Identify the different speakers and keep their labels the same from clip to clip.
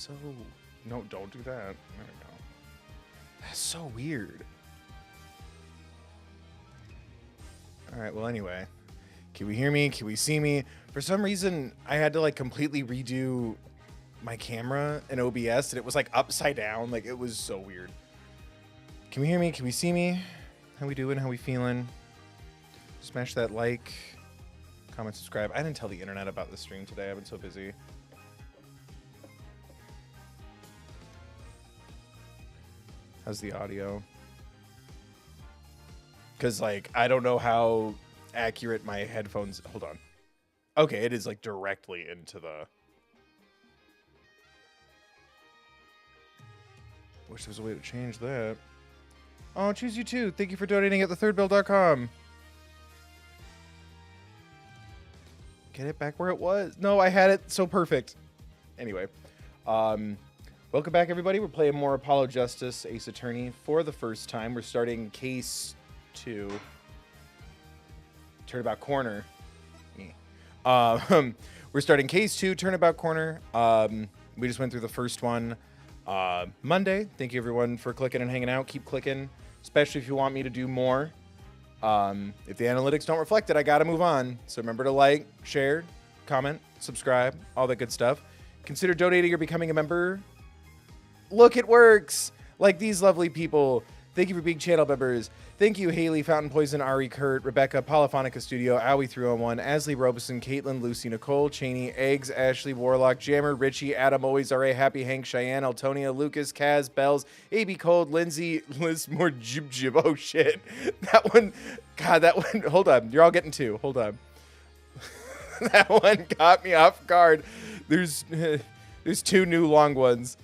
Speaker 1: so... No, don't do that. There we go. That's so weird. Alright, well, anyway. Can we hear me? Can we see me? For some reason, I had to, like, completely redo my camera in OBS, and it was, like, upside down. Like, it was so weird. Can we hear me? Can we see me? How we doing? How we feeling? Smash that like, comment, subscribe. I didn't tell the internet about the stream today. I've been so busy. How's the audio? Because, like, I don't know how accurate my headphones... Hold on. Okay, it is, like, directly into the... Wish there was a way to change that. Oh, choose you too. Thank you for donating at thethirdbill.com. Get it back where it was. No, I had it so perfect. Anyway. Welcome back, everybody. We're playing more Apollo Justice Ace Attorney for the first time. We're starting Case 2. Turnabout Corner. We're starting Case 2, Turnabout Corner. We just went through the first one Monday. Thank you, everyone, for clicking and hanging out. Keep clicking, especially if you want me to do more. If the analytics don't reflect it, I got to move on. So remember to like, share, comment, subscribe, all that good stuff. Consider donating or becoming a member. Look, it works. Like these lovely people. Thank you for being channel members. Thank you, Haley, Fountain Poison, Ari, Kurt, Rebecca, Polyphonica Studio, Owie301, Asley Robeson, Caitlin, Lucy, Nicole, Cheney, Eggs, Ashley, Warlock, Jammer, Richie, Adam, Always, R.A., Happy, Hank, Cheyenne, Altonia, Lucas, Kaz, Bells, A.B. Cold, Lindsay, Liz, more Jib Jib. Oh, shit. That one, God, that one, hold on. You're all getting two. Hold on. That one caught me off guard. There's two new long ones.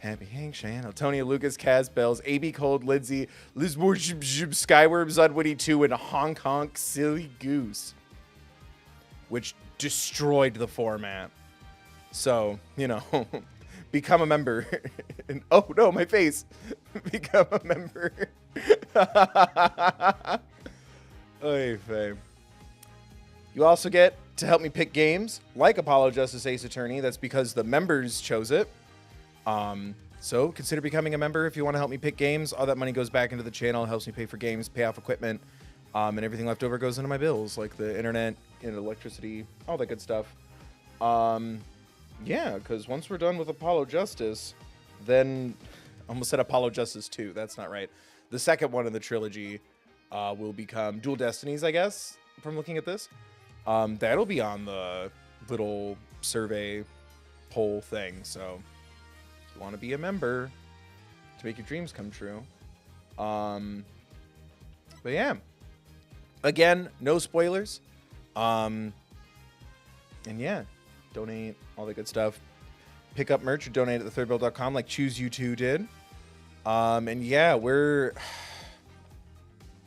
Speaker 1: Happy Hank, Cheyenne, Altonia, Lucas, Kaz, Bells, A.B. Cold, Lindsay, Liz Skyworms, Unwitty 2, and Honk Honk Silly Goose. Which destroyed the format. So, you know, become a member. And, oh, no, my face. Become a member. Oy vey. You also get to help me pick games like Apollo Justice Ace Attorney. That's because the members chose it. So consider becoming a member if you want to help me pick games. All that money goes back into the channel, helps me pay for games, pay off equipment, and everything left over goes into my bills, like the internet and electricity, all that good stuff. Yeah, because once we're done with Apollo Justice, then I almost said Apollo Justice 2. That's not right. The second one in the trilogy will become Dual Destinies, I guess, from looking at this. That'll be on the little survey poll thing, so... want to be a member to make your dreams come true. But yeah, again, no spoilers. And yeah, donate, all that good stuff. Pick up merch or donate at thethirdbill.com like Choose You 2 did. And yeah, we're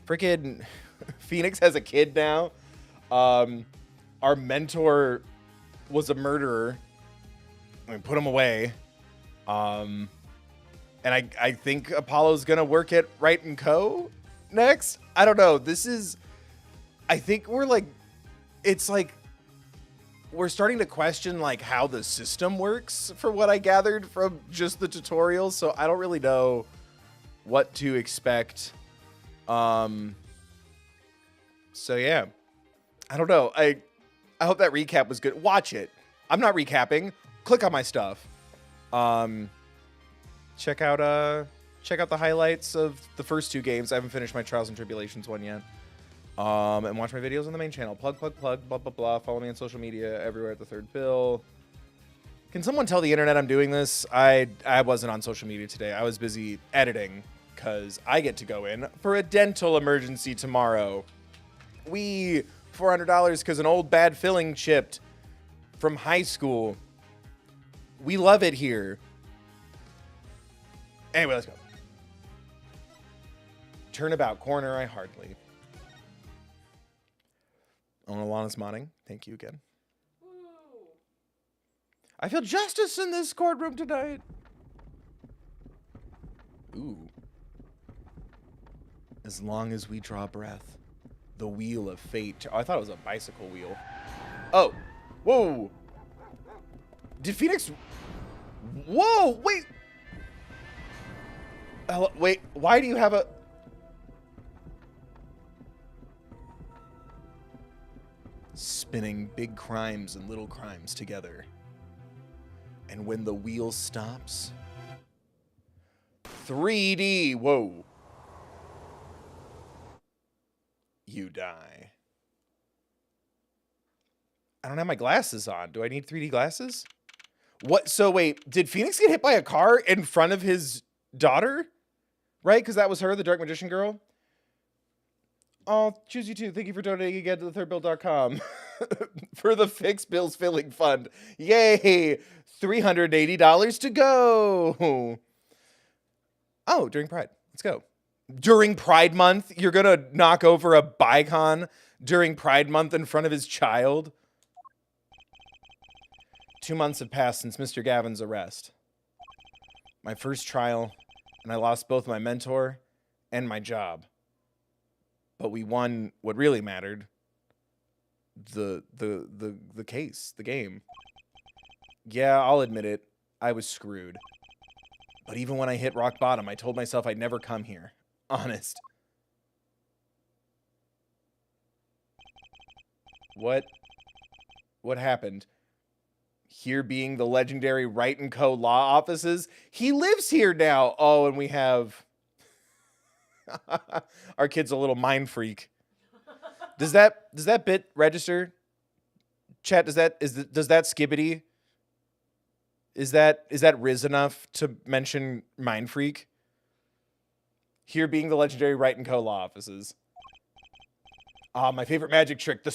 Speaker 1: freaking Phoenix has a kid now. Our mentor was a murderer. I mean, put him away. And I think Apollo's gonna work at Wright & Co. next. I don't know. This is... I think we're like... It's like... We're starting to question like how the system works for what I gathered from just the tutorials. So I don't really know what to expect. So yeah. I don't know. I hope that recap was good. Watch it. I'm not recapping. Click on my stuff. Check out the highlights of the first two games. I haven't finished my Trials and Tribulations one yet. And watch my videos on the main channel. Plug, blah, blah, blah. Follow me on social media everywhere at The Third Bill. Can someone tell the internet I'm doing this? I wasn't on social media today. I was busy editing because I get to go in for a dental emergency tomorrow. $400 because an old bad filling chipped from high school. We love it here. Anyway, let's go. Turnabout Corner, I hardly. Alana's modding. Thank you again. Woo. I feel justice in this courtroom tonight. Ooh. As long as we draw breath. The wheel of fate. Oh, I thought it was a bicycle wheel. Oh. Whoa. Did Phoenix... Whoa, wait. Wait, why do you have a... Spinning big crimes and little crimes together. And when the wheel stops... 3D, whoa. You die. I don't have my glasses on. Do I need 3D glasses? What? So wait, did Phoenix get hit by a car in front of his daughter? Right? Because that was her, the Dark Magician girl. Oh, choose you too. Thank you for donating again to thethirdbill.com for the Fix Bills Filling Fund. Yay! $380 to go. Oh, during Pride. Let's go. During Pride Month, you're going to knock over a Bicon during Pride Month in front of his child? 2 months have passed since Mr. Gavin's arrest. My first trial, and I lost both my mentor and my job. But we won what really mattered. The case, the game. Yeah, I'll admit it. I was screwed. But even when I hit rock bottom, I told myself I'd never come here. Honest. What happened? Here being the legendary Wright & Co. law offices? He lives here now. Oh, and we have... Our kid's a little mind freak. Does that bit register? Chat, does that skibbity? Is that Riz enough to mention mind freak? Here being the legendary Wright & Co. law offices. Ah, my favorite magic trick, the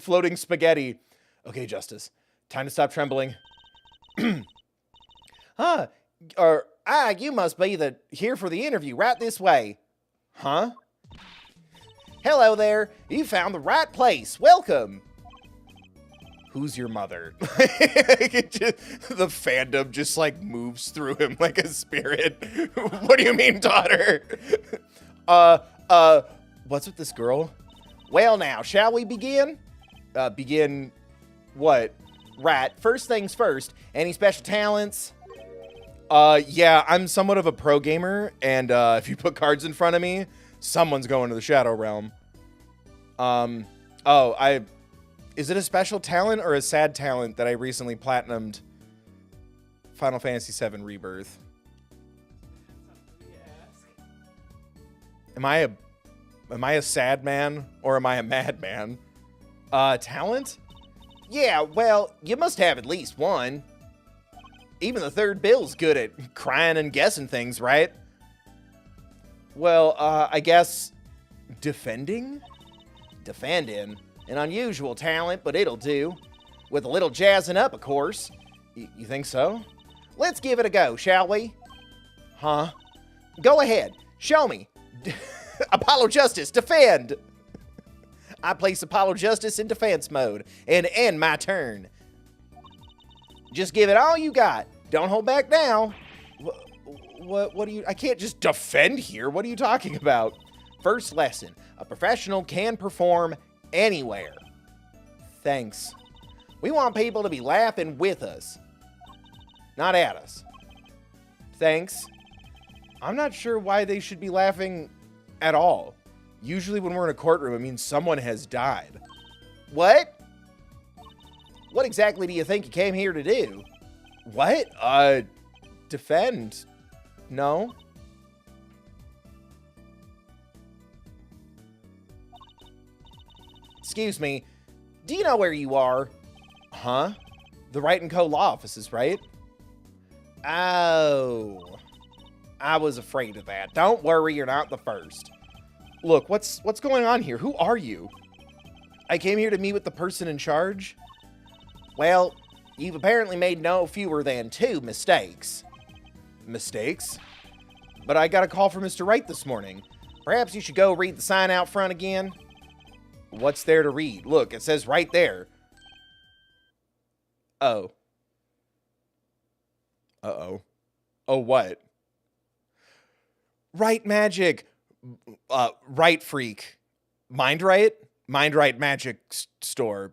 Speaker 1: floating spaghetti. Okay, Justice. Time to stop trembling. You must be here for the interview, right this way. Huh? Hello there. You found the right place. Welcome. Who's your mother? The fandom just like moves through him like a spirit. What do you mean, daughter? What's with this girl? Well now, shall we begin? Begin what? Right, first things first. Any special talents? Yeah, I'm somewhat of a pro gamer, and if you put cards in front of me, someone's going to the Shadow Realm. Is it a special talent or a sad talent that I recently platinumed Final Fantasy VII Rebirth? Am I a sad man or am I a mad man? Talent? Yeah, well, you must have at least one. Even the third bill's good at crying and guessing things, right? Well, I guess defending? Defending. An unusual talent, but it'll do. With a little jazzing up, of course. You think so? Let's give it a go, shall we? Huh? Go ahead. Show me. Apollo Justice, defend! I place Apollo Justice in defense mode and end my turn. Just give it all you got. Don't hold back now. What do you... I can't just defend here. What are you talking about? First lesson. A professional can perform anywhere. Thanks. We want people to be laughing with us, not at us. Thanks. I'm not sure why they should be laughing at all. Usually when we're in a courtroom, it means someone has died. What? What exactly do you think you came here to do? What? Defend. No. Excuse me. Do you know where you are? Huh? The Wright & Co. law offices, right? Oh. I was afraid of that. Don't worry, you're not the first. Look, what's going on here? Who are you? I came here to meet with the person in charge. Well, you've apparently made no fewer than 2 mistakes. Mistakes? But I got a call from Mr. Wright this morning. Perhaps you should go read the sign out front again. What's there to read? Look, it says right there. Oh. Uh-oh. Oh, what? Right magic. Right freak. Mind right? Mind right magic store.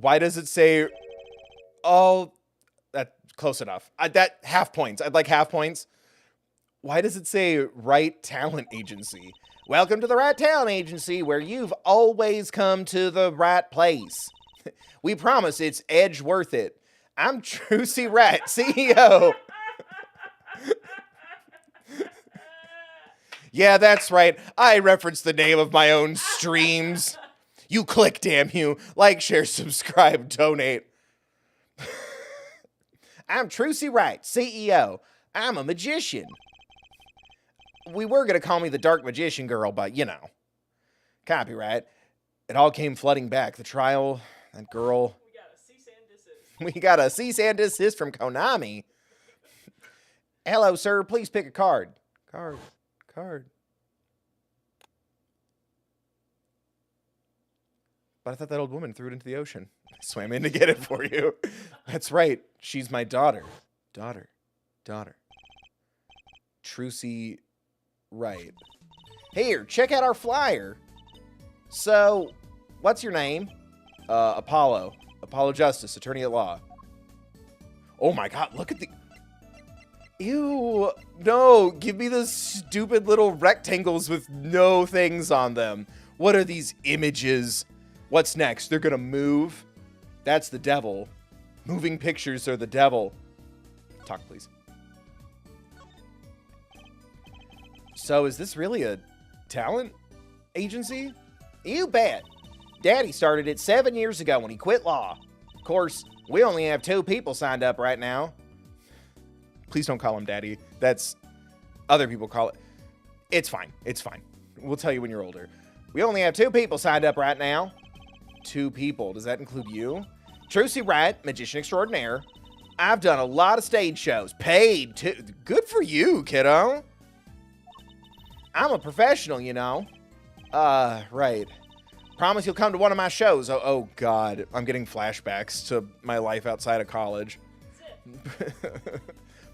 Speaker 1: Why does it say... Oh, Close enough. That half points. I'd like half points. Why does it say Wright Talent Agency? Welcome to the Wright Talent Agency, where you've always come to the right place. We promise it's edge worth it. I'm Trucy Wright, CEO. Yeah, that's right. I referenced the name of my own streams. You click, damn you. Like, share, subscribe, donate. I'm Trucy Wright, CEO. I'm a magician. We were going to call me the Dark Magician Girl, but, you know. Copyright. It all came flooding back. The trial, that girl. We got a cease and desist from Konami. Hello, sir. Please pick a card. Card. But I thought that old woman threw it into the ocean. I swam in to get it for you. That's right. She's my daughter. Daughter. Trucy Wright. Here, check out our flyer. So, what's your name? Apollo. Apollo Justice, attorney at law. Oh my god, look at the... Ew, no, give me the stupid little rectangles with no things on them. What are these images? What's next? They're gonna move? That's the devil. Moving pictures are the devil. Talk, please. So is this really a talent agency? You bet. Daddy started it 7 years ago when he quit law. Of course, we only have 2 people signed up right now. Please don't call him Daddy. That's... Other people call it... It's fine. We'll tell you when you're older. We only have 2 people signed up right now. 2 people. Does that include you? Trucy Wright, magician extraordinaire. I've done a lot of stage shows. Paid too. Good for you, kiddo. I'm a professional, you know. Right. Promise you'll come to one of my shows. Oh God. I'm getting flashbacks to my life outside of college.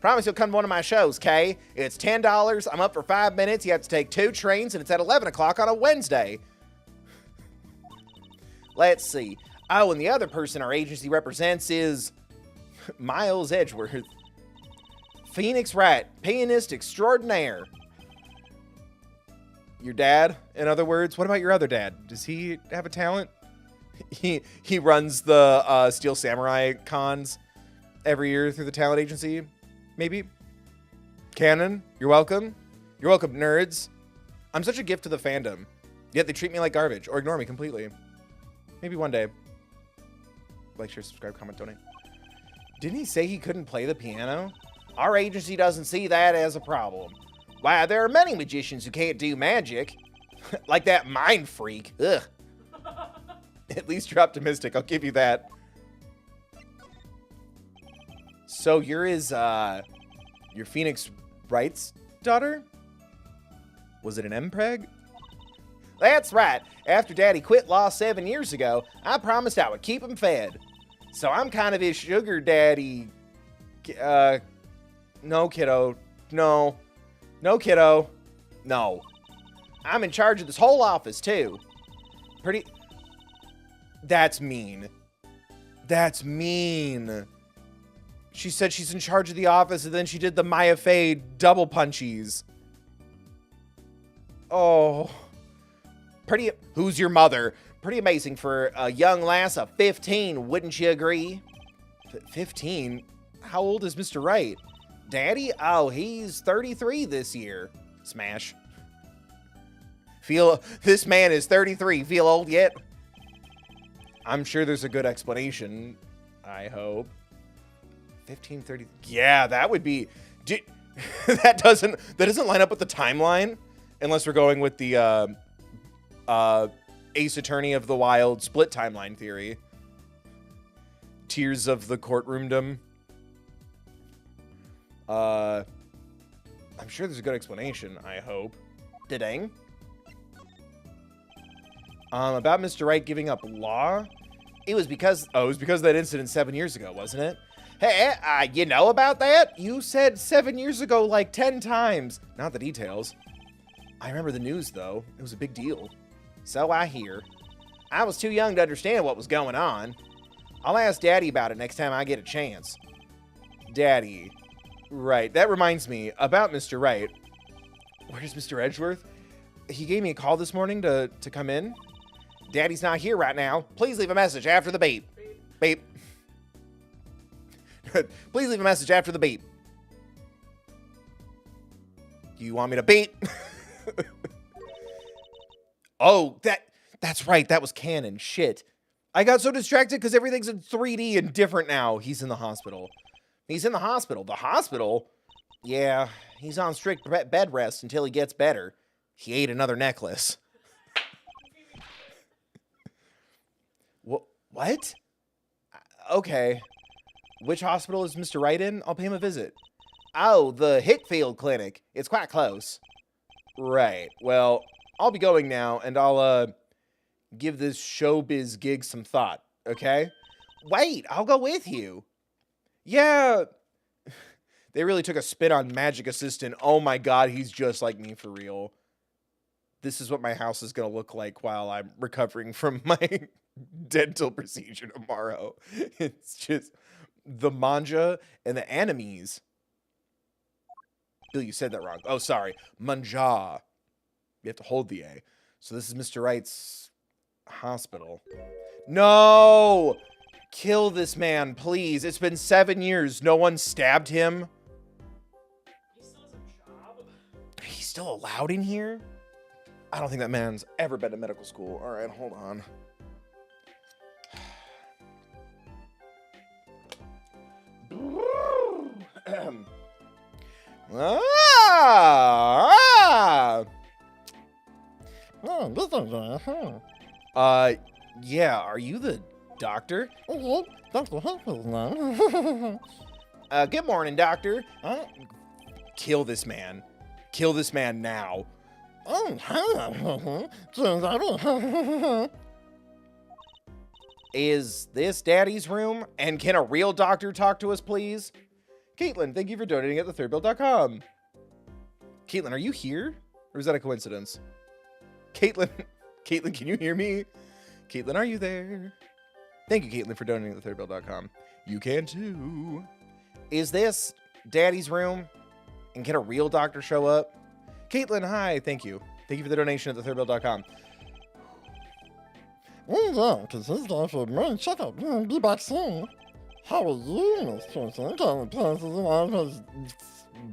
Speaker 1: Promise you'll come to one of my shows, Kay. It's $10. I'm up for 5 minutes. You have to take 2 trains, and it's at 11 o'clock on a Wednesday. Let's see. Oh, and the other person our agency represents is Miles Edgeworth. Phoenix Wright, pianist extraordinaire. Your dad, in other words? What about your other dad? Does he have a talent? He runs the Steel Samurai cons every year through the talent agency. Maybe. Canon, you're welcome. You're welcome, nerds. I'm such a gift to the fandom. Yet they treat me like garbage or ignore me completely. Maybe one day. Like, share, subscribe, comment, donate. Didn't he say he couldn't play the piano? Our agency doesn't see that as a problem. Why, there are many magicians who can't do magic. Like that mind freak. Ugh. At least you're optimistic, I'll give you that. So you're his, your Phoenix Wright's daughter? Was it an MPreg? That's right. After Daddy quit law 7 years ago, I promised I would keep him fed. So I'm kind of his sugar daddy. No, kiddo. No. No, kiddo. No. I'm in charge of this whole office, too. That's mean. That's mean. She said she's in charge of the office, and then she did the Maya Fey double punchies. Oh. Who's your mother? Pretty amazing for a young lass of 15, wouldn't you agree? 15? How old is Mr. Wright? Daddy? Oh, he's 33 this year. Smash. This man is 33. Feel old yet? I'm sure there's a good explanation. I hope. 15, 30. Yeah, that would be... that doesn't line up with the timeline. Unless we're going with the Ace Attorney of the Wild split timeline theory. Tears of the courtroomdom. I'm sure there's a good explanation, I hope. Da-dang. About Mr. Wright giving up law? It was because of that incident 7 years ago, wasn't it? Hey, you know about that? You said 7 years ago like 10 times. Not the details. I remember the news, though. It was a big deal. So I hear. I was too young to understand what was going on. I'll ask Daddy about it next time I get a chance. Daddy. Right. That reminds me about Mr. Wright. Where's Mr. Edgeworth? He gave me a call this morning to come in. Daddy's not here right now. Please leave a message after the beep. Beep. Please leave a message after the beep. You want me to beep? Oh, that's right. That was canon. Shit. I got so distracted because everything's in 3D and different now. He's in the hospital. He's in the hospital. The hospital? Yeah, he's on strict bed rest until he gets better. He ate another necklace. What? Okay. Which hospital is Mr. Wright in? I'll pay him a visit. Oh, the Hickfield Clinic. It's quite close. Right. Well, I'll be going now, and I'll, give this showbiz gig some thought, okay? Wait, I'll go with you. Yeah. They really took a spin on Magic Assistant. Oh my god, he's just like me for real. This is what my house is going to look like while I'm recovering from my dental procedure tomorrow. It's just the manja and the enemies. Bill, you said that wrong. Oh, sorry. Manja. You have to hold the A. So this is Mr. Wright's hospital. No! Kill this man, please. It's been 7 years. No one stabbed him.
Speaker 2: He still has a job.
Speaker 1: He's still allowed in here? I don't think that man's ever been to medical school. All right, hold on. Yeah, are you the doctor? Good morning, doctor. Kill this man. Kill this man now. Is this Daddy's room? And can a real doctor talk to us, please? Caitlin, thank you for donating at thethirdbill.com. Caitlin, are you here? Or is that a coincidence? Caitlin, can you hear me? Caitlin, are you there? Thank you, Caitlin, for donating at thethirdbill.com. You can too. Is this Daddy's room? And can a real doctor show up? Caitlin, hi. Thank you. Thank you for the donation at thethirdbill.com.
Speaker 3: Yeah, because he's going for a morning checkup. Be back soon. How are you, Miss Thompson?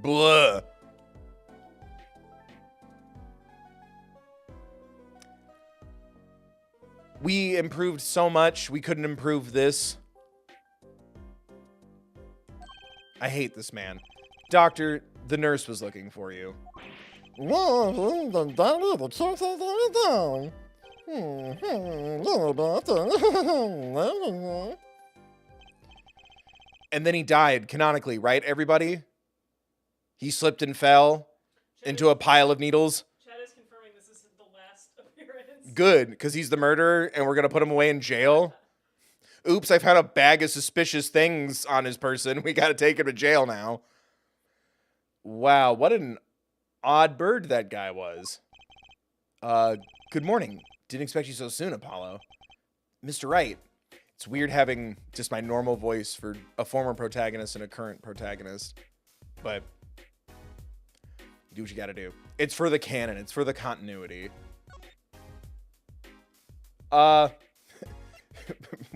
Speaker 1: Blah. We improved so much, we couldn't improve this. I hate this man. Doctor, the nurse was looking for you.
Speaker 3: Well, the daddy, the church has let down.
Speaker 1: And then he died, canonically, right, everybody? He slipped and fell into a pile of needles.
Speaker 2: Chad is confirming this is the last appearance.
Speaker 1: Good, because he's the murderer, and we're going to put him away in jail. Oops, I found a bag of suspicious things on his person. We got to take him to jail now. Wow, what an odd bird that guy was. Good morning. Didn't expect you so soon, Apollo. Mr. Wright. It's weird having just my normal voice for a former protagonist and a current protagonist. But do what you gotta do. It's for the canon. It's for the continuity.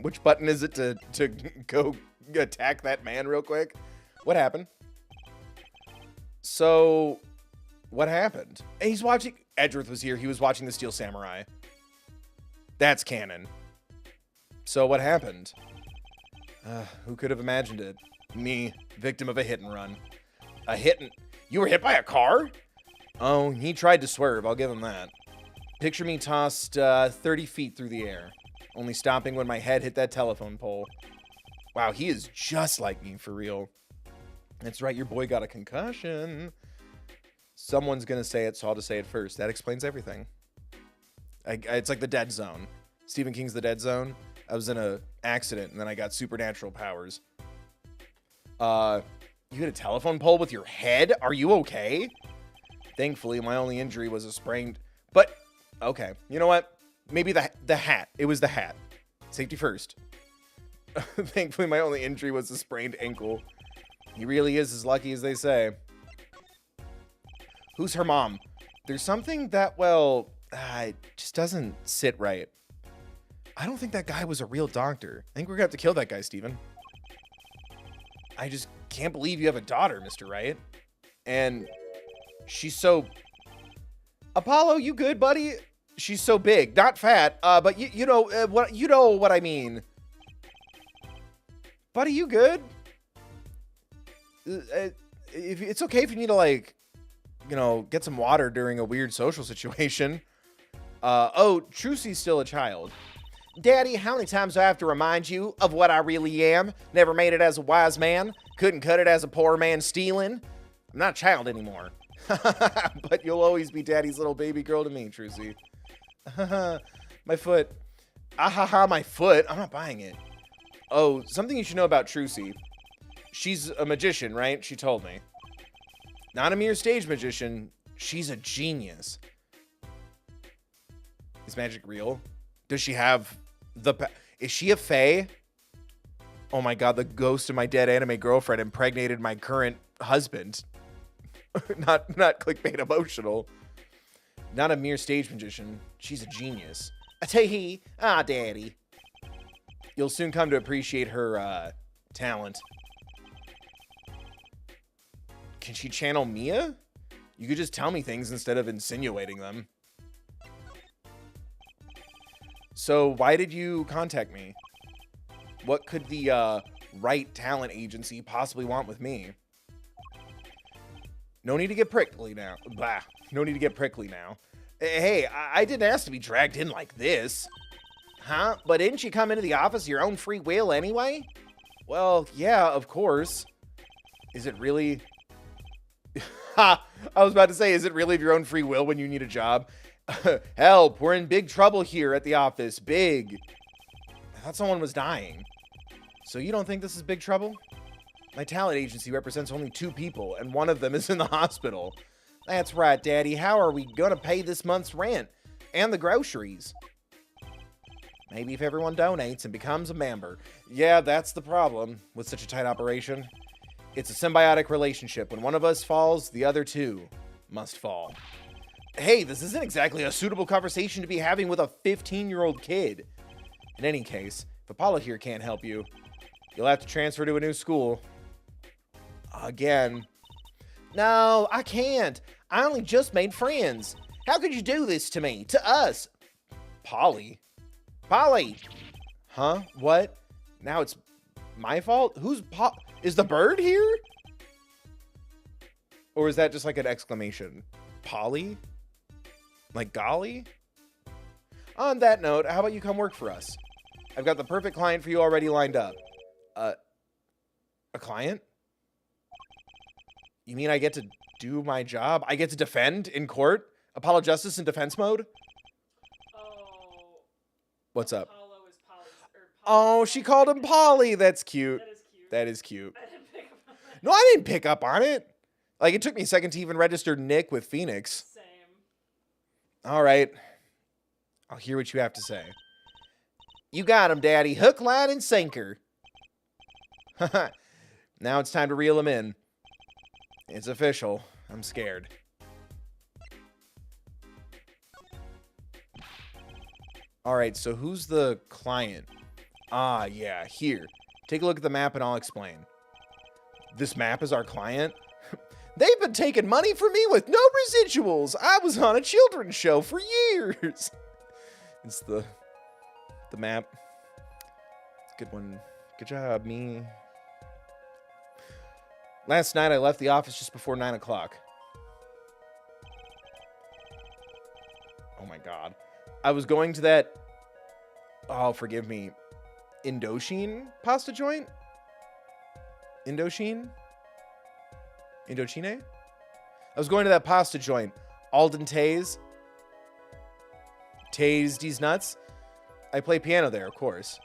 Speaker 1: Which button is it to go attack that man real quick? What happened? So, what happened? And he's watching... Edgeworth was here. He was watching The Steel Samurai. That's canon. So, what happened? Who could have imagined it? Me, victim of a hit and run. A hit and... You were hit by a car? Oh, he tried to swerve. I'll give him that. Picture me tossed 30 feet through the air, only stopping when my head hit that telephone pole. Wow, he is just like me, for real. That's right, your boy got a concussion. Someone's gonna say it, so I'll just say it first. That explains everything. It's like the Dead Zone. Stephen King's The Dead Zone. I was in a accident, and then I got supernatural powers. You hit a telephone pole with your head? Are you okay? Thankfully, my only injury was a sprained... But, okay. You know what? Maybe the hat. It was the hat. Safety first. Thankfully, my only injury was a sprained ankle. He really is as lucky as they say. Who's her mom? There's something that, well, it just doesn't sit right. I don't think that guy was a real doctor. I think we're gonna have to kill that guy, Steven. I just can't believe you have a daughter, Mr. Wright. And she's so... Apollo, you good, buddy? She's so big, not fat, but you know what I mean. Buddy, you good? If it's okay if you need to, like, you know, get some water during a weird social situation. Oh, Trucy's still a child. Daddy, how many times do I have to remind you of what I really am? Never made it as a wise man. Couldn't cut it as a poor man stealing. I'm not a child anymore. But you'll always be Daddy's little baby girl to me, Trucy. My foot. Ahaha, my foot. I'm not buying it. Oh, something you should know about Trucy. She's a magician, right? She told me. Not a mere stage magician. She's a genius. Is magic real? Does she have the... Is she a fae? Oh my god, the ghost of my dead anime girlfriend impregnated my current husband. not clickbait emotional. Not a mere stage magician. She's a genius. Tee-hee. Ah, Daddy. You'll soon come to appreciate her talent. Can she channel Mia? You could just tell me things instead of insinuating them. So why did you contact me? What could the Wright talent agency possibly want with me? No need to get prickly now. Blah. No need to get prickly now. Hey, I didn't ask to be dragged in like this. Huh? But didn't you come into the office of your own free will anyway? Well, yeah, of course. Is it really... Ha! I was about to say, is it really of your own free will when you need a job? Help, we're in big trouble here at the office. Big. I thought someone was dying. So you don't think this is big trouble? My talent agency represents only 2 people, and one of them is in the hospital. That's right, Daddy. How are we gonna pay this month's rent? And the groceries? Maybe if everyone donates and becomes a member. Yeah, that's the problem with such a tight operation. It's a symbiotic relationship. When one of us falls, the other 2 must fall. Hey, this isn't exactly a suitable conversation to be having with a 15-year-old kid. In any case, if Apollo here can't help you, you'll have to transfer to a new school. Again. No, I can't. I only just made friends. How could you do this to me? To us? Polly? Polly! Huh? What? Now it's my fault? Who's Is the bird here? Or is that just like an exclamation? Polly? Like golly? On that note, how about you come work for us? I've got the perfect client for you already lined up. A client? You mean I get to do my job? I get to defend in court? Apollo Justice in defense mode?
Speaker 2: Oh.
Speaker 1: What's up?
Speaker 2: Apollo is Polly's,
Speaker 1: Oh, she called him Polly. That's cute.
Speaker 2: That is cute.
Speaker 1: That is cute.
Speaker 2: I didn't pick up on that.
Speaker 1: No, I didn't pick up on it. Like, it took me a second to even register Nick with Phoenix.
Speaker 2: Same.
Speaker 1: All right. I'll hear what you have to say. You got him, Daddy. Hook, line, and sinker. Now it's time to reel him in. It's official. I'm scared. All right, so who's the client? Ah, yeah, here. Take a look at the map and I'll explain. This map is our client? They've been taking money from me with no residuals. I was on a children's show for years. It's the map. Good one. Good job, me. Last night I left the office just before 9 o'clock. Oh my god. I was going to that... Oh, forgive me. Indochine pasta joint? Indochine? Indochine? I was going to that pasta joint. Alden Tays. Tays these nuts. I play piano there, of course.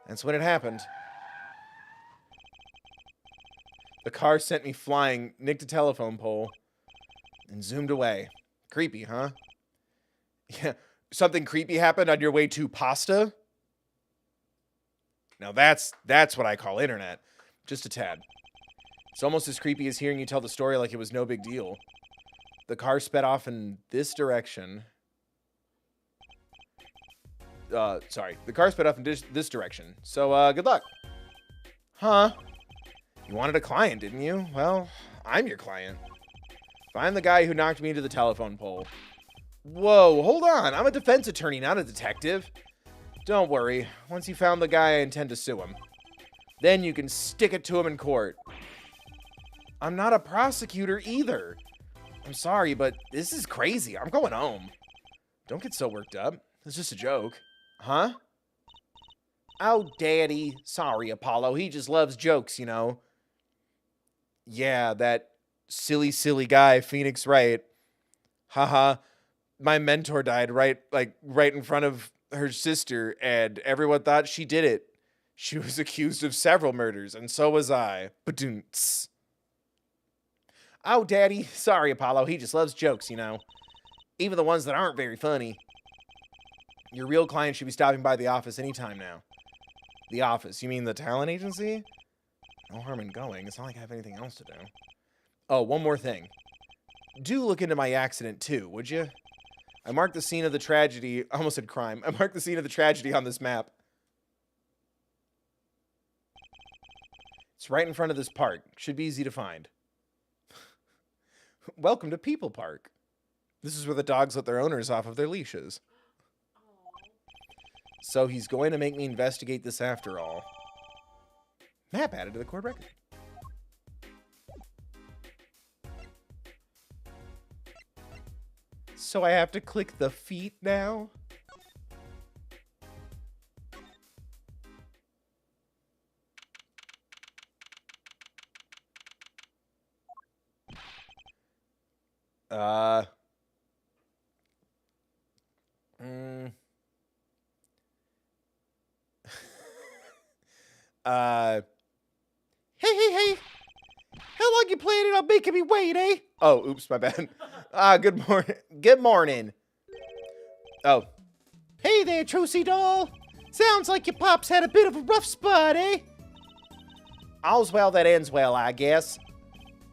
Speaker 1: That's when it happened. The car sent me flying, nicked a telephone pole, and zoomed away. Creepy, huh? Yeah, something creepy happened on your way to pasta? Now that's what I call internet. Just a tad. It's almost as creepy as hearing you tell the story like it was no big deal. The car sped off in this direction. Sorry. The car sped off in this direction. So, good luck. Huh? You wanted a client, didn't you? Well, I'm your client. Find the guy who knocked me into the telephone pole. Whoa, hold on. I'm a defense attorney, not a detective. Don't worry. Once you found the guy, I intend to sue him. Then you can stick it to him in court. I'm not a prosecutor either. I'm sorry, but this is crazy. I'm going home. Don't get so worked up. It's just a joke. Huh? Oh, Daddy. Sorry, Apollo. He just loves jokes, you know. Yeah, that silly, silly guy, Phoenix Wright. Haha. My mentor died right in front of her sister, and everyone thought she did it. She was accused of several murders, and so was I. Badoonts. Oh, Daddy. Sorry, Apollo. He just loves jokes, you know. Even the ones that aren't very funny. Your real client should be stopping by the office anytime now. The office? You mean the talent agency? No harm in going. It's not like I have anything else to do. Oh, one more thing. Do look into my accident, too, would you? I marked the scene of the tragedy. I almost said crime. I marked the scene of the tragedy on this map. It's right in front of this park. Should be easy to find. Welcome to People Park. This is where the dogs let their owners off of their leashes. So he's going to make me investigate this after all. Map added to the court record. So I have to click the feet now? Hey. How long you planning on making me wait, eh? Oh, oops, my bad. Good morning. Good morning. Oh. Hey there, Trucy doll. Sounds like your pops had a bit of a rough spot, eh? All's well that ends well, I guess.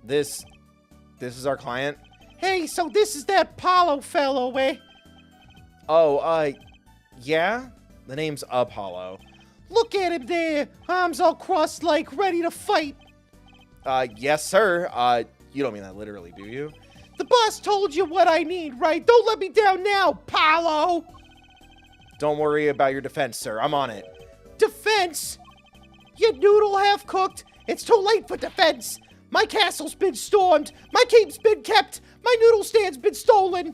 Speaker 1: This is our client. Hey, so this is that Apollo fellow, eh? Oh, yeah? The name's Apollo. Look at him there, arms all crossed like ready to fight. Yes, sir. You don't mean that literally, do you? The boss told you what I need, right? Don't let me down now, Apollo! Don't worry about your defense, sir. I'm on it. Defense? Your noodle half-cooked? It's too late for defense. My castle's been stormed. My keep's been kept. My noodle stand's been stolen.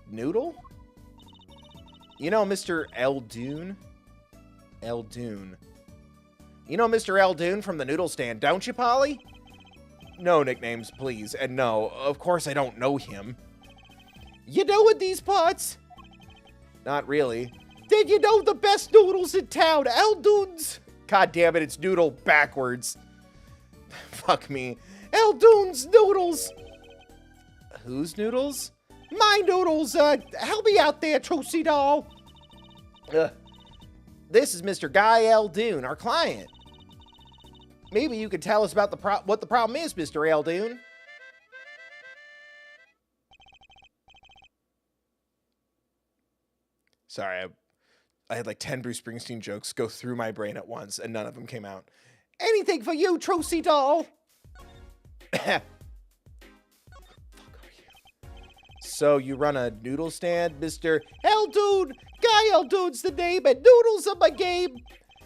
Speaker 1: Noodle? You know Mr. Eldoon? Eldoon. You know Mr. Eldoon from the noodle stand, don't you, Polly? No nicknames, please. And no, of course I don't know him. You know in these parts? Not really. Then you know the best noodles in town, Eldoon's. God damn it, it's noodle backwards. Fuck me. Eldoon's noodles. Whose noodles? My noodles. Help me out there, Trucy doll. This is Mr. Guy Eldoon, our client. Maybe you could tell us about what the problem is, Mr. Eldoon. Sorry, I had like 10 Bruce Springsteen jokes go through my brain at once, and none of them came out. Anything for you, Trucy doll. So you run a noodle stand, Mr. Eldoon? Guy Eldoon's the name, and noodles are my game.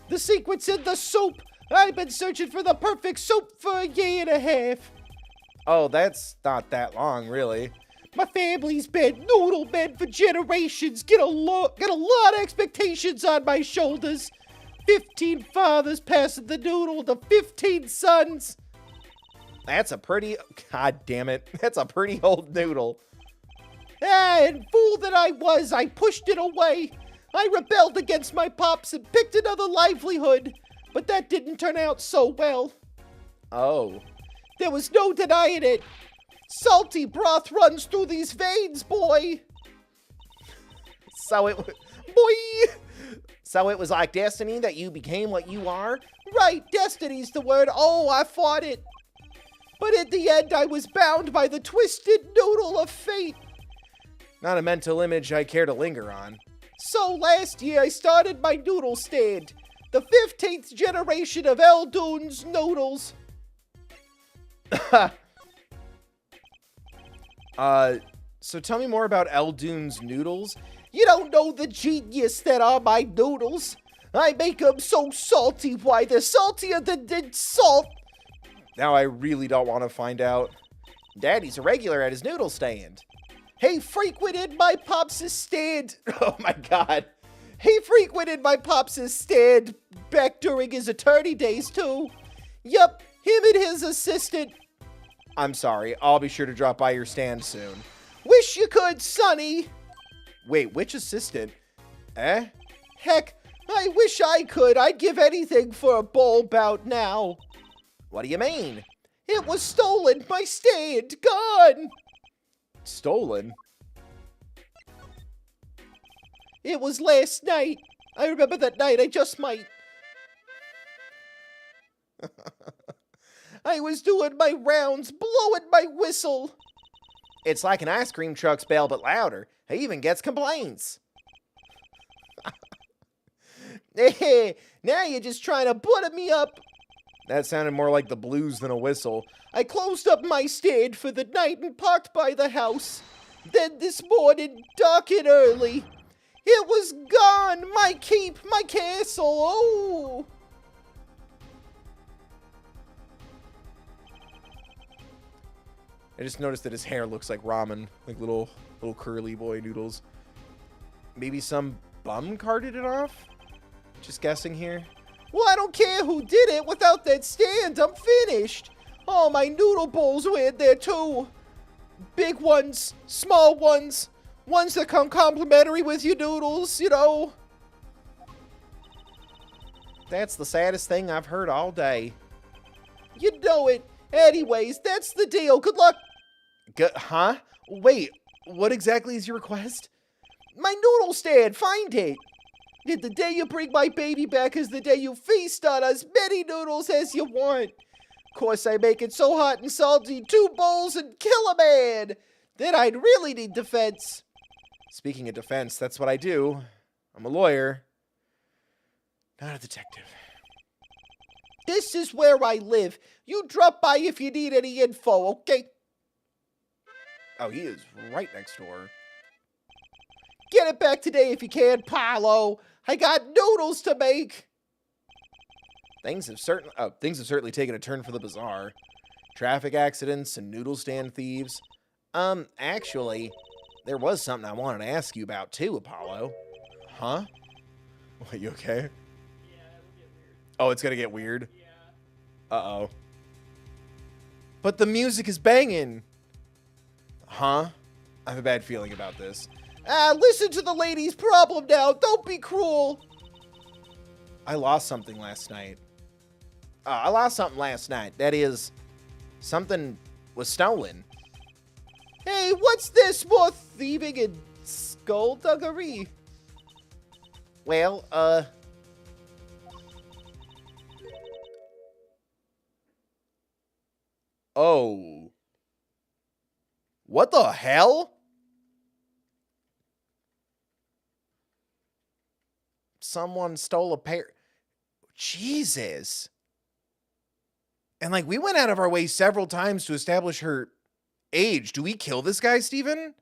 Speaker 1: The secret's in the soup. I've been searching for the perfect soup for a year and a half. Oh, that's not that long, really. My family's been noodle men for generations. Got a lot of expectations on my shoulders. 15 fathers passing the noodle to 15 sons. That's a pretty... God damn it. That's a pretty old noodle. And fool that I was, I pushed it away. I rebelled against my pops and picked another livelihood. But that didn't turn out so well. Oh. There was no denying it. Salty broth runs through these veins, boy.
Speaker 4: So it boy. So it was like destiny that you became what you are?
Speaker 5: Right, destiny's the word. Oh, I fought it. But at the end, I was bound by the twisted noodle of fate.
Speaker 1: Not a mental image I care to linger on.
Speaker 5: So last year, I started my noodle stand. The 15th generation of Eldoon's noodles.
Speaker 1: So tell me more about Eldoon's noodles.
Speaker 5: You don't know the genius that are my noodles. I make them so salty, why they're saltier than salt.
Speaker 1: Now I really don't want to find out.
Speaker 4: Daddy's a regular at his noodle stand.
Speaker 5: He frequented my pops' stand.
Speaker 4: Oh my god.
Speaker 5: He frequented my pops' stand back during his attorney days, too. Yup, him and his assistant.
Speaker 1: I'm sorry, I'll be sure to drop by your stand soon.
Speaker 5: Wish you could, Sonny.
Speaker 1: Wait, which assistant? Eh?
Speaker 5: Heck, I wish I could. I'd give anything for a bowl bout now.
Speaker 4: What do you mean?
Speaker 5: It was stolen. My stand. Gone.
Speaker 1: Stolen?
Speaker 5: It was last night. I remember that night. I just might. I was doing my rounds, blowing my whistle.
Speaker 4: It's like an ice cream truck's bell, but louder. He even gets complaints.
Speaker 5: Now you're just trying to butter me up.
Speaker 1: That sounded more like the blues than a whistle.
Speaker 5: I closed up my stand for the night and parked by the house. Then this morning, dark and early, it was gone. My keep, my castle. Oh.
Speaker 1: I just noticed that his hair looks like ramen, like little curly boy noodles. Maybe some bum carted it off? Just guessing here.
Speaker 5: Well, I don't care who did it. Without that stand, I'm finished. Oh, my noodle bowls were in there too. Big ones, small ones, ones that come complimentary with your noodles, you know.
Speaker 4: That's the saddest thing I've heard all day.
Speaker 5: You know it. Anyways, that's the deal. Good luck.
Speaker 1: Huh? Wait, what exactly is your request?
Speaker 5: My noodle stand. Find it. And the day you bring my baby back is the day you feast on as many noodles as you want. Of course, I make it so hot and salty, 2 bowls and kill a man. Then I'd really need defense.
Speaker 1: Speaking of defense, that's what I do. I'm a lawyer, not a detective.
Speaker 5: This is where I live. You drop by if you need any info, okay?
Speaker 1: Oh, he is right next door.
Speaker 5: Get it back today if you can, Paolo. I got noodles to make.
Speaker 1: Things have certainly taken a turn for the bizarre. Traffic accidents and noodle stand thieves.
Speaker 4: Actually, there was something I wanted to ask you about too, Apollo.
Speaker 1: Huh? What, you okay?
Speaker 2: Yeah, it'll get weird.
Speaker 1: Oh, it's gonna get weird?
Speaker 2: Yeah.
Speaker 1: Uh-oh. But the music is banging! Huh? I have a bad feeling about this.
Speaker 5: Listen to the lady's problem now. Don't be cruel.
Speaker 1: I lost something last night.
Speaker 4: I lost something last night. That is, something was stolen.
Speaker 5: Hey, what's this? More thieving and skullduggery?
Speaker 4: Well,
Speaker 1: Oh. What the hell?
Speaker 4: someone stole a pair. Jesus.
Speaker 1: And like we went out of our way several times to establish her age. Do we kill this guy, Steven?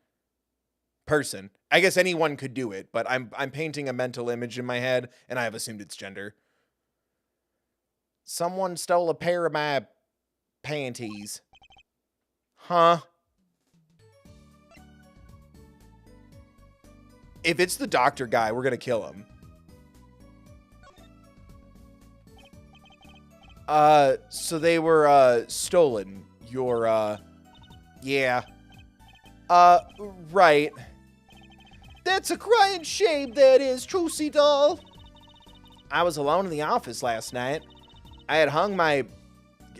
Speaker 1: Person. I guess anyone could do it, but I'm painting a mental image in my head and I have assumed it's gender.
Speaker 4: Someone stole a pair of my panties.
Speaker 1: Huh? If it's the doctor guy, we're gonna kill him. So they were, stolen.
Speaker 4: Yeah.
Speaker 1: Right.
Speaker 5: That's a crying shame, that is, Trucy doll.
Speaker 4: I was alone in the office last night. I had hung my...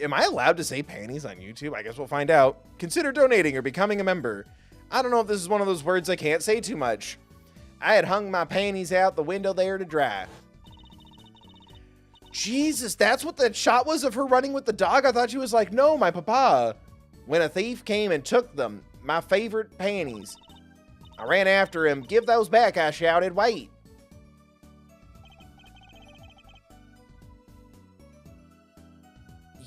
Speaker 1: Am I allowed to say panties on YouTube? I guess we'll find out. Consider donating or becoming a member. I don't know if this is one of those words I can't say too much.
Speaker 4: I had hung my panties out the window there to dry. Jesus, that's what that shot was of her running with the dog? I thought she was like, no, my papa. When a thief came and took them, my favorite panties. I ran after him. Give those back, I shouted. Wait.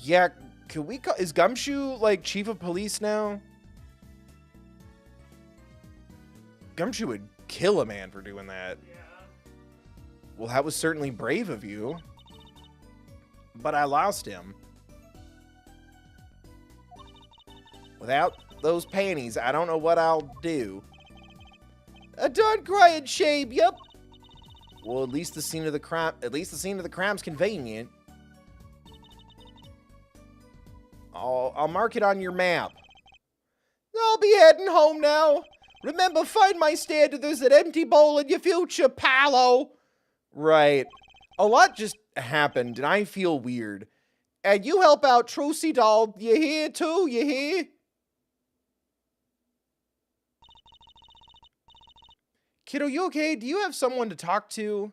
Speaker 4: Yeah, could we call... Is Gumshoe, like, chief of police now? Gumshoe would kill a man for doing that.
Speaker 2: Yeah.
Speaker 4: Well, that was certainly brave of you. But I lost him. Without those panties, I don't know what I'll do. A darn crying shame, yup. Well, at least the scene of the crime's convenient. I'll mark it on your map. I'll be heading home now. Remember, find my stand if there's an empty bowl in your future, palo. Right. A lot just happened, and I feel weird. And you help out Trucy Doll. You hear, too? You hear? Kiddo, you okay? Do you have someone to talk to?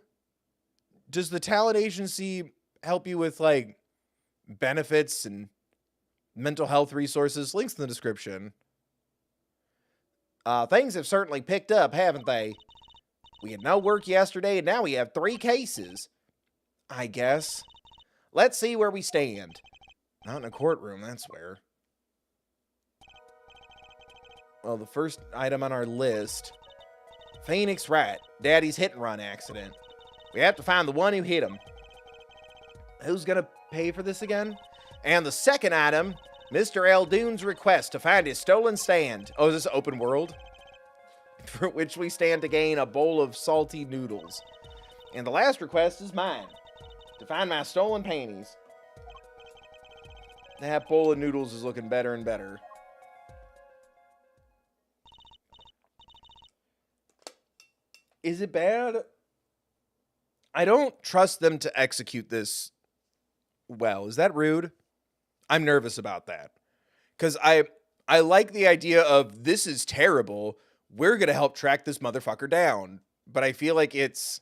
Speaker 4: Does the talent agency help you with, like, benefits and mental health resources? Links in the description. Things have certainly picked up, haven't they? We had no work yesterday, and now we have 3 cases. I guess. Let's see where we stand. Not in a courtroom, that's where. Well, the first item on our list. Phoenix Wright, Daddy's hit-and-run accident. We have to find the one who hit him. Who's gonna pay for this again? And the second item, Mr. Eldoon's request to find his stolen stand. Oh, is this open world? For which we stand to gain a bowl of salty noodles. And the last request is mine. To find my stolen panties. That bowl of noodles is looking better and better. Is it bad? I don't trust them to execute this well. Is that rude? I'm nervous about that. Because I like the idea of, this is terrible. We're going to help track this motherfucker down. But I feel like it's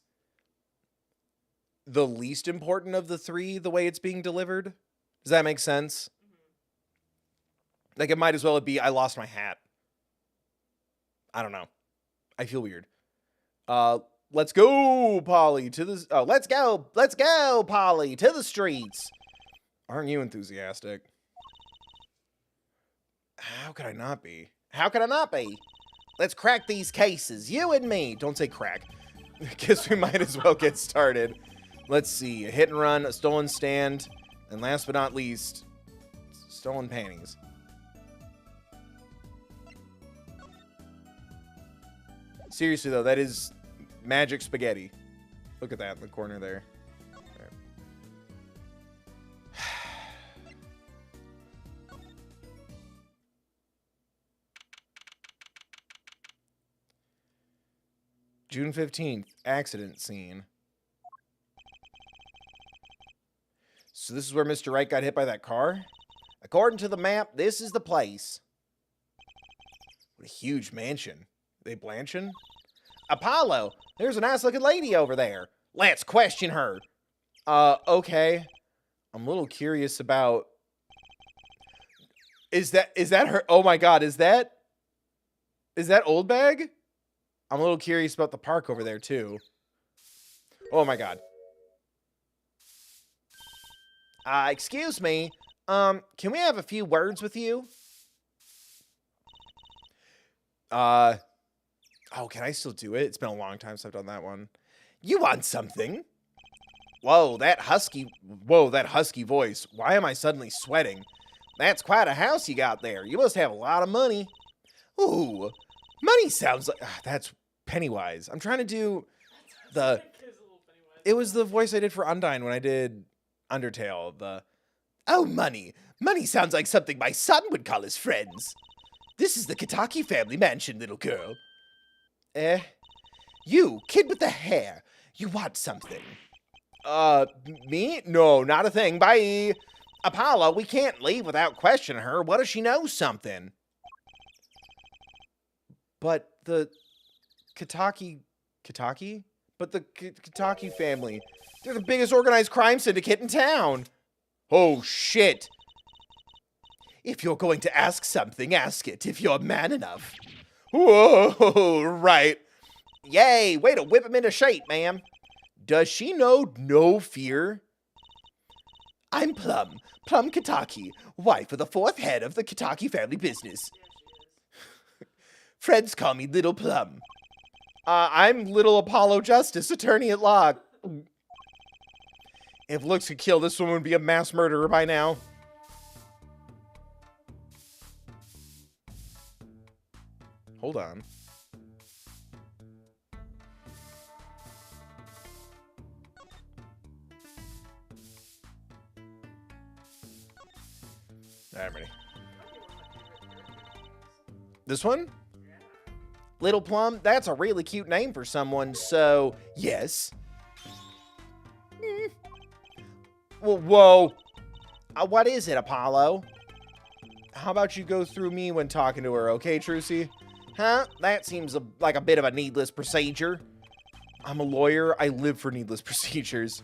Speaker 4: the least important of the 3, the way it's being delivered. Does that make sense? Mm-hmm. Like, it might as well be, I lost my hat. I don't know. I feel weird. Let's go, Polly, to the... let's go, Polly, to the streets. Aren't you enthusiastic? How could I not be? How could I not be? Let's crack these cases, you and me. Don't say crack. Guess we might as well get started. Let's see, a hit and run, a stolen stand, and last but not least, stolen panties. Seriously, though, that is magic spaghetti. Look at that in the corner there. Right. June 15th, accident scene. So this is where Mr. Wright got hit by that car? According to the map, this is the place. What a huge mansion. They blanching? Apollo, there's a nice looking lady over there. Let's question her. Okay. I'm a little curious about... Is that her? Oh my god, is that Old Bag? I'm a little curious about the park over there too. Oh my god. Excuse me. Can we have a few words with you? Oh, can I still do it? It's been a long time since I've done that one. You want something? Whoa, that husky voice. Why am I suddenly sweating? That's quite a house you got there. You must have a lot of money. Ooh, money sounds like... that's Pennywise. I'm trying to do the... It was the voice I did for Undyne when I did Undertale. Oh, money. Money sounds like something my son would call his friends. This is the Kitaki family mansion, little girl. You, kid with the hair. You want something. Me? No, not a thing. Bye. Apollo, we can't leave without questioning her. What does she know something? But the Kitaki Kitaki? But the Kitaki family, they're the biggest organized crime syndicate in town. Oh, shit.
Speaker 5: If you're going to ask something, ask it if you're man enough.
Speaker 4: Whoa, right.
Speaker 5: Yay, way to whip him into shape, ma'am.
Speaker 4: Does she know no fear?
Speaker 5: I'm Plum Kitaki, wife of the fourth head of the Kitaki family business. Friends call me Little Plum.
Speaker 4: I'm Little Apollo Justice, attorney at law. If looks could kill, this woman would be a mass murderer by now. Hold on. I'm ready. This one? Little Plum? That's a really cute name for someone, so
Speaker 5: Yes.
Speaker 4: Whoa.
Speaker 5: What is it, Apollo?
Speaker 4: How about you go through me when talking to her, okay, Trucy?
Speaker 5: Huh? That seems like a bit of a needless procedure.
Speaker 4: I'm a lawyer. I live for needless procedures.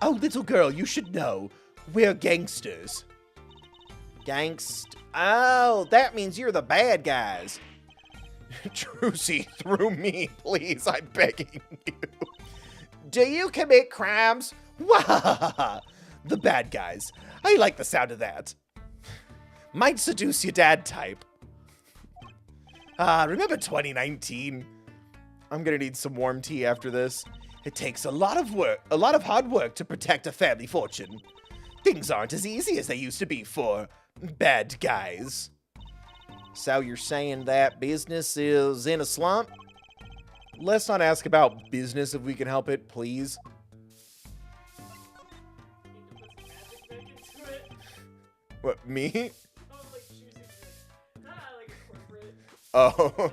Speaker 5: Oh, little girl, you should know. We're gangsters. Oh, that means you're the bad guys.
Speaker 4: Trucy, through me, please. I'm begging you.
Speaker 5: Do you commit crimes? Wah! The bad guys. I like the sound of that. Might seduce your dad type. Remember 2019?
Speaker 4: I'm gonna need some warm tea after this.
Speaker 5: It takes a lot of hard work to protect a family fortune. Things aren't as easy as they used to be for bad guys.
Speaker 4: So you're saying that business is in a slump? Let's not ask about business if we can help it, please. What, me? Oh.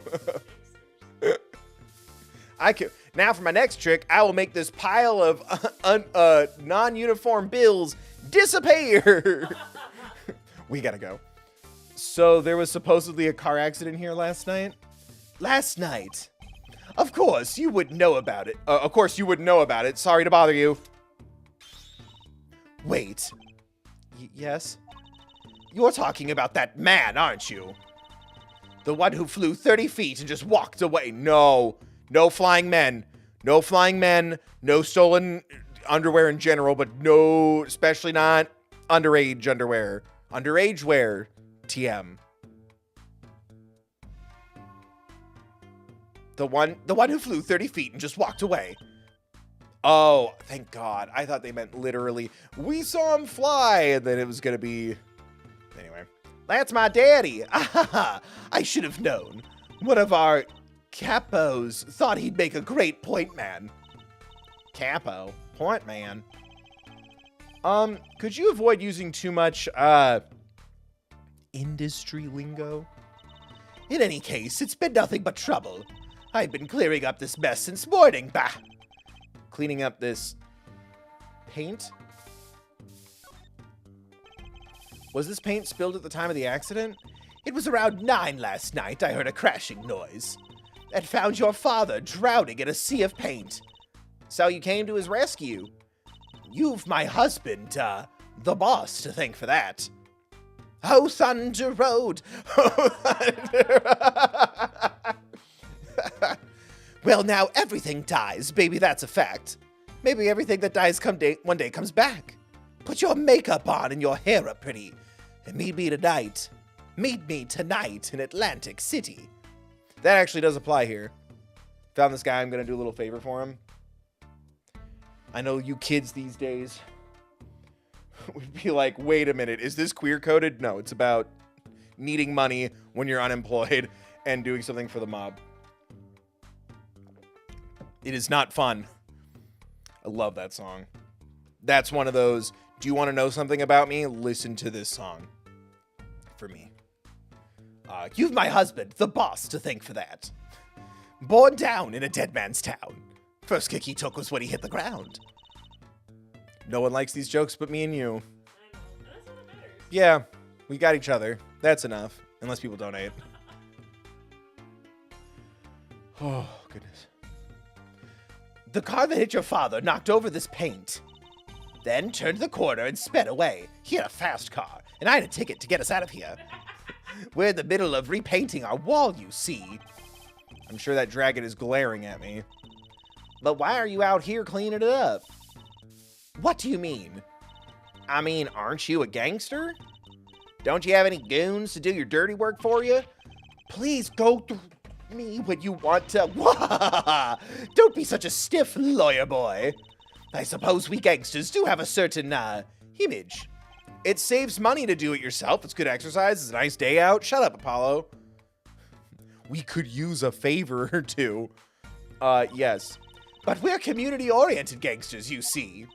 Speaker 4: I can now for my next trick, I will make this pile of non-uniform bills disappear. We gotta go. So there was supposedly a car accident here last night?
Speaker 5: Last night. Of course, you wouldn't know about it.
Speaker 4: Of course you wouldn't know about it. Sorry to bother you.
Speaker 5: Wait.
Speaker 4: Yes?
Speaker 5: You're talking about that man, aren't you? The one who flew 30 feet and just walked away.
Speaker 4: No. No flying men. No flying men. No stolen underwear in general, but no, especially not underage underwear. Underage wear. TM.
Speaker 5: The one who flew 30 feet and just walked away.
Speaker 4: Oh, thank God. I thought they meant literally, we saw him fly, and then it was gonna be... Anyway.
Speaker 5: That's my daddy. Ah, I should have known. One of our capos thought he'd make a great point man.
Speaker 4: Capo? Point man? Could you avoid using too much, industry lingo?
Speaker 5: In any case, it's been nothing but trouble. I've been clearing up this mess since morning, bah.
Speaker 4: Cleaning up this paint? Was this paint spilled at the time of the accident?
Speaker 5: It was around 9 last night I heard a crashing noise and found your father drowning in a sea of paint.
Speaker 4: So you came to his rescue?
Speaker 5: You've my husband, the boss, to thank for that. Oh, Thunder Road! Well, now everything dies, baby, that's a fact. Maybe everything that dies one day comes back. Put your makeup on and your hair up pretty, and meet me tonight. Meet me tonight in Atlantic City.
Speaker 4: That actually does apply here. Found this guy, I'm gonna do a little favor for him. I know you kids these days would be like, wait a minute, is this queer coded? No, it's about needing money when you're unemployed and doing something for the mob. It is not fun. I love that song. That's one of those, do you want to know something about me? Listen to this song. For me.
Speaker 5: You've my husband, the boss, to thank for that. Born down in a dead man's town. First kick he took was when he hit the ground.
Speaker 4: No one likes these jokes but me and you.
Speaker 2: I know. And that's all that matters.
Speaker 4: Yeah, we got each other. That's enough. Unless people donate. Oh, goodness.
Speaker 5: The car that hit your father knocked over this paint, then turned the corner and sped away. He had a fast car, and I had a ticket to get us out of here. We're in the middle of repainting our wall, you see.
Speaker 4: I'm sure that dragon is glaring at me.
Speaker 5: But why are you out here cleaning it up? What do you mean?
Speaker 4: I mean, aren't you a gangster? Don't you have any goons to do your dirty work for you?
Speaker 5: Please go through me when you want to. Don't be such a stiff lawyer boy. I suppose we gangsters do have a certain, image.
Speaker 4: It saves money to do it yourself. It's good exercise. It's a nice day out. Shut up, Apollo. We could use a favor or two. Yes.
Speaker 5: But we're community-oriented gangsters, you see.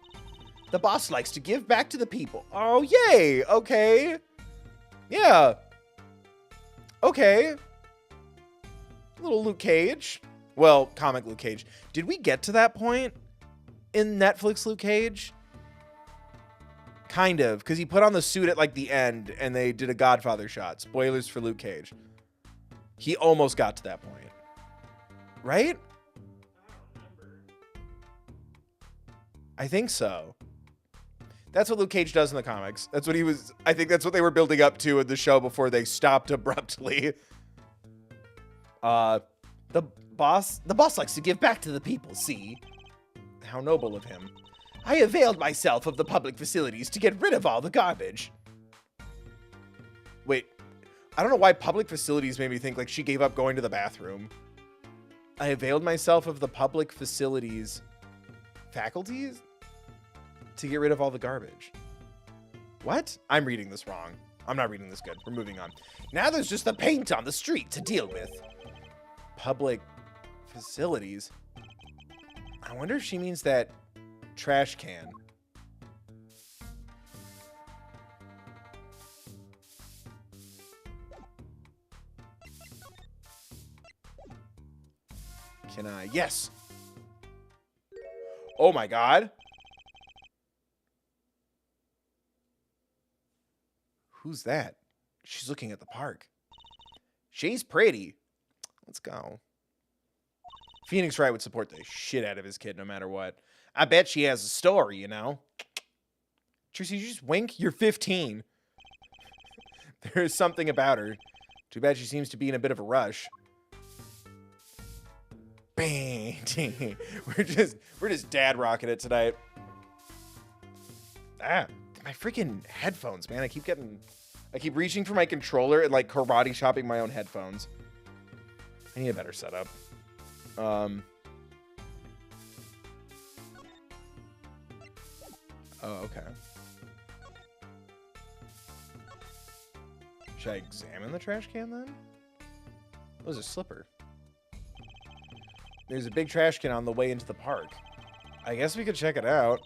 Speaker 5: The boss likes to give back to the people.
Speaker 4: Oh, yay. Okay. Yeah. Okay. Little Luke Cage. Well, comic Luke Cage. Did we get to that point in Netflix Luke Cage? Kind of, because he put on the suit at like the end and they did a Godfather shot. Spoilers for Luke Cage. He almost got to that point. Right? I think so. That's what Luke Cage does in the comics. That's what he was. I think that's what they were building up to in the show before they stopped abruptly.
Speaker 5: The boss likes to give back to the people, see?
Speaker 4: How noble of him.
Speaker 5: I availed myself of the public facilities to get rid of all the garbage.
Speaker 4: Wait, I don't know why public facilities made me think like she gave up going to the bathroom. I availed myself of the public facilities faculties to get rid of all the garbage. What? I'm reading this wrong. I'm not reading this good. We're moving on.
Speaker 5: Now there's just the paint on the street to deal with.
Speaker 4: Public facilities? I wonder if she means that trash can. Can I? Yes. Oh my God. Who's that? She's looking at the park. She's pretty. Let's go. Phoenix Wright would support the shit out of his kid no matter what. I bet she has a story, you know? Tracy, you just wink? You're 15. There's something about her. Too bad she seems to be in a bit of a rush. Bang. we're just dad rocking it tonight. Ah, my freaking headphones, man. I keep reaching for my controller and like karate chopping my own headphones. I need a better setup. Oh, okay. Should I examine the trash can then? Oh, there's a slipper. There's a big trash can on the way into the park. I guess we could check it out.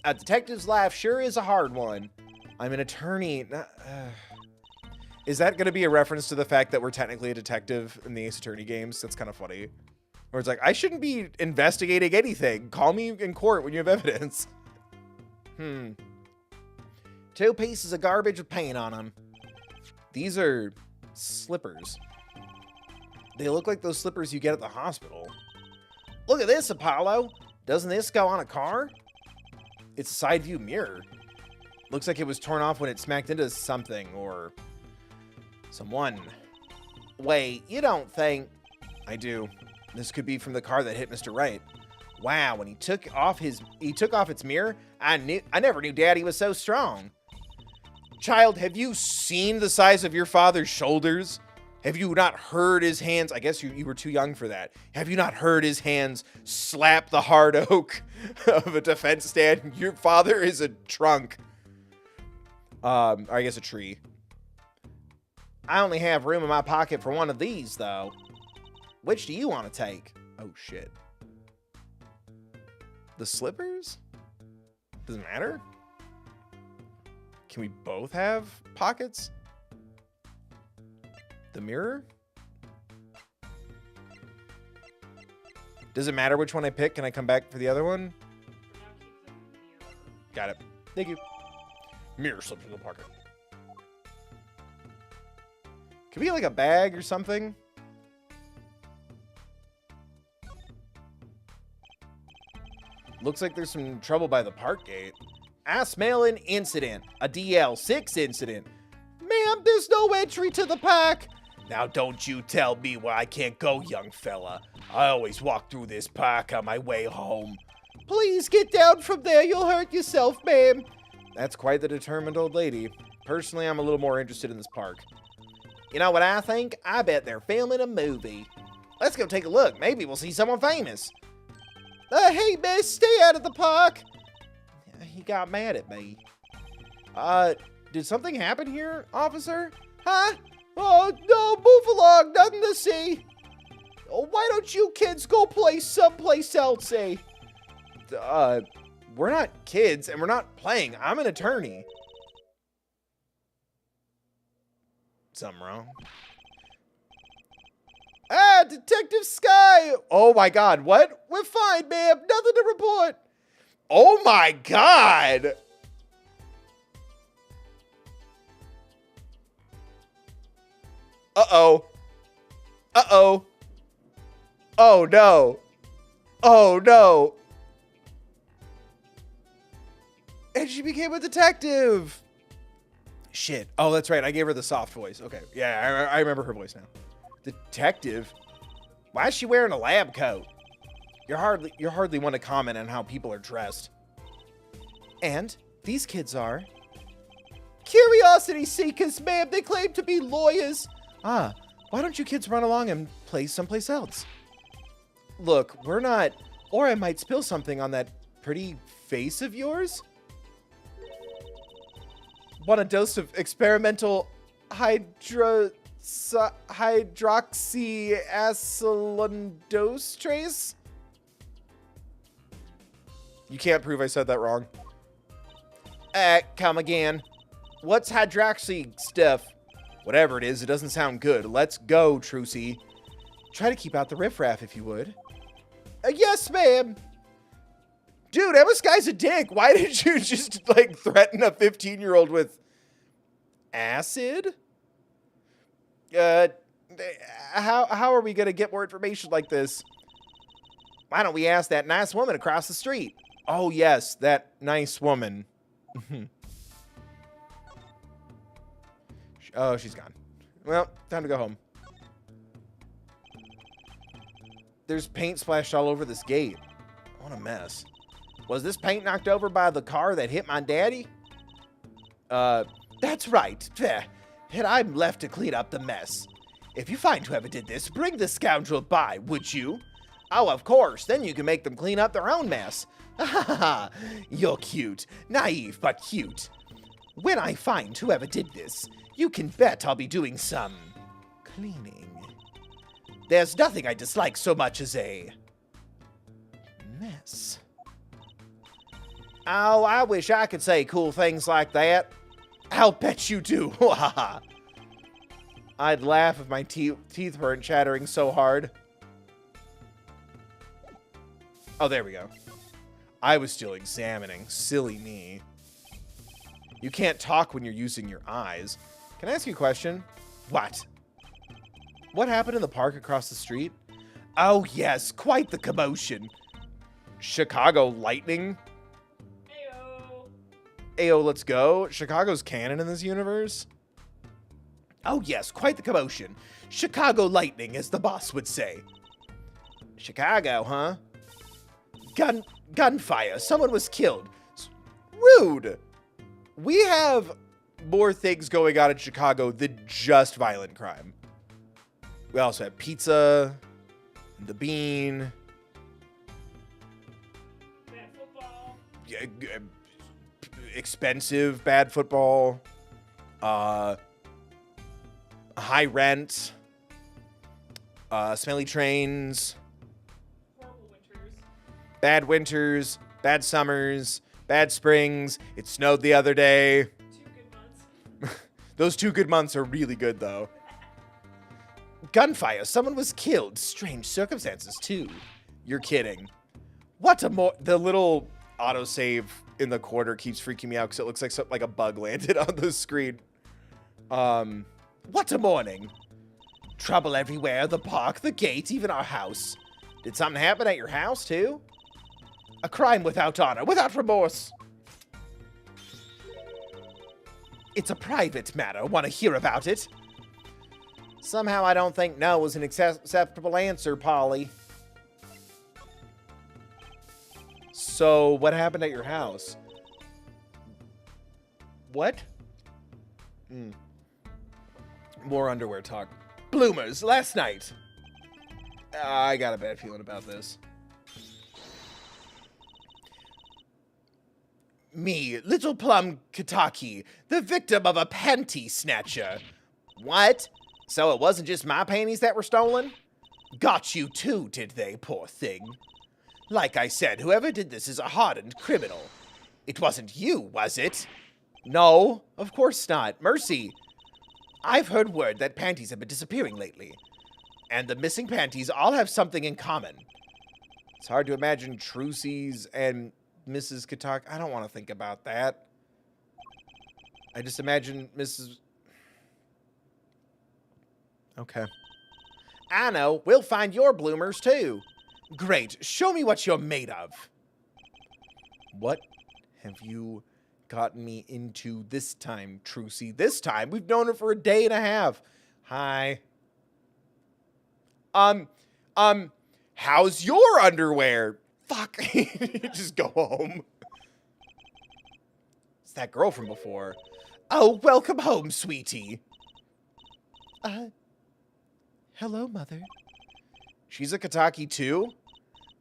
Speaker 4: A detective's life sure is a hard one. I'm an attorney. Is that going to be a reference to the fact that we're technically a detective in the Ace Attorney games? That's kind of funny. Where it's like, I shouldn't be investigating anything. Call me in court when you have evidence.
Speaker 5: 2 pieces of garbage with paint on them.
Speaker 4: These are slippers. They look like those slippers you get at the hospital.
Speaker 5: Look at this, Apollo. Doesn't this go on a car?
Speaker 4: It's a side view mirror. Looks like it was torn off when it smacked into something or someone.
Speaker 5: Wait, you don't think...
Speaker 4: I do. This could be from the car that hit Mr. Wright.
Speaker 5: Wow, when he took off its mirror, I never knew Daddy was so strong.
Speaker 4: Child, have you seen the size of your father's shoulders? Have you not heard his hands? I guess you were too young for that. Have you not heard his hands slap the hard oak of a defense stand? Your father is a trunk. Or I guess a tree.
Speaker 5: I only have room in my pocket for one of these, though. Which do you want to take?
Speaker 4: Oh, shit. The slippers? Doesn't matter. Can we both have pockets? The mirror? Does it matter which one I pick? Can I come back for the other one? Got it. Thank you. Mirror slips in the pocket. Could be like a bag or something. Looks like there's some trouble by the park gate. I smell an incident. A DL6 incident.
Speaker 5: Ma'am, there's no entry to the park.
Speaker 4: Now don't you tell me where I can't go, young fella. I always walk through this park on my way home.
Speaker 5: Please get down from there. You'll hurt yourself, ma'am.
Speaker 4: That's quite the determined old lady. Personally, I'm a little more interested in this park. You know what I think? I bet they're filming a movie. Let's go take a look. Maybe we'll see someone famous.
Speaker 5: Hey, miss, stay out of the park.
Speaker 4: He got mad at me. Did something happen here, officer?
Speaker 5: Huh? Oh, no, move along. Nothing to see. Oh, why don't you kids go play someplace else, eh?
Speaker 4: We're not kids, and we're not playing. I'm an attorney. Something wrong?
Speaker 5: Ah, Detective Sky.
Speaker 4: Oh my God, what?
Speaker 5: We're fine, ma'am. Nothing to report.
Speaker 4: Oh my God! Uh-oh. Uh-oh. Oh no. Oh no. And she became a detective. Shit. Oh, that's right. I gave her the soft voice. Okay. Yeah, I remember her voice now. Detective? Why is she wearing a lab coat? You're hardly one to comment on how people are dressed. And these kids are
Speaker 5: curiosity seekers, ma'am. They claim to be lawyers.
Speaker 4: Ah, why don't you kids run along and play someplace else? Look, we're not... Or I might spill something on that pretty face of yours. Want a dose of experimental hydroxyacetylindose trace? You can't prove I said that wrong. Come again. What's hydroxy stuff? Whatever it is, it doesn't sound good. Let's go, Trucy. Try to keep out the riffraff if you would.
Speaker 5: Yes, ma'am.
Speaker 4: Dude, Emma Sky's a dick. Why did you just, like, threaten a 15-year-old with acid? How are we going to get more information like this? Why don't we ask that nice woman across the street? Oh, yes, that nice woman. Oh, she's gone. Well, time to go home. There's paint splashed all over this gate. What a mess. Was this paint knocked over by the car that hit my daddy?
Speaker 5: That's right. And I'm left to clean up the mess. If you find whoever did this, bring the scoundrel by, would you?
Speaker 4: Oh, of course. Then you can make them clean up their own mess.
Speaker 5: Ha ha ha. You're cute. Naive, but cute. When I find whoever did this, you can bet I'll be doing some cleaning. There's nothing I dislike so much as a mess.
Speaker 4: Oh, I wish I could say cool things like that.
Speaker 5: I'll bet you do.
Speaker 4: I'd laugh if my teeth weren't chattering so hard. Oh, there we go. I was still examining. Silly me. You can't talk when you're using your eyes. Can I ask you a question?
Speaker 5: What?
Speaker 4: What happened in the park across the street?
Speaker 5: Oh, yes. Quite the commotion.
Speaker 4: Chicago lightning?
Speaker 2: Ayo.
Speaker 4: Ayo, let's go. Chicago's canon in this universe?
Speaker 5: Oh, yes. Quite the commotion. Chicago lightning, as the boss would say.
Speaker 4: Chicago, huh?
Speaker 5: Gunfire. Someone was killed.
Speaker 4: Rude. We have more things going on in Chicago than just violent crime. We also have pizza, the bean,
Speaker 2: Bad football.
Speaker 4: expensive bad football, high rent, smelly trains,
Speaker 2: Horrible winters.
Speaker 4: bad winters, bad summers, bad springs. It snowed the other day.
Speaker 2: 2 good months.
Speaker 4: Those 2 good months are really good, though.
Speaker 5: Gunfire. Someone was killed. Strange circumstances, too.
Speaker 4: You're kidding.
Speaker 5: What a more...
Speaker 4: The little autosave in the corner keeps freaking me out because it looks like like a bug landed on the screen.
Speaker 5: What a morning. Trouble everywhere. The park, the gate, even our house.
Speaker 4: Did something happen at your house, too?
Speaker 5: A crime without honor, without remorse. It's a private matter. Want to hear about it? Somehow I don't think no was an acceptable answer, Polly.
Speaker 4: So, what happened at your house?
Speaker 5: What?
Speaker 4: More underwear talk.
Speaker 5: Bloomers, last night.
Speaker 4: I got a bad feeling about this.
Speaker 5: Me, Little Plum Kataki, the victim of a panty snatcher. What? So it wasn't just my panties that were stolen? Got you too, did they, poor thing? Like I said, whoever did this is a hardened criminal. It wasn't you, was it? No, of course not. Mercy. I've heard word that panties have been disappearing lately. And the missing panties all have something in common.
Speaker 4: It's hard to imagine Trucy's and Mrs. Katak. I don't want to think about that. I just imagine Mrs. Okay.
Speaker 5: I know. We'll find your bloomers, too. Great. Show me what you're made of.
Speaker 4: What have you gotten me into this time, Trucy? This time? We've known her for a day and a half. Hi. How's your underwear? Fuck. Just go home. It's that girl from before.
Speaker 5: Oh, welcome home, sweetie. Hello, Mother.
Speaker 4: She's a Kataki too?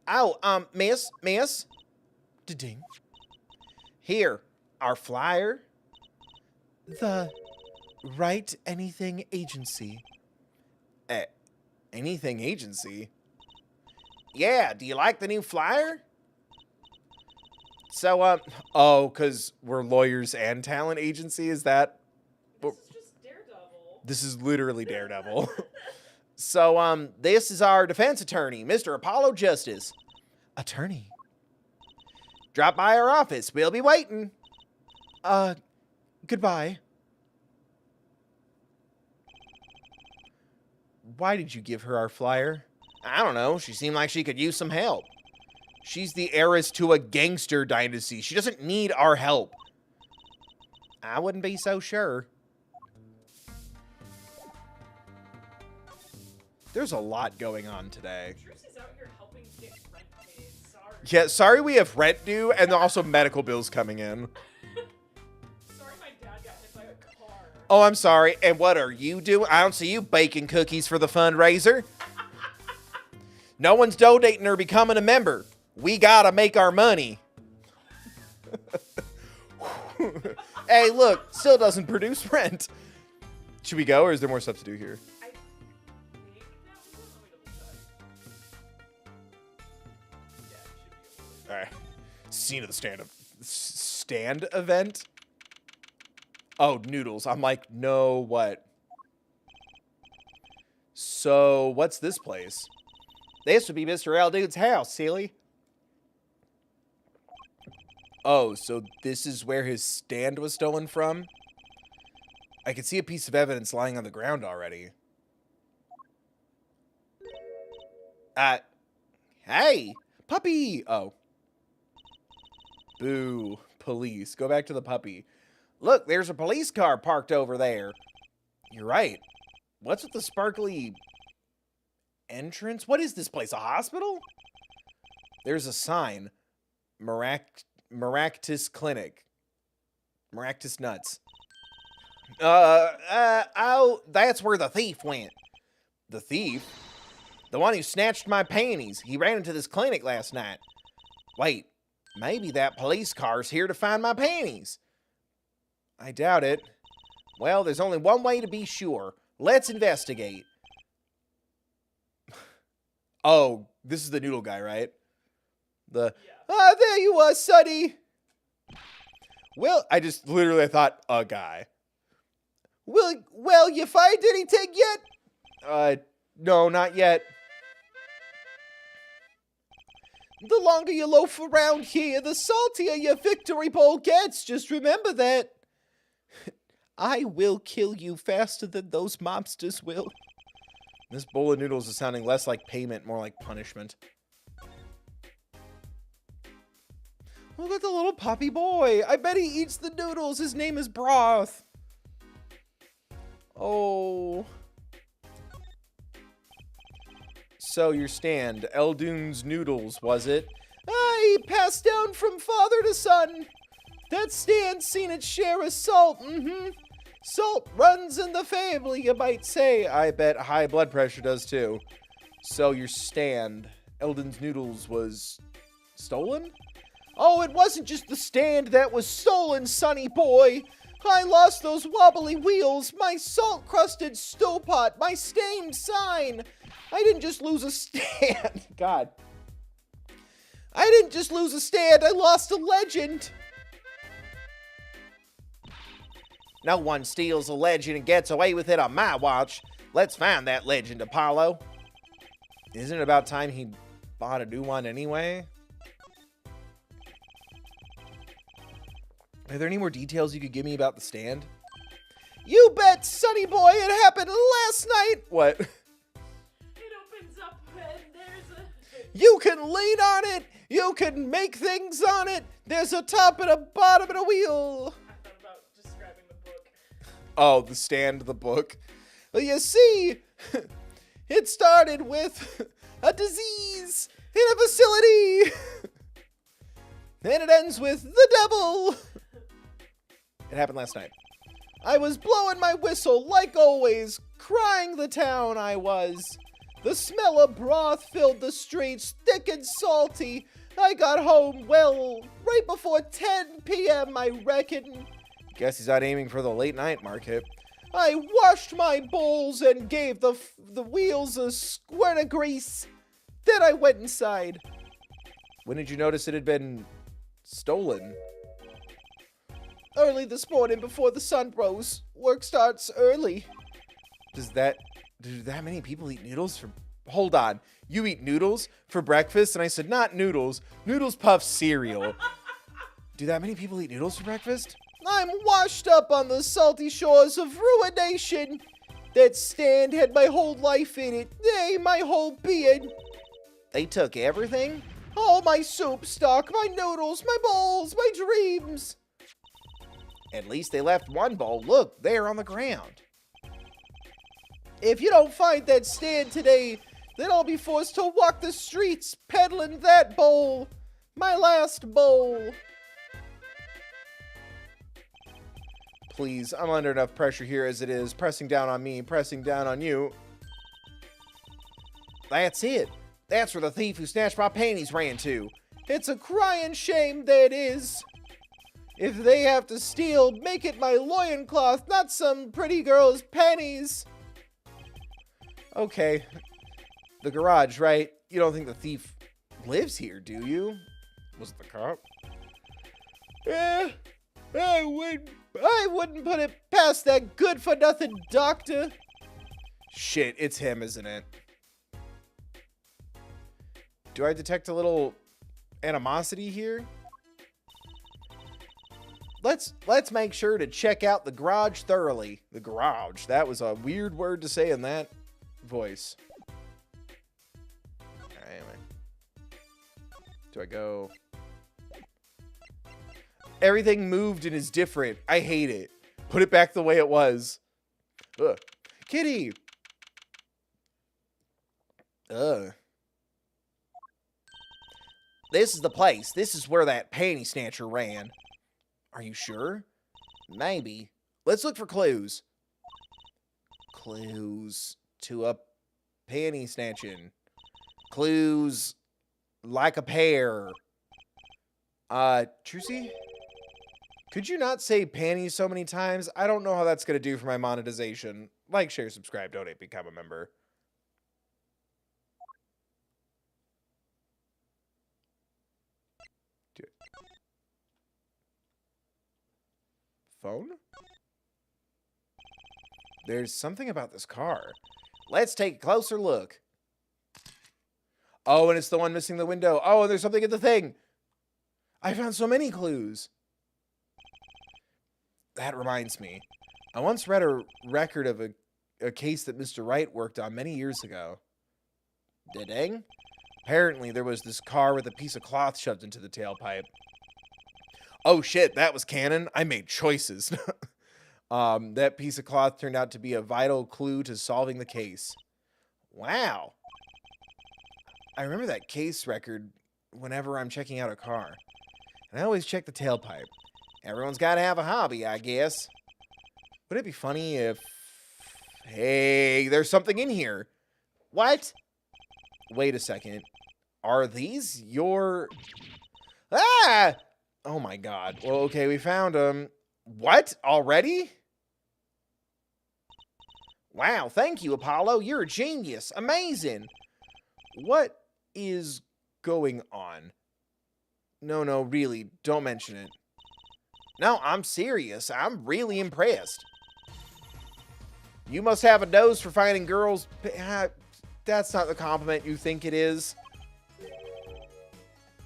Speaker 5: Oh, miss. Da-ding. Here, our flyer. The Wright Anything Agency.
Speaker 4: Anything agency?
Speaker 5: Yeah, do you like the new flyer?
Speaker 4: So, oh, because we're lawyers and talent agency? Is that?
Speaker 2: This is just Daredevil.
Speaker 4: This is literally Daredevil.
Speaker 5: So, this is our defense attorney, Mr. Apollo Justice. Attorney? Drop by our office. We'll be waiting. Goodbye.
Speaker 4: Why did you give her our flyer?
Speaker 5: I don't know. She seemed like she could use some help.
Speaker 4: She's the heiress to a gangster dynasty. She doesn't need our help.
Speaker 5: I wouldn't be so sure.
Speaker 4: There's a lot going on today.
Speaker 2: Trucy's out here helping get rent paid. Sorry.
Speaker 4: Yeah, sorry we have rent due and also medical bills coming in.
Speaker 2: Sorry my dad got hit by a car.
Speaker 4: Oh, I'm sorry. And what are you doing? I don't see you baking cookies for the fundraiser. No one's donating or becoming a member. We gotta make our money. Hey, look, still doesn't produce rent. Should we go, or is there more stuff to do here?
Speaker 2: I think that was it. Let me double check. Yeah, it should be able to.
Speaker 4: All right. Scene of the stand event. Oh, noodles. I'm like, no, what? So, what's this place?
Speaker 5: This would be Mr. L. Dude's house, silly.
Speaker 4: Oh, so this is where his stand was stolen from? I can see a piece of evidence lying on the ground already.
Speaker 5: Hey,
Speaker 4: Puppy! Oh. Boo. Police. Go back to the puppy.
Speaker 5: look, there's a police car parked over there.
Speaker 4: You're right. What's with the sparkly entrance? What is this place? A hospital? There's a sign. Maractus Clinic. Maractus Nuts.
Speaker 5: Oh, that's where the thief went.
Speaker 4: The thief?
Speaker 5: The one who snatched my panties. He ran into this clinic last night. Wait, maybe that police car's here to find my panties.
Speaker 4: I doubt it.
Speaker 5: Well, there's only one way to be sure. Let's investigate.
Speaker 4: Oh, this is the noodle guy, right? The
Speaker 5: Ah, there you are, Sonny.
Speaker 4: well, I thought a guy.
Speaker 5: Well, you find anything yet?
Speaker 4: No, not yet.
Speaker 5: The longer you loaf around here, the saltier your victory bowl gets. Just remember that. I will kill you faster than those mobsters will.
Speaker 4: This bowl of noodles is sounding less like payment, more like punishment. Look at the little puppy boy. I bet he eats the noodles. His name is Broth. Oh. So your stand, Eldoon's Noodles, was it? I passed down from father to son. That stand's seen its share of salt. Salt runs in the family, you might say. I bet high blood pressure does too. So your stand, Eldon's Noodles, was stolen? Oh, it wasn't just the stand that was stolen, sonny boy. I lost those wobbly wheels, my salt-crusted stowpot, my stained sign. I didn't just lose a stand. God. I didn't just lose a stand, I lost a legend. No one steals a legend and gets away with it on my watch. Let's find that legend, Apollo. Isn't it about time he bought a new one anyway? Are there any more details you could give me about the stand? You bet, sonny boy, it happened last night. What?
Speaker 2: It opens up and there's a...
Speaker 4: You can lean on it. You can make things on it. There's a top and a bottom and a wheel.
Speaker 2: I thought about describing the book.
Speaker 4: Oh, the stand, the book. Well, you see, it started with a disease in a facility. And it ends with the devil. It happened last night. I was blowing my whistle like always, crying the town I was. The smell of broth filled the streets, thick and salty. I got home, well, right before 10 p.m., I reckon. Guess he's not aiming for the late night market. I washed my bowls and gave the wheels a squirt of grease. Then I went inside. When did you notice it had been stolen? Early this morning before the sun rose. Work starts early. Do that many people eat noodles for... Hold on. You eat noodles for breakfast? And I said, not noodles. Noodles Puff cereal. Do that many people eat noodles for breakfast? I'm washed up on the salty shores of ruination. That stand had my whole life in it. Nay, my whole being. They took everything? All my soup stock, my noodles, my bowls, my dreams. At least they left one bowl. Look, there on the ground. If you don't find that stand today, then I'll be forced to walk the streets peddling that bowl. My last bowl. Please, I'm under enough pressure here as it is. Pressing down on me, pressing down on you. That's it. That's where the thief who snatched my panties ran to. It's a crying shame that is. If they have to steal, make it my loincloth, not some pretty girl's panties. Okay. The garage, right? You don't think the thief lives here, do you? Was it the cop? Yeah, I wouldn't put it past that good-for-nothing doctor. Shit, it's him, isn't it? Do I detect a little animosity here? Let's make sure to check out the garage thoroughly. The garage. That was a weird word to say in that voice. Anyway. Do I go? Everything moved and is different. I hate it. Put it back the way it was. Ugh. Kitty. Ugh. This is the place. This is where that panty snatcher ran. Are you sure? Maybe. Let's look for clues. Clues to a panty snatching. Clues like a pear. Trucy? Could you not say panties so many times? I don't know how that's going to do for my monetization. Like, share, subscribe, donate, become a member. Do it. Phone? There's something about this car. Let's take a closer look. Oh, and it's the one missing the window. Oh, and there's something in the thing. I found so many clues. That reminds me. I once read a record of a case that Mr. Wright worked on many years ago. Dang. Apparently, there was this car with a piece of cloth shoved into the tailpipe. Oh shit, that was canon. I made choices. That piece of cloth turned out to be a vital clue to solving the case. Wow. I remember that case record whenever I'm checking out a car. And I always check the tailpipe. Everyone's got to have a hobby, I guess. Would it be funny if... Hey, there's something in here. What? Wait a second. Are these your... Ah! Oh my god. Well, okay, we found them. What? Already? Wow, thank you, Apollo. You're a genius. Amazing. What is going on? No, really, don't mention it. No, I'm serious. I'm really impressed. You must have a nose for finding girls. That's not the compliment you think it is.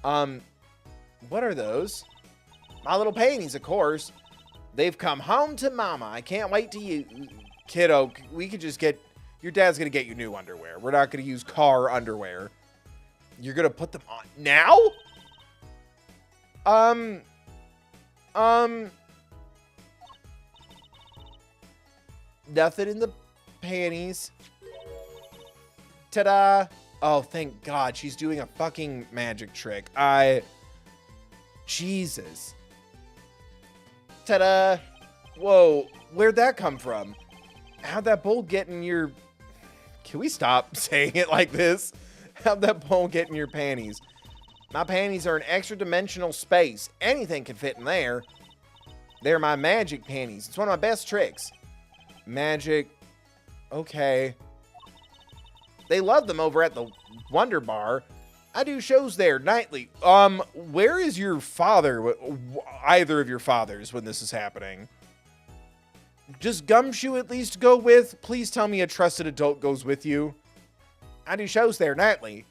Speaker 4: What are those? My little panties, of course. They've come home to mama. I can't wait to use... Kiddo, we could just get... Your dad's going to get you new underwear. We're not going to use car underwear. You're going to put them on now? Nothing in the panties. Ta-da. Oh, thank God. She's doing a fucking magic trick. Jesus. Ta-da. Whoa. Where'd that come from? How'd that bowl get in your... Can we stop saying it like this? How'd that bowl get in your panties? My panties are an extra dimensional space. Anything can fit in there. They're my magic panties. It's one of my best tricks. Magic. Okay. They love them over at the Wonder Bar. I do shows there nightly. Where is your father? Either of your fathers when this is happening? Does Gumshoe at least go with? Please tell me a trusted adult goes with you. I do shows there nightly.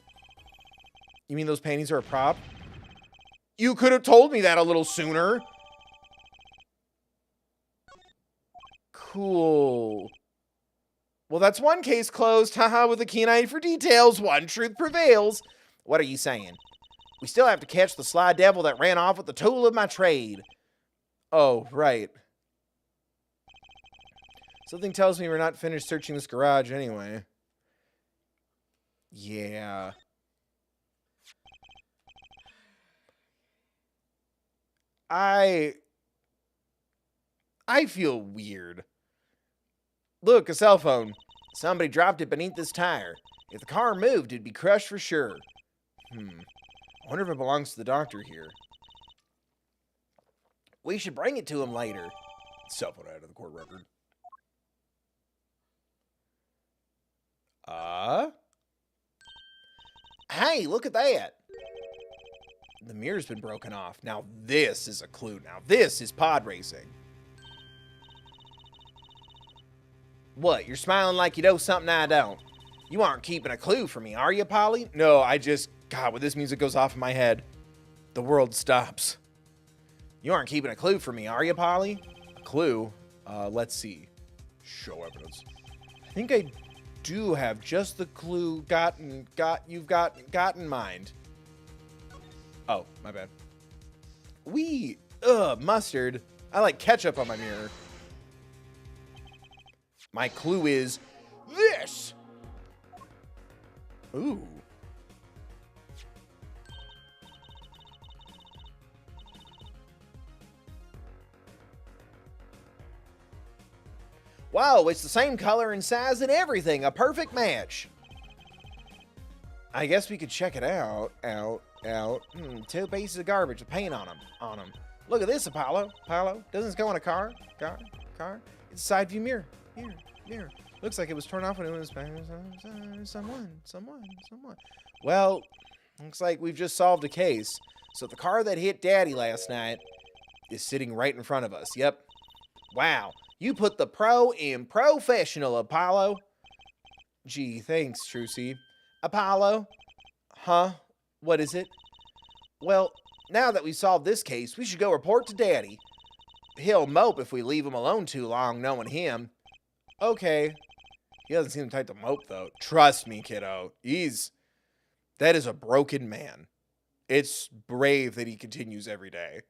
Speaker 4: You mean those panties are a prop? You could have told me that a little sooner. Cool. Well, that's one case closed. Haha, with a keen eye for details, one truth prevails. What are you saying? We still have to catch the sly devil that ran off with the tool of my trade. Oh, right. Something tells me we're not finished searching this garage anyway. Yeah. I feel weird. Look, a cell phone. Somebody dropped it beneath this tire. If the car moved, it'd be crushed for sure. I wonder if it belongs to the doctor here. We should bring it to him later. Cell phone out of the court record. Hey, look at that. The mirror's been broken off. Now this is a clue. Now this is pod racing. What? You're smiling like you know something I don't. You aren't keeping a clue for me, are you, Polly? No, God, when this music goes off in my head, the world stops. You aren't keeping a clue for me, are you, Polly? A clue? Let's see. Show evidence. I think I do have just the clue you've got in mind. Oh, my bad. Mustard. I like ketchup on my mirror. My clue is this. Ooh. Wow, it's the same color and size and everything. A perfect match. I guess we could check it out. Two pieces of garbage with paint on them. Look at this, Apollo. Doesn't this go in a car? Car? It's a side view mirror. Mirror. Looks like it was turned off when it was someone. Well, looks like we've just solved a case. So the car that hit Daddy last night is sitting right in front of us. Yep. Wow. You put the pro in professional, Apollo. Gee, thanks, Trucy. Apollo? Huh? What is it? Well, now that we've solved this case, we should go report to Daddy. He'll mope if we leave him alone too long, knowing him. Okay. He doesn't seem the type to mope, though. Trust me, kiddo. That is a broken man. It's brave that he continues every day.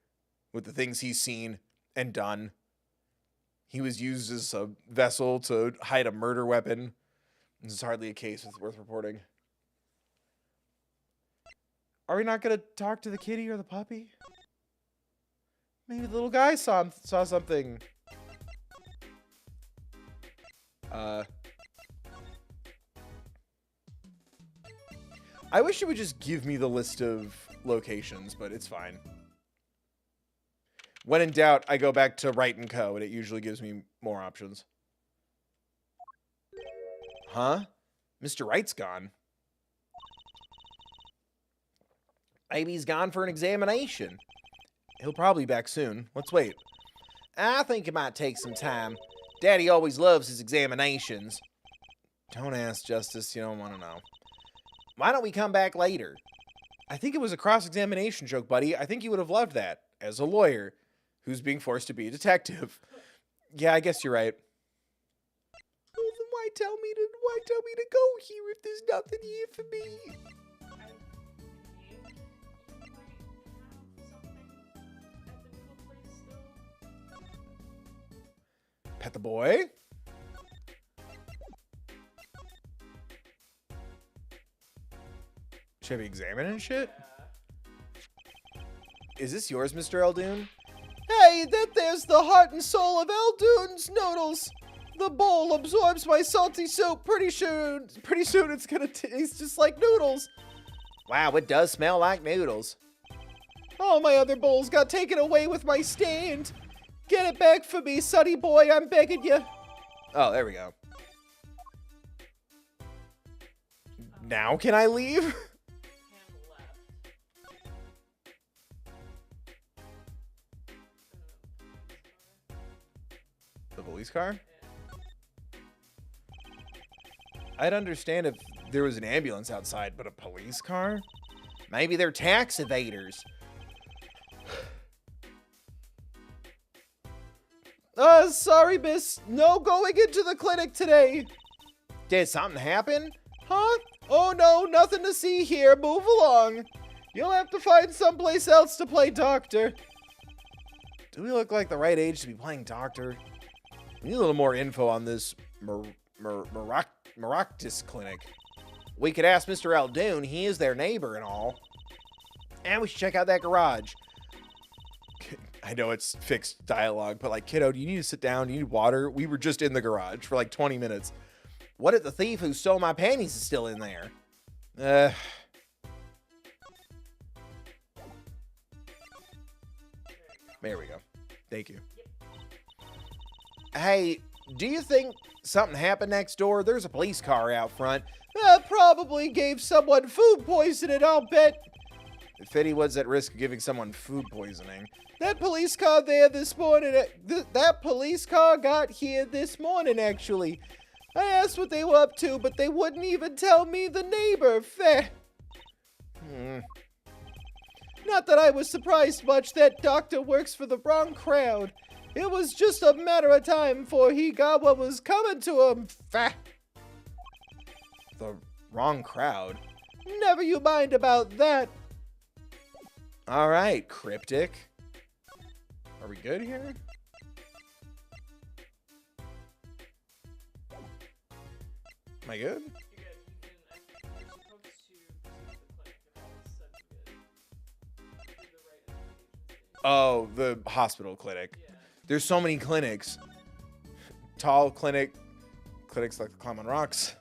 Speaker 4: with the things he's seen and done. He was used as a vessel to hide a murder weapon. This is hardly a case that's worth reporting. Are we not going to talk to the kitty or the puppy? Maybe the little guy saw something. I wish it would just give me the list of locations, but it's fine. When in doubt, I go back to Wright & Co., and it usually gives me more options. Huh? Mr. Wright's gone. Maybe he's gone for an examination. He'll probably be back soon. Let's wait. I think it might take some time. Daddy always loves his examinations. Don't ask, Justice. You don't want to know. Why don't we come back later? I think it was a cross-examination joke, buddy. I think you would have loved that as a lawyer who's being forced to be a detective. Yeah, I guess you're right. Well, then why tell me to go here if there's nothing here for me? Pet the boy? Should I be examining shit? Is this yours, Mr. Eldoon? Hey, there's the heart and soul of Eldoon's noodles. The bowl absorbs my salty soup. Pretty soon it's gonna taste just like noodles. Wow, it does smell like noodles. All my other bowls got taken away with my stand. Get it back for me, Sonny boy, I'm begging you. Oh, there we go. Now can I leave? The police car? I'd understand if there was an ambulance outside, but a police car? Maybe they're tax evaders. Sorry, miss. No going into the clinic today. Did something happen? Huh? Oh, no, nothing to see here. Move along. You'll have to find someplace else to play doctor. Do we look like the right age to be playing doctor? We need a little more info on this Maractus clinic. We could ask Mr. Eldoon. He is their neighbor and all. And we should check out that garage. I know it's fixed dialogue, but like, kiddo, do you need to sit down? Do you need water? We were just in the garage for like 20 minutes. What if the thief who stole my panties is still in there? There we go. Thank you. Hey, do you think something happened next door? There's a police car out front. Probably gave someone food poisoning, I'll bet. If anyone's at risk of giving someone food poisoning. That police car there this morning, that police car got here this morning, actually. I asked what they were up to, but they wouldn't even tell me the neighbor. Fair. Not that I was surprised much. That doctor works for the wrong crowd. It was just a matter of time before he got what was coming to him. Fair. The wrong crowd? Never you mind about that. All right, cryptic. Are we good here? Am I good? Oh, the hospital clinic. Yeah. There's so many clinics. Tall clinic. Clinics like the climb on rocks.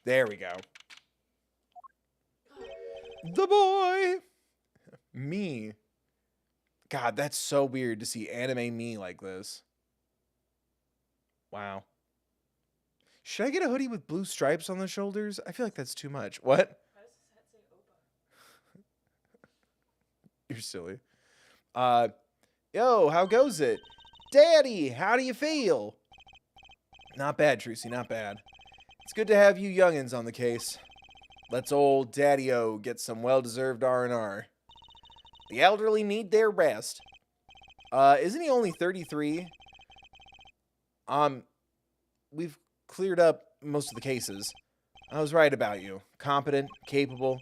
Speaker 4: There we go. The boy. Me. God, that's so weird to see anime me like this. Wow. Should I get a hoodie with blue stripes on the shoulders? I feel like that's too much. What?
Speaker 2: How does his hat say Opa?
Speaker 4: You're silly. Yo, how goes it? Daddy, how do you feel? Not bad, Trucy, not bad. It's good to have you youngins on the case. Let's old Daddy-O get some well-deserved R&R. The elderly need their rest. Isn't he only 33? We've cleared up most of the cases. I was right about you. Competent, capable.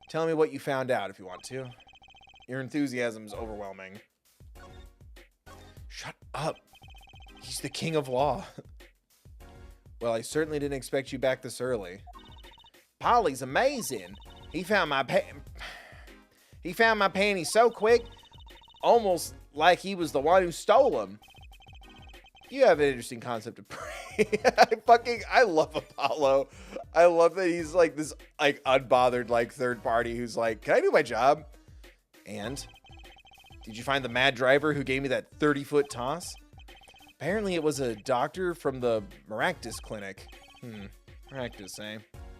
Speaker 4: Tell me what you found out if you want to. Your enthusiasm is overwhelming. Shut up. He's the king of law. Well, I certainly didn't expect you back this early. Polly's amazing. He found my panties so quick, almost like he was the one who stole them. You have an interesting concept of prey. I love Apollo. I love that he's like this like unbothered like third party who's like, can I do my job? And did you find the mad driver who gave me that 30-foot toss? Apparently it was a doctor from the Maractus clinic. Maractus, eh?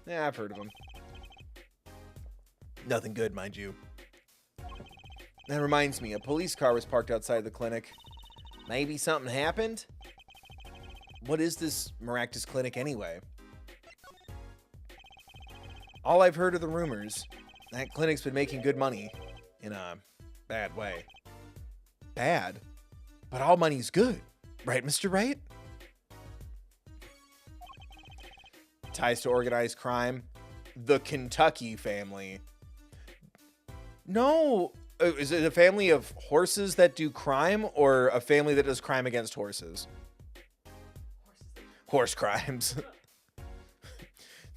Speaker 4: Yeah, I've heard of him. Nothing good, mind you. That reminds me, a police car was parked outside the clinic. Maybe something happened? What is this Maractus clinic anyway? All I've heard are the rumors. That clinic's been making good money. In a bad way. Bad? But all money's good. Right, Mr. Wright? Ties to organized crime. The Kentucky family. No. Is it a family of horses that do crime or a family that does crime against horses? Horse crimes.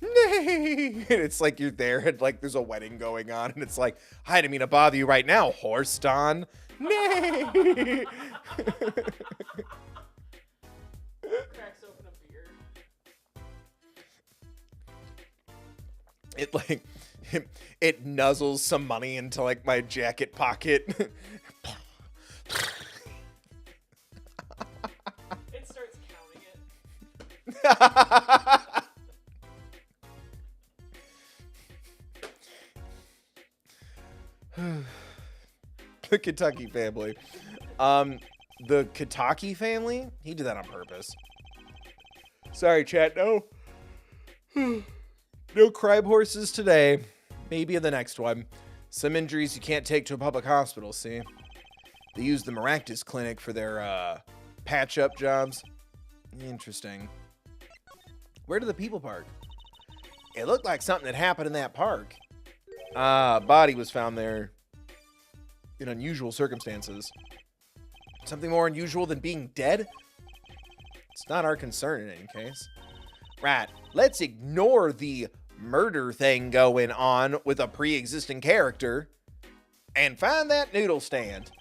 Speaker 4: Nay. It's like you're there and like there's a wedding going on and it's like, I didn't mean to bother you right now, horse Don. Nay.
Speaker 2: Cracks open a beer.
Speaker 4: It like it nuzzles some money into like my jacket pocket.
Speaker 2: It starts counting it.
Speaker 4: The Kentucky family. The Kentucky family? He did that on purpose. Sorry, chat. No. No crime horses today. Maybe in the next one. Some injuries you can't take to a public hospital, see? They use the Maractus clinic for their patch-up jobs. Interesting. Where do the people park? It looked like something had happened in that park. Body was found there in unusual circumstances. Something more unusual than being dead? It's not our concern in any case. Right, let's ignore the murder thing going on with a pre-existing character and find that noodle stand.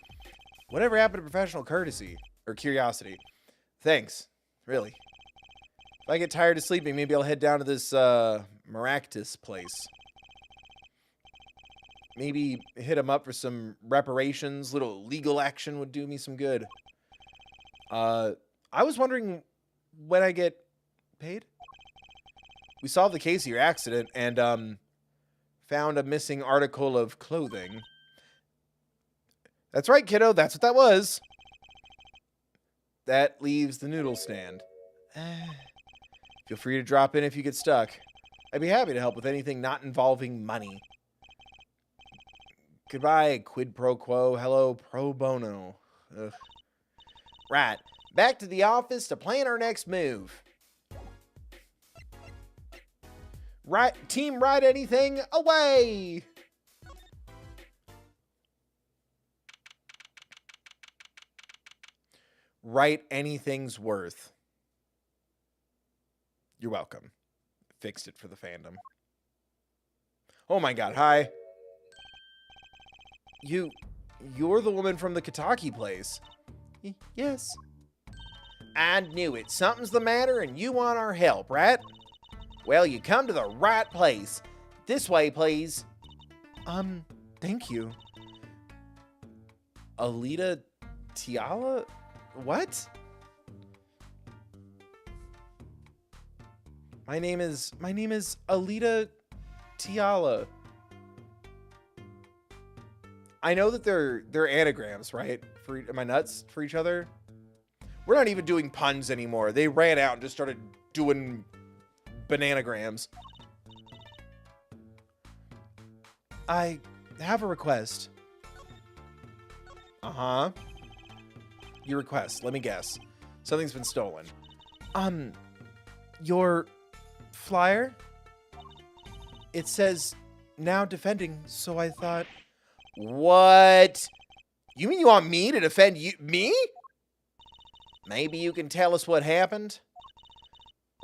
Speaker 4: Whatever happened to professional courtesy or curiosity? Thanks, really. If I get tired of sleeping, maybe I'll head down to this Maractus place. Maybe hit him up for some reparations. Little legal action would do me some good. I was wondering when I get paid. We solved the case of your accident and found a missing article of clothing. That's right, kiddo. That's what that was. That leaves the noodle stand. Feel free to drop in if you get stuck. I'd be happy to help with anything not involving money. Goodbye, quid pro quo. Hello, pro bono. Ugh. Right, back to the office to plan our next move. Right, team Write Anything, away! Write Anything's worth. You're welcome. Fixed it for the fandom. Oh my god, hi. You're the woman from the Kentucky place. Yes. I knew it. Something's the matter and you want our help, right? Well, you come to the right place. This way, please. Thank you. Alita Tiala? What? My name is Alita Tiala. I know that they're anagrams, right? Am I nuts for each other? We're not even doing puns anymore. They ran out and just started doing bananagrams. I have a request. Uh-huh. Your request, let me guess. Something's been stolen. Your flyer? It says now defending, so I thought... What? You mean you want me to defend you? Me? Maybe you can tell us what happened?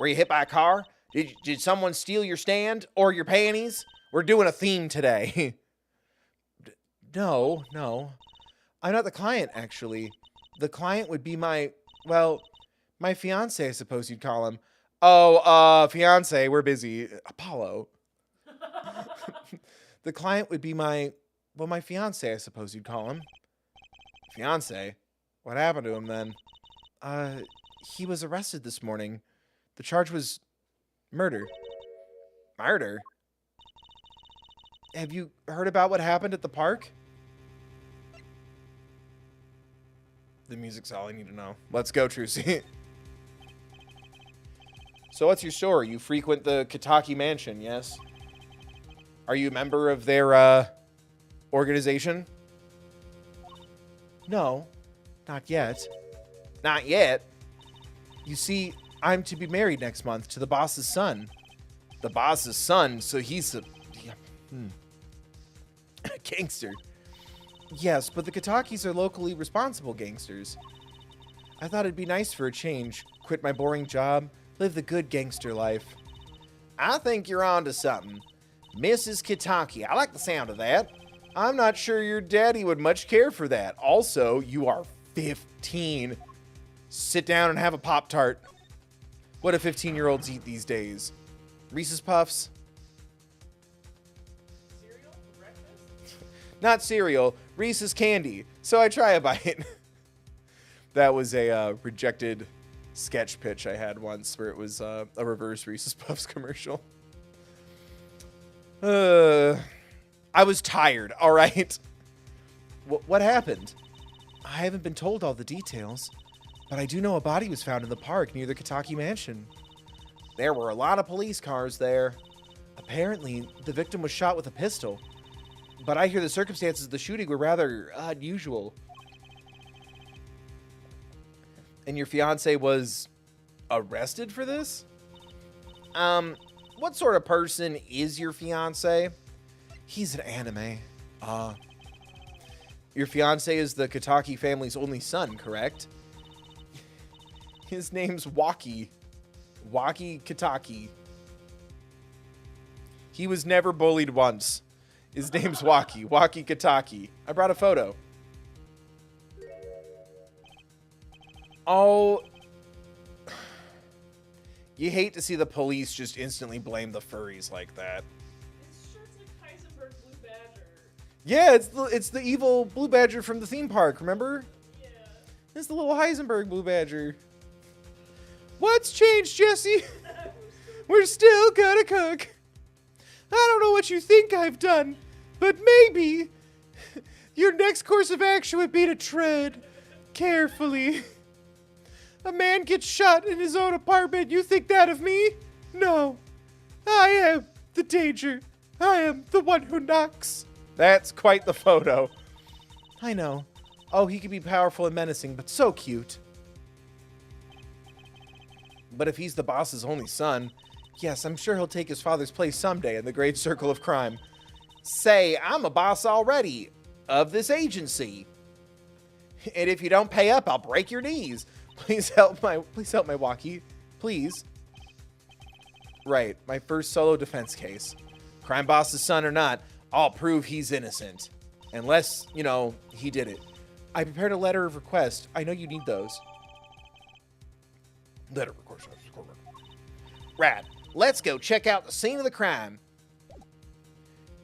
Speaker 4: Were you hit by a car? Did someone steal your stand or your panties? We're doing a theme today. No. I'm not the client, actually. The client would be my fiance, I suppose you'd call him. Oh, fiance, we're busy. Apollo. The client would be my fiance, I suppose you'd call him. Fiance? What happened to him then? He was arrested this morning. The charge was murder. Murder? Have you heard about what happened at the park? The music's all I need to know. Let's go, Trucy. So what's your story? You frequent the Kitaki Mansion, yes? Are you a member of their, organization? No, not yet. Not yet? You see, I'm to be married next month to the boss's son. The boss's son? So he's a gangster. Yes, but the Kitakis are locally responsible gangsters. I thought it'd be nice for a change. Quit my boring job, live the good gangster life. I think you're onto something. Mrs. Kitaki, I like the sound of that. I'm not sure your daddy would much care for that. Also, you are 15. Sit down and have a Pop-Tart. What do 15-year-olds eat these days? Reese's Puffs?
Speaker 2: Cereal for breakfast?
Speaker 4: Not cereal, Reese's candy. So I try a bite. That was a rejected sketch pitch I had once where it was a reverse Reese's Puffs commercial. I was tired, all right? What happened? I haven't been told all the details, but I do know a body was found in the park near the Kitaki Mansion. There were a lot of police cars there. Apparently, the victim was shot with a pistol, but I hear the circumstances of the shooting were rather unusual. And your fiance was arrested for this? What sort of person is your fiance? He's an anime. Your fiance is the Kitaki family's only son, correct? His name's Waki. Waki Kitaki. He was never bullied once. His name's Waki. Waki Kitaki. I brought a photo. Oh. You hate to see the police just instantly blame the furries like that.
Speaker 2: His shirt's like Heisenberg Blue Badger.
Speaker 4: Yeah, it's the evil blue badger from the theme park, remember?
Speaker 2: Yeah.
Speaker 4: It's the little Heisenberg blue badger. What's changed, Jesse? We're still gonna cook. I don't know what you think I've done, but maybe your next course of action would be to tread carefully. A man gets shot in his own apartment. You think that of me? No. I am the danger. I am the one who knocks. That's quite the photo. I know. Oh, he can be powerful and menacing, but so cute. But if he's the boss's only son, yes, I'm sure he'll take his father's place someday in the great circle of crime. Say, I'm a boss already of this agency. And if you don't pay up, I'll break your knees. Please help my Waki. Please. Right, my first solo defense case. Crime boss's son or not, I'll prove he's innocent. Unless, he did it. I prepared a letter of request. I know you need those. Letter of request. Rad. Let's go check out the scene of the crime.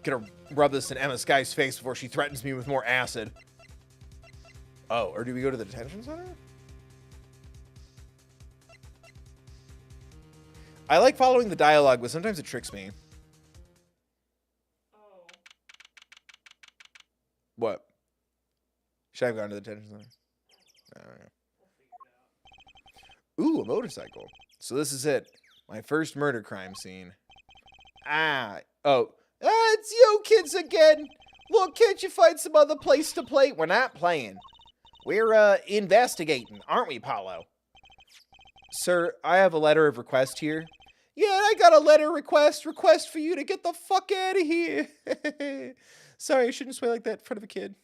Speaker 4: Gonna rub this in Emma Sky's face before she threatens me with more acid. Oh, or do we go to the detention center? I like following the dialogue, but sometimes it tricks me.
Speaker 2: Oh.
Speaker 4: What? Should I have gone to the detention center? I don't know. Ooh, a motorcycle. So this is it. My first murder crime scene.
Speaker 5: It's you kids again. Look, can't you find some other place to play?
Speaker 4: We're not playing. We're, investigating, aren't we, Paulo? Sir, I have a letter of request here.
Speaker 5: Yeah, I got a letter request for you to get the fuck out of here. Sorry, I shouldn't swear like that in front of a kid.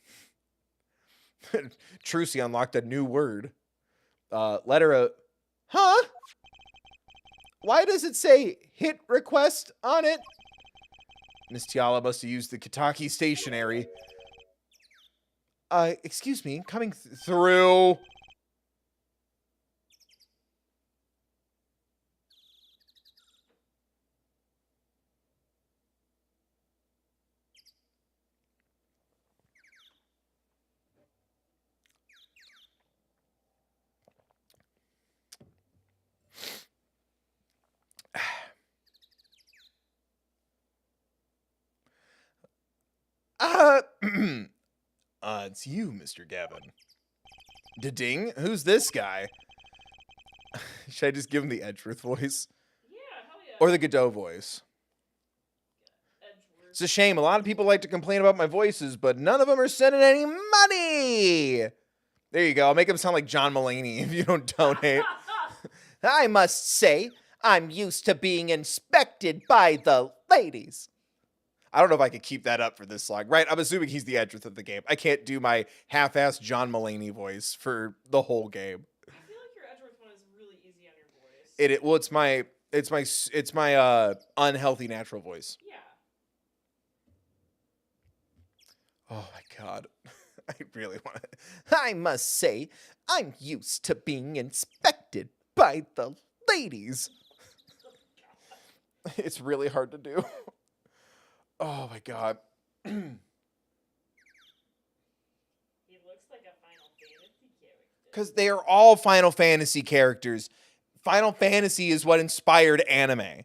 Speaker 4: Trucy unlocked a new word. Letter
Speaker 5: Huh? Why does it say hit request on it?
Speaker 4: Miss Tiala must have used the Kitaki stationery.
Speaker 5: Excuse me, coming
Speaker 4: Through. It's you, Mr. Gavin. Da-ding? Who's this guy? Should I just give him the Edgeworth voice?
Speaker 2: Yeah, hell yeah.
Speaker 4: Or the Godot voice?
Speaker 2: Edgeworth.
Speaker 4: It's a shame. A lot of people like to complain about my voices, but none of them are sending any money! There you go. I'll make him sound like John Mulaney if you don't donate.
Speaker 5: I must say, I'm used to being inspected by the ladies.
Speaker 4: I don't know if I could keep that up for this long. Right, I'm assuming he's the Edgeworth of the game. I can't do my half-assed John Mulaney voice for the whole game.
Speaker 2: I feel like your Edgeworth one is really easy on your voice.
Speaker 4: Well, it's my unhealthy natural voice.
Speaker 2: Yeah.
Speaker 4: Oh my god. I really want to.
Speaker 5: I must say, I'm used to being inspected by the ladies.
Speaker 4: It's really hard to do. Oh my god.
Speaker 2: He looks like a Final Fantasy character.
Speaker 4: Because they are all Final Fantasy characters. Final Fantasy is what inspired anime.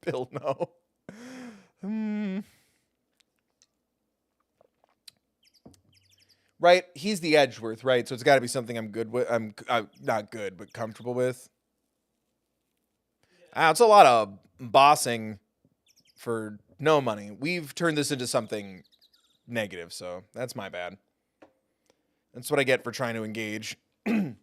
Speaker 4: Bill, no. Right, he's the Edgeworth, right? So it's got to be something I'm good with. I'm not good, but comfortable with. It's a lot of bossing for no money. We've turned this into something negative, so that's my bad. That's what I get for trying to engage. Whew.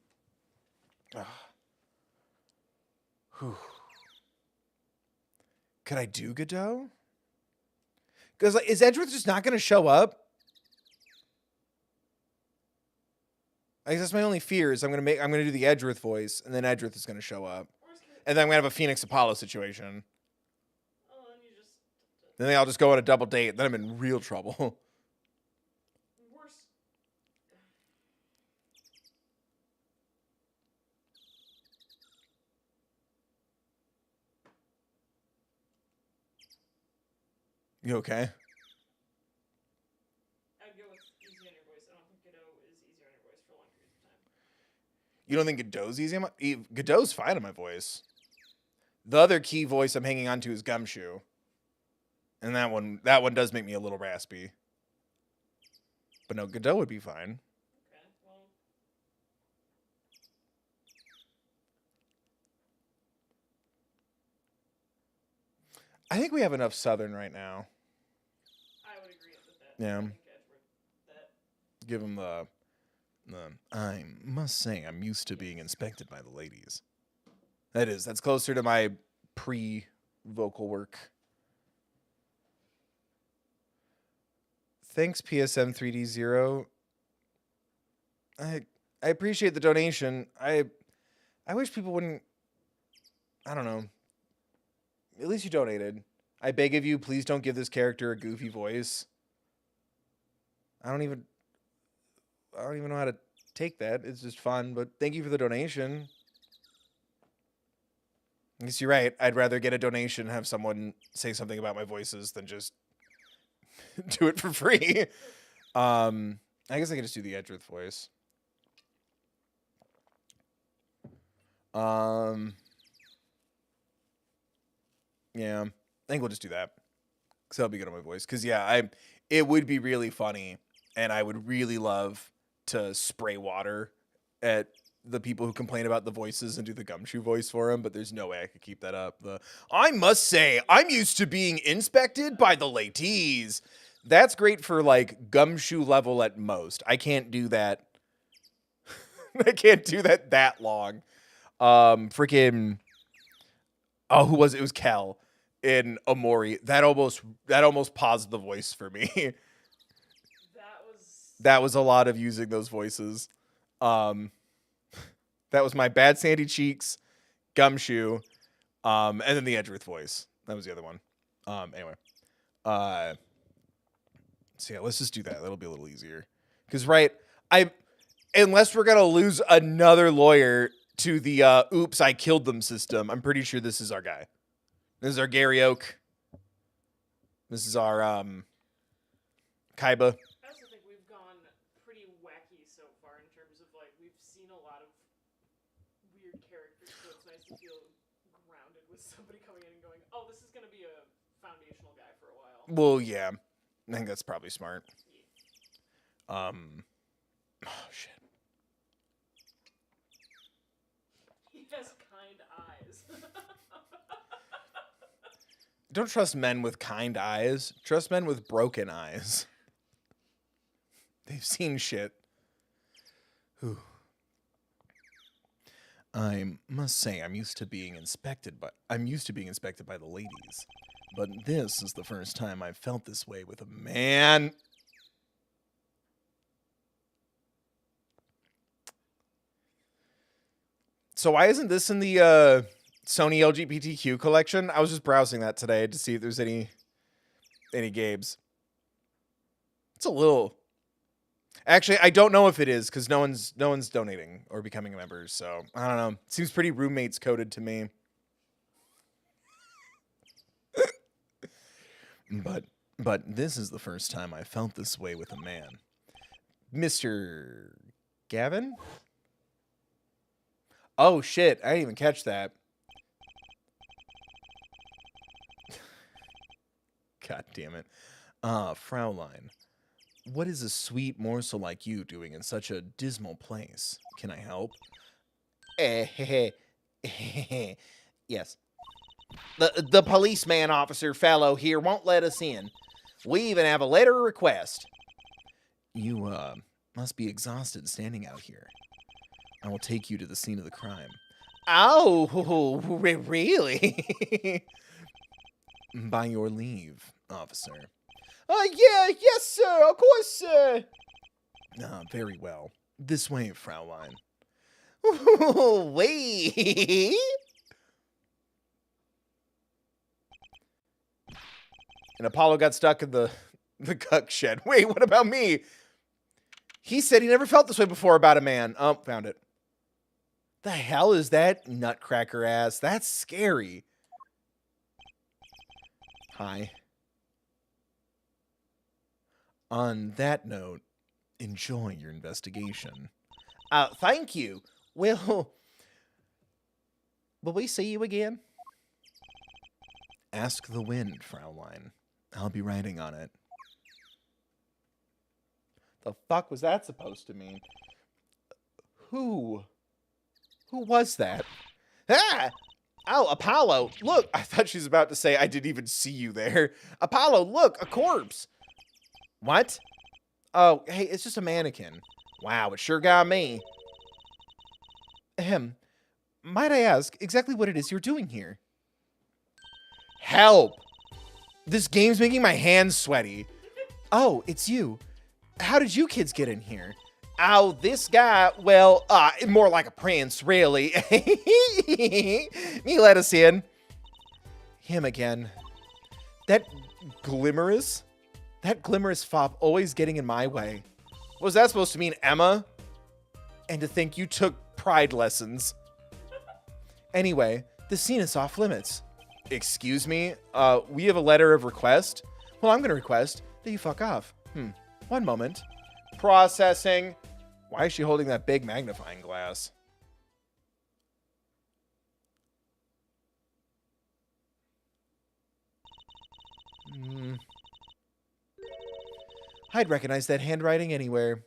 Speaker 4: Could I do Godot? Because like, is Edgeworth just not going to show up? I guess that's my only fear is I'm gonna do the Edgeworth voice, and then Edgeworth is gonna show up, and then I'm gonna have a Phoenix Apollo situation.
Speaker 2: Oh, and you just.
Speaker 4: Then they all just go on a double date. Then I'm in real trouble.
Speaker 2: Worse.
Speaker 4: You okay?
Speaker 2: I'd go with easy on your voice. I don't think Godot is easy on your voice for long periods of time.
Speaker 4: You don't think Godot's easy? Godot's fine on my voice. The other key voice I'm hanging on to is Gumshoe, and that one does make me a little raspy. But no, Godot would be fine.
Speaker 2: Okay, well.
Speaker 4: I think we have enough Southern right now.
Speaker 2: I would agree with that.
Speaker 4: Yeah.
Speaker 2: I think Edgeworth, that.
Speaker 4: Give him the. I must say, I'm used to being inspected by the ladies. That's closer to my pre-vocal work. Thanks, PSM 3D Zero. I appreciate the donation. I wish people wouldn't. I don't know. At least you donated. I beg of you, please don't give this character a goofy voice. I don't even know how to take that. It's just fun, but thank you for the donation. I guess you're right. I'd rather get a donation and have someone say something about my voices than just do it for free. I guess I can just do the Edgeworth voice. Yeah, I think we'll just do that. Because that'll be good on my voice. Because, yeah, it would be really funny. And I would really love to spray water at the people who complain about the voices and do the Gumshoe voice for them. But there's no way I could keep that up. I must say, I'm used to being inspected by the ladies. That's great for, like, Gumshoe level at most. I can't do that. I can't do that long. Freaking Oh, who was it? It was Kel in Omori. That almost paused the voice for me. That was a lot of using those voices. That was my Bad Sandy Cheeks, Gumshoe, and then the Edgeworth voice. That was the other one. Anyway. So yeah, let's just do that. That'll be a little easier. Because, right, unless we're going to lose another lawyer to the oops, I killed them system, I'm pretty sure this is our guy. This is our Gary Oak. This is our Kaiba.
Speaker 2: I also think we've gone pretty wacky so far in terms of, like, we've seen a lot of weird characters, so it's nice to feel grounded with somebody coming in and going, oh, this is going to be a foundational guy for a while.
Speaker 4: Well, yeah. I think that's probably smart. Oh, shit.
Speaker 2: He has kind eyes.
Speaker 4: Don't trust men with kind eyes. Trust men with broken eyes. They've seen shit. Whew. I must say, I'm used to being inspected by the ladies. But this is the first time I've felt this way with a man. So why isn't this in the Sony LGBTQ collection? I was just browsing that today to see if there's any games. It's a little. Actually, I don't know if it is because no one's donating or becoming a member. So I don't know. It seems pretty roommates coded to me. But this is the first time I felt this way with a man. Mr. Gavin? Oh, shit. I didn't even catch that. God damn it. Fraulein. What is a sweet morsel like you doing in such a dismal place? Can I help?
Speaker 5: Yes. The policeman officer fellow here won't let us in. We even have a letter of request.
Speaker 4: You, must be exhausted standing out here. I will take you to the scene of the crime.
Speaker 5: Oh, really?
Speaker 4: By your leave, officer.
Speaker 5: Yes, sir, of course, sir.
Speaker 4: Very well. This way, Fraulein.
Speaker 5: Wait.
Speaker 4: And Apollo got stuck in the cuck shed. Wait, what about me? He said he never felt this way before about a man. Oh, found it. The hell is that nutcracker ass? That's scary. Hi. On that note, enjoy your investigation.
Speaker 5: Thank you. Will we see you again?
Speaker 4: Ask the wind, Fraulein. I'll be writing on it.
Speaker 5: The fuck was that supposed to mean? Who was that? Ah! Oh, Apollo, look.
Speaker 4: I thought she was about to say, I didn't even see you there.
Speaker 5: Apollo, look, a corpse.
Speaker 4: What? Oh, hey, it's just a mannequin.
Speaker 5: Wow, it sure got me.
Speaker 4: Might I ask exactly what it is you're doing here?
Speaker 5: Help!
Speaker 4: This game's making my hands sweaty. Oh, it's you. How did you kids get in here?
Speaker 5: Oh, this guy, well, more like a prince, really. He let us in.
Speaker 4: Him again. That glimmerous fop always getting in my way.
Speaker 5: Was that supposed to mean Emma?
Speaker 4: And to think you took pride lessons. Anyway, the scene is off limits. Excuse me? We have a letter of request? Well, I'm going to request that you fuck off. One moment.
Speaker 5: Processing.
Speaker 4: Why is she holding that big magnifying glass? I'd recognize that handwriting anywhere.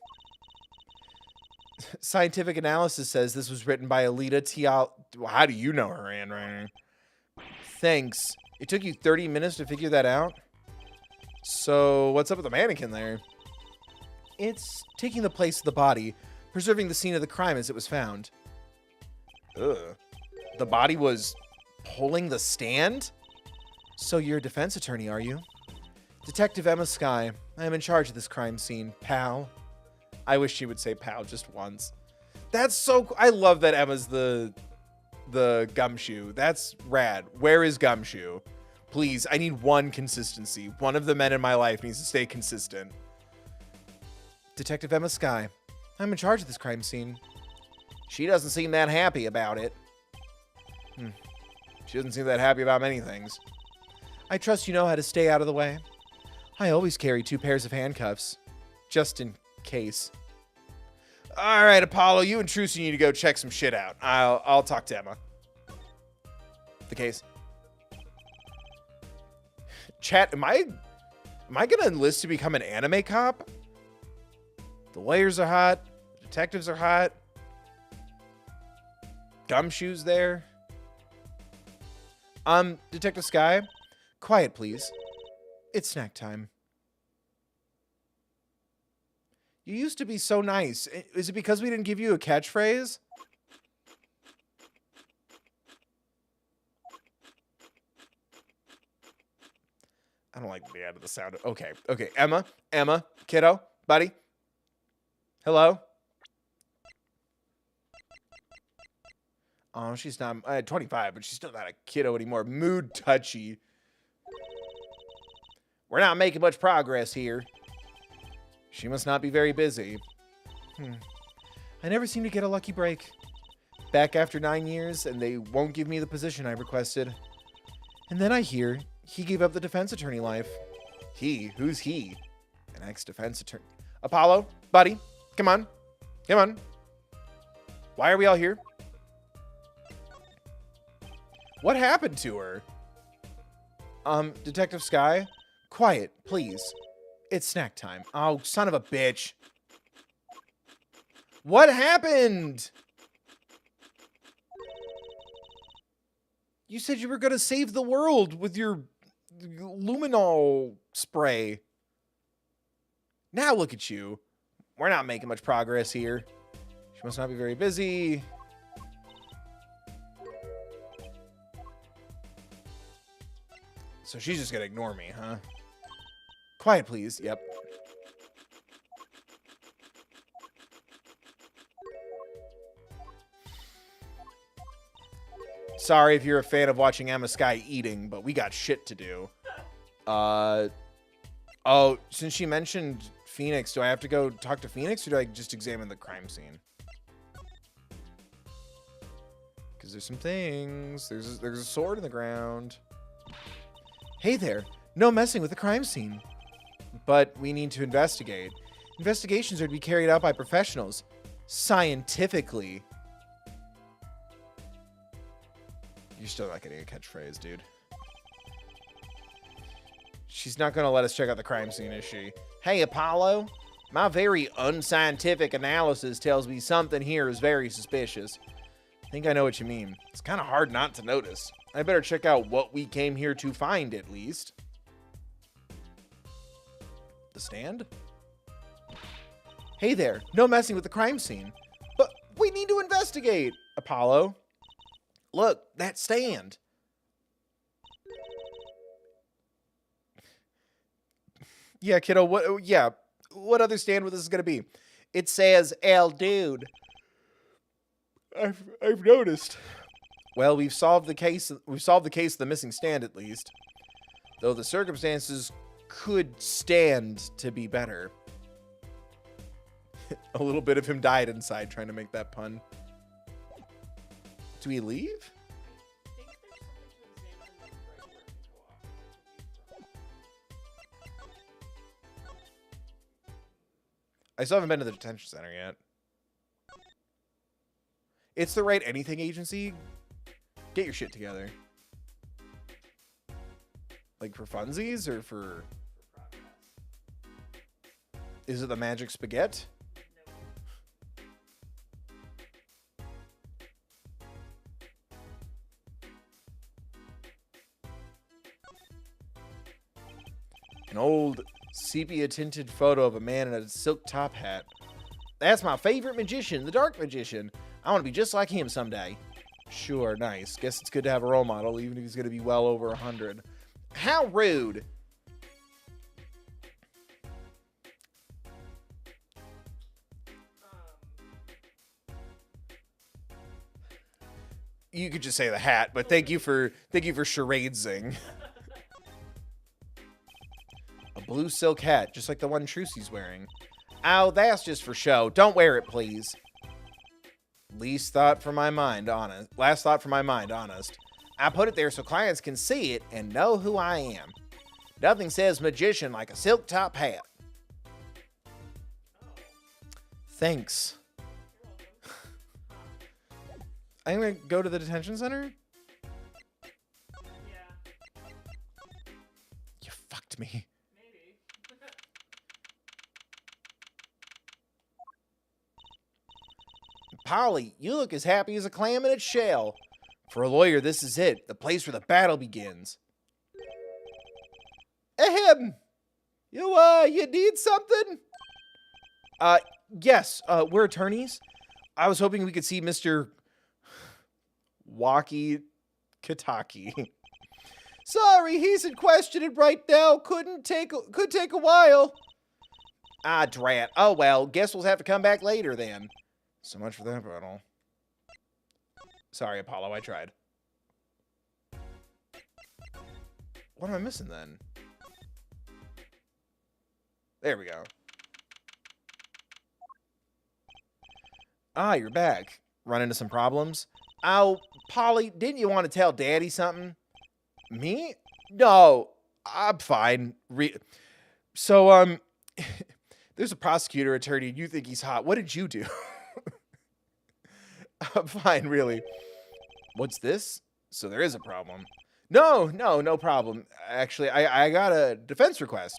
Speaker 4: Scientific analysis says this was written by Alita Tial. How do you know her handwriting? Thanks. It took you 30 minutes to figure that out? So, what's up with the mannequin there? It's taking the place of the body, preserving the scene of the crime as it was found. Ugh. The body was pulling the stand? So you're a defense attorney, are you? Detective Emma Skye. I am in charge of this crime scene, pal. I wish she would say pal just once. That's so cool. I love that Emma's the Gumshoe. That's rad. Where is Gumshoe? Please, I need one consistency. One of the men in my life needs to stay consistent. Detective Emma Skye. I'm in charge of this crime scene. She doesn't seem that happy about it. She doesn't seem that happy about many things. I trust you know how to stay out of the way. I always carry 2 pairs of handcuffs. Just in case. All right, Apollo, you and Trucy need to go check some shit out. I'll talk to Emma. The case. Chat, am I gonna enlist to become an anime cop? The lawyers are hot. The detectives are hot. Gumshoe's there. Detective Skye, quiet, please. It's snack time. You used to be so nice. Is it because we didn't give you a catchphrase? I don't like the end of the sound. Okay. Emma, kiddo, buddy. Hello? Oh, she's not 25, but she's still not a kiddo anymore. Mood touchy. We're not making much progress here. She must not be very busy. I never seem to get a lucky break. Back after 9 years, and they won't give me the position I requested. And then I hear he gave up the defense attorney life. He? Who's he? An ex-defense attorney. Apollo, buddy, come on. Come on. Why are we all here? What happened to her? Detective Skye, quiet, please. It's snack time. Oh, son of a bitch. What happened? You said you were going to save the world with your luminol spray. Now look at you. We're not making much progress here. She must not be very busy. So she's just going to ignore me, huh? Quiet, please. Yep. Sorry if you're a fan of watching Emma Skye eating, but we got shit to do. Oh, since she mentioned Phoenix, do I have to go talk to Phoenix, or do I just examine the crime scene? Because there's some things. There's a sword in the ground. Hey there. No messing with the crime scene. But we need to investigate. Investigations are to be carried out by professionals. Scientifically. You're still not getting a catchphrase, dude. She's not going to let us check out the crime scene, is she? Hey, Apollo. My very unscientific analysis tells me something here is very suspicious. I think I know what you mean. It's kind of hard not to notice. I better check out what we came here to find, at least. The stand? Hey there. No messing with the crime scene. But we need to investigate, Apollo. Look, that stand. Yeah, kiddo, what other stand with this is going to be? It says, El Dude. I've noticed. Well, we've solved the case of the missing stand, at least. Though the circumstances could stand to be better. A little bit of him died inside trying to make that pun. Do we leave?
Speaker 2: I think there's something to examine in the right where we go off.
Speaker 4: I still haven't been to the detention center yet. It's the Right Anything agency. Get your shit together. Like for funsies or for... Is it the Magic Spaghetti? An old sepia-tinted photo of a man in a silk top hat. That's my favorite magician, the Dark Magician. I want to be just like him someday. Sure, nice. Guess it's good to have a role model, even if he's going to be well over 100. How rude. You could just say the hat, but thank you for charadesing. A blue silk hat, just like the one Trucy's wearing. Ow, that's just for show. Don't wear it, please. Last thought from my mind, honest. I put it there so clients can see it and know who I am. Nothing says magician like a silk top hat. Thanks. I'm gonna go to the detention center?
Speaker 2: Yeah,
Speaker 4: You fucked me.
Speaker 2: maybe.
Speaker 4: Polly, you look as happy as a clam in its shell. For a lawyer, this is it. The place where the battle begins. Ahem. You need something? Yes, we're attorneys. I was hoping we could see Mr. Walkie Kataki. Sorry, he's in question right now. Could take a while. Ah, drat. Oh well, guess we'll have to come back later then. So much for that battle. Sorry, Apollo, I tried. What am I missing then? There we go. Ah, you're back. Run into some problems? Oh, Polly, didn't you want to tell Daddy something? Me? No, I'm fine. So, there's a prosecutor attorney and you think he's hot. What did you do? I'm fine, really. What's this? So there is a problem. No problem. Actually, I got a defense request.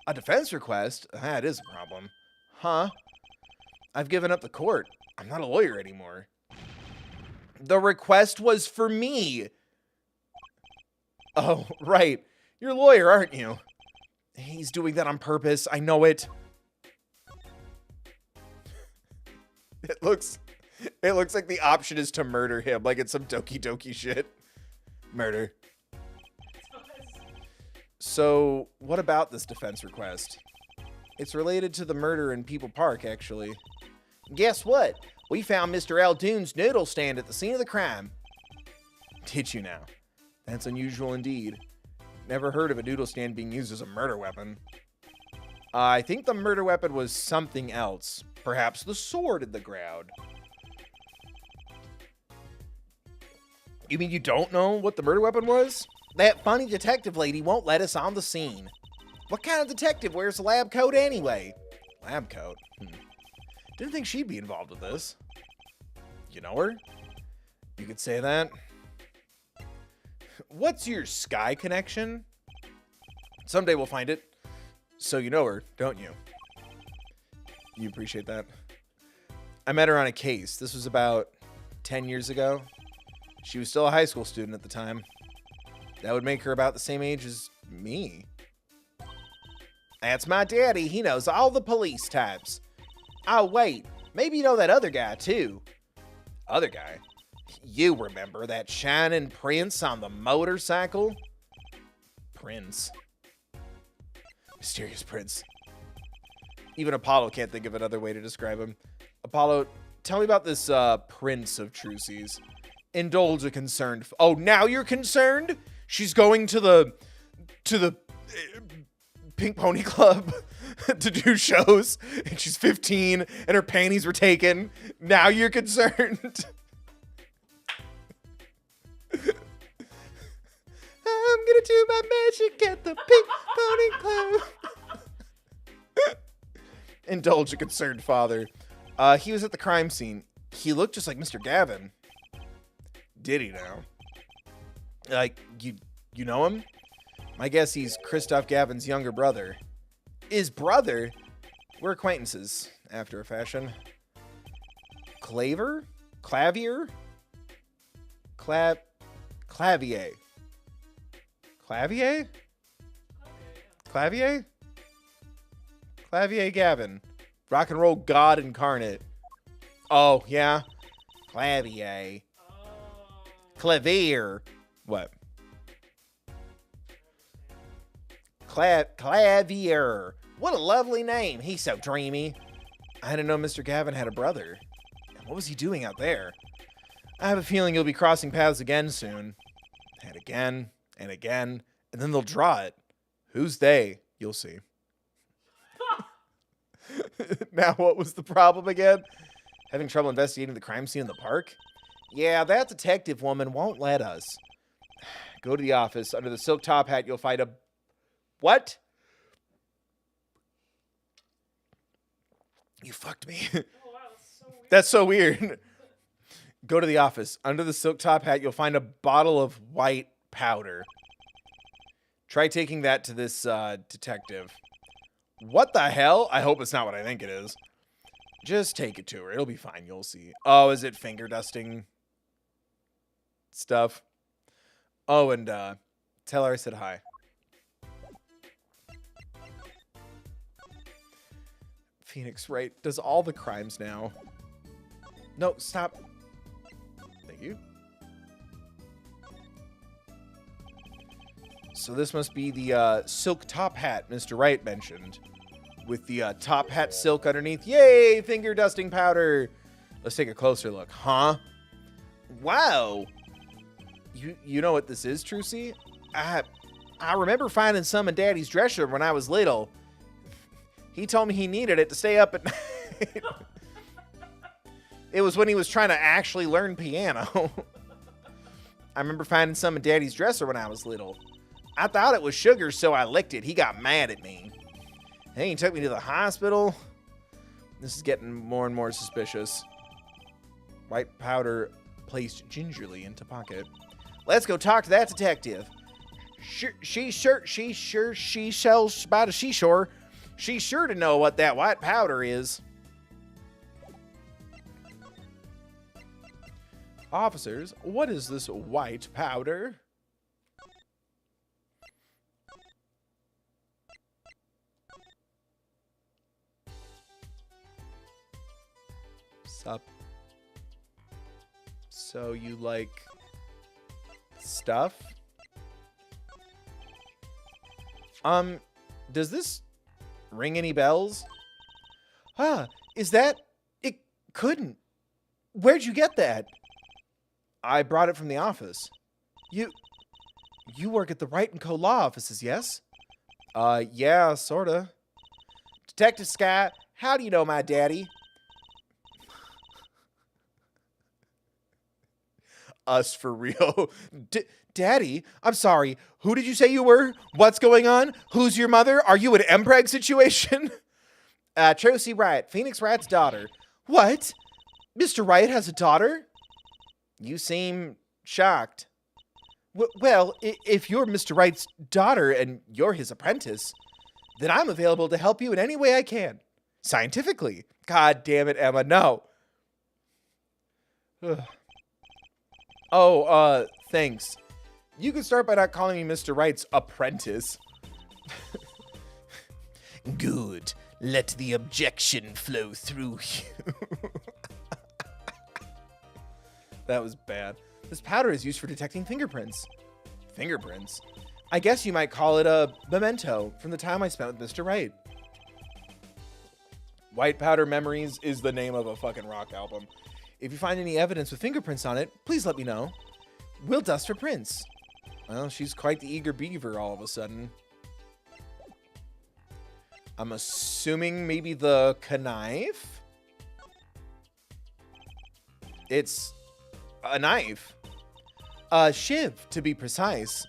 Speaker 4: A defense request? That is a problem. Huh? I've given up the court. I'm not a lawyer anymore. The request was for me. Oh, right. You're a lawyer, aren't you? He's doing that on purpose. I know it. It looks like the option is to murder him, like it's some Doki Doki shit. Murder. So, what about this defense request? It's related to the murder in People Park, actually. Guess what? We found Mr. Aldoon's noodle stand at the scene of the crime. Did you now? That's unusual indeed. Never heard of a noodle stand being used as a murder weapon. I think the murder weapon was something else. Perhaps the sword in the ground. You mean you don't know what the murder weapon was? That funny detective lady won't let us on the scene. What kind of detective wears a lab coat anyway? Lab coat? Didn't think she'd be involved with this. You know her? You could say that. What's your Sky connection? Someday we'll find it. So you know her, don't you? You appreciate that? I met her on a case. This was about 10 years ago. She was still a high school student at the time. That would make her about the same age as me. That's my daddy. He knows all the police types. Oh, wait. Maybe you know that other guy, too. Other guy? You remember that shining prince on the motorcycle? Prince. Mysterious prince. Even Apollo can't think of another way to describe him. Apollo, tell me about this prince of Trucy's. Indulge a concerned... Oh, now you're concerned? She's going to the Pink Pony Club to do shows, and she's 15, and her panties were taken. Now you're concerned. I'm gonna do my magic at the Pink Pony Club. Indulge a concerned father. He was at the crime scene. He looked just like Mr. Gavin. Did he now? Like, you know him? My guess he's Christoph Gavin's younger brother. His brother? We're acquaintances, after a fashion. Clavier? Clavier? Clavier? Clavier? Clavier? Clavier Gavin. Rock and roll god incarnate. Oh, yeah? Clavier.
Speaker 2: Oh,
Speaker 4: Clavier. What? Clavier. What a lovely name. He's so dreamy. I didn't know Mr. Gavin had a brother. What was he doing out there? I have a feeling you'll be crossing paths again soon. And again, and again, and then they'll draw it. Who's they? You'll see. Now, what was the problem again? Having trouble investigating the crime scene in the park? Yeah, that detective woman won't let us. Go to the office. Under the silk top hat, you'll find a... What? You fucked me.
Speaker 2: Oh wow, that's so weird.
Speaker 4: That's so weird. Go to the office. Under the silk top hat, you'll find a bottle of white powder. Try taking that to this detective. What the hell? I hope it's not what I think it is. Just take it to her. It'll be fine. You'll see. Oh, is it finger dusting stuff? Oh, and tell her I said hi. Phoenix Wright does all the crimes now. No, stop. Thank you. So this must be the silk top hat Mr. Wright mentioned. With the top hat silk underneath. Yay! Finger dusting powder. Let's take a closer look. Huh? Wow. You know what this is, Trucy? I remember finding some in Daddy's dresser when I was little. He told me he needed it to stay up at night. It was when he was trying to actually learn piano. I remember finding some in Daddy's dresser when I was little. I thought it was sugar, so I licked it. He got mad at me. Hey, he took me to the hospital. This is getting more and more suspicious. White powder placed gingerly into pocket. Let's go talk to that detective. She's sure to know what that white powder is. Officers, what is this white powder? Sup? So you like stuff? Does this ring any bells? Is that... It couldn't. Where'd you get that? I brought it from the office. You work at the Wright & Co. law offices, yes? Yeah, sorta. Detective Scott, how do you know my daddy? Us for real. Daddy? I'm sorry. Who did you say you were? What's going on? Who's your mother? Are you an MPreg situation? Tracy Wright, Phoenix Wright's daughter. What? Mr. Wright has a daughter? You seem shocked. Well, if you're Mr. Wright's daughter and you're his apprentice, then I'm available to help you in any way I can. Scientifically. God damn it, Emma, no. Ugh. Oh, thanks. You can start by not calling me Mr. Wright's apprentice. Good. Let the objection flow through you. That was bad. This powder is used for detecting fingerprints. Fingerprints? I guess you might call it a memento from the time I spent with Mr. Wright. White Powder Memories is the name of a fucking rock album. If you find any evidence with fingerprints on it, please let me know. We'll dust for prints. Well, she's quite the eager beaver all of a sudden. I'm assuming maybe the knife? It's a knife. A shiv, to be precise.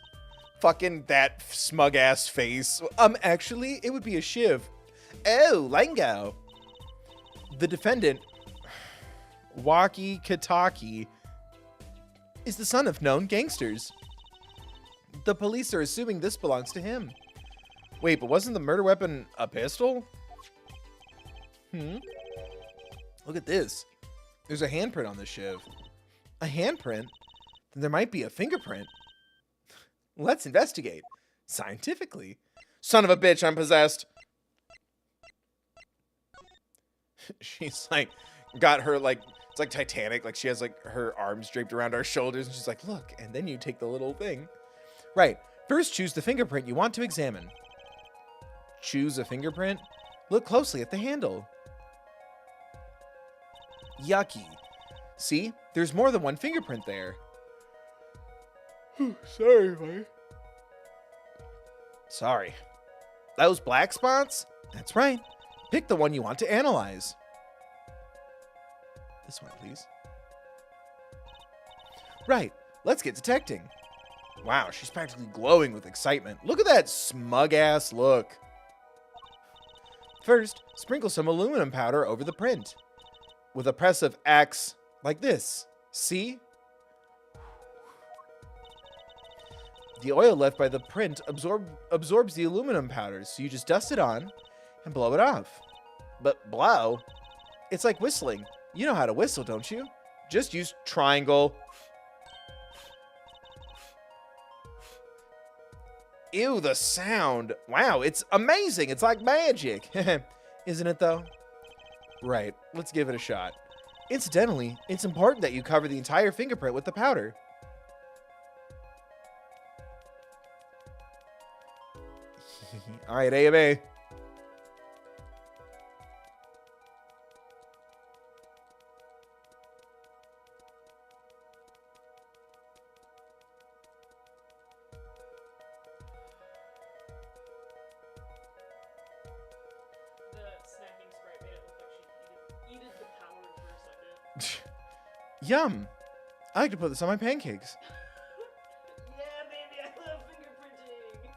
Speaker 4: Fucking that smug-ass face. Actually, it would be a shiv. Oh, lingo. The defendant... Waki Kataki is the son of known gangsters. The police are assuming this belongs to him. Wait, but wasn't the murder weapon a pistol? Look at this. There's a handprint on this shiv. A handprint? Then there might be a fingerprint. Let's investigate. Scientifically. Son of a bitch, I'm possessed. She's like, got her like It's like Titanic. Like she has like her arms draped around our shoulders, and she's like, "Look," and then you take the little thing. Right. First, choose the fingerprint you want to examine. Choose a fingerprint. Look closely at the handle. Yucky. See, there's more than one fingerprint there.
Speaker 3: Sorry, Wright.
Speaker 4: Sorry. Those black spots? That's right. Pick the one you want to analyze. This one, please. Right. Let's get detecting. Wow, she's practically glowing with excitement. Look at that smug-ass look. First, sprinkle some aluminum powder over the print. With a press of X, like this. See? The oil left by the print absorbs the aluminum powder, so you just dust it on and blow it off. But blow? It's like whistling. You know how to whistle, don't you? Just use triangle. Ew, the sound. Wow, it's amazing. It's like magic. Isn't it, though? Right, let's give it a shot. Incidentally, it's important that you cover the entire fingerprint with the powder. All right, AMA.
Speaker 2: The snacking sprite made it look like she eated the power for a second.
Speaker 4: Yum. I like to put this on my pancakes.
Speaker 2: Yeah, baby, I love fingerprinting.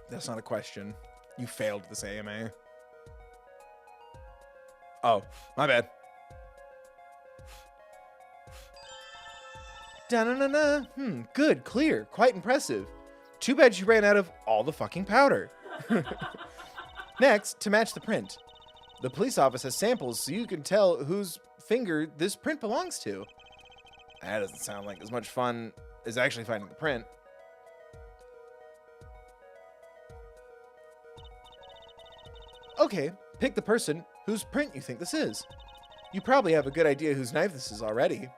Speaker 4: That's not a question. You failed this AMA. Oh, my bad. Da-na-na-na. Good, clear, quite impressive. Too bad you ran out of all the fucking powder. Next, to match the print. The police office has samples so you can tell whose finger this print belongs to. That doesn't sound like as much fun as actually finding the print. Okay, pick the person whose print you think this is. You probably have a good idea whose knife this is already.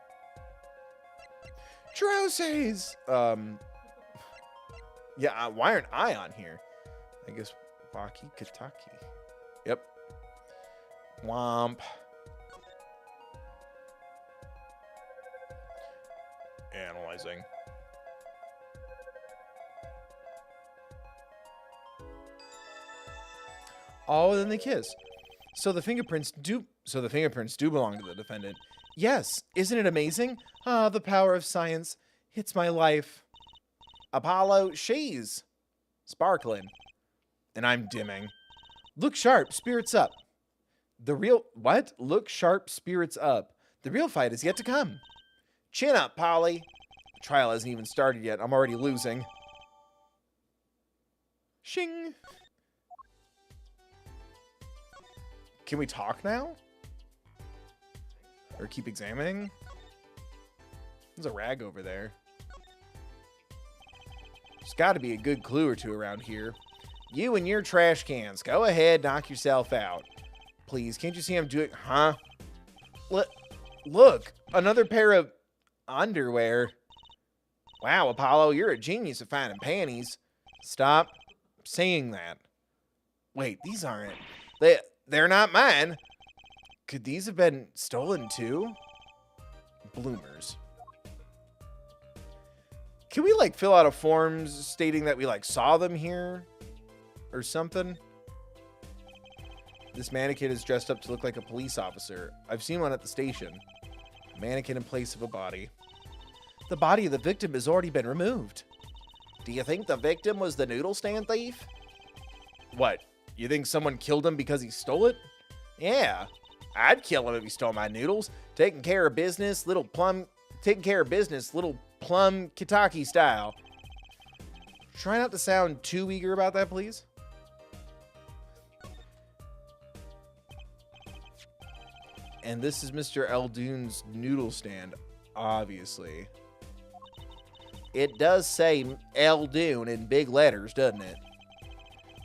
Speaker 4: Drosies! Yeah, why aren't I on here? I guess Waki Kataki. Yep. Womp. Analyzing. Oh, then they kiss. So the fingerprints do belong to the defendant. Yes, isn't it amazing? Ah, the power of science. It's my life. Apollo, she's sparkling. And I'm dimming. Look sharp, spirits up. What? Look sharp, spirits up. The real fight is yet to come. Chin up, Polly. The trial hasn't even started yet. I'm already losing. Shing. Can we talk now? Or keep examining? There's a rag over there. There's got to be a good clue or two around here. You and your trash cans. Go ahead, knock yourself out. Please, can't you see I'm doing... Huh? Look, another pair of underwear. Wow, Apollo, you're a genius at finding panties. Stop saying that. Wait, these aren't... They're not mine. Could these have been stolen too? Bloomers. Can we like fill out a form stating that we like saw them here or something? This mannequin is dressed up to look like a police officer. I've seen one at the station. A mannequin in place of a body. The body of the victim has already been removed. Do you think the victim was the noodle stand thief? What? You think someone killed him because he stole it? Yeah. I'd kill him if he stole my noodles. Taking care of business, little plum Kitaki style. Try not to sound too eager about that, please. And this is Mr. Eldoon's noodle stand, obviously. It does say Eldoon in big letters, doesn't it?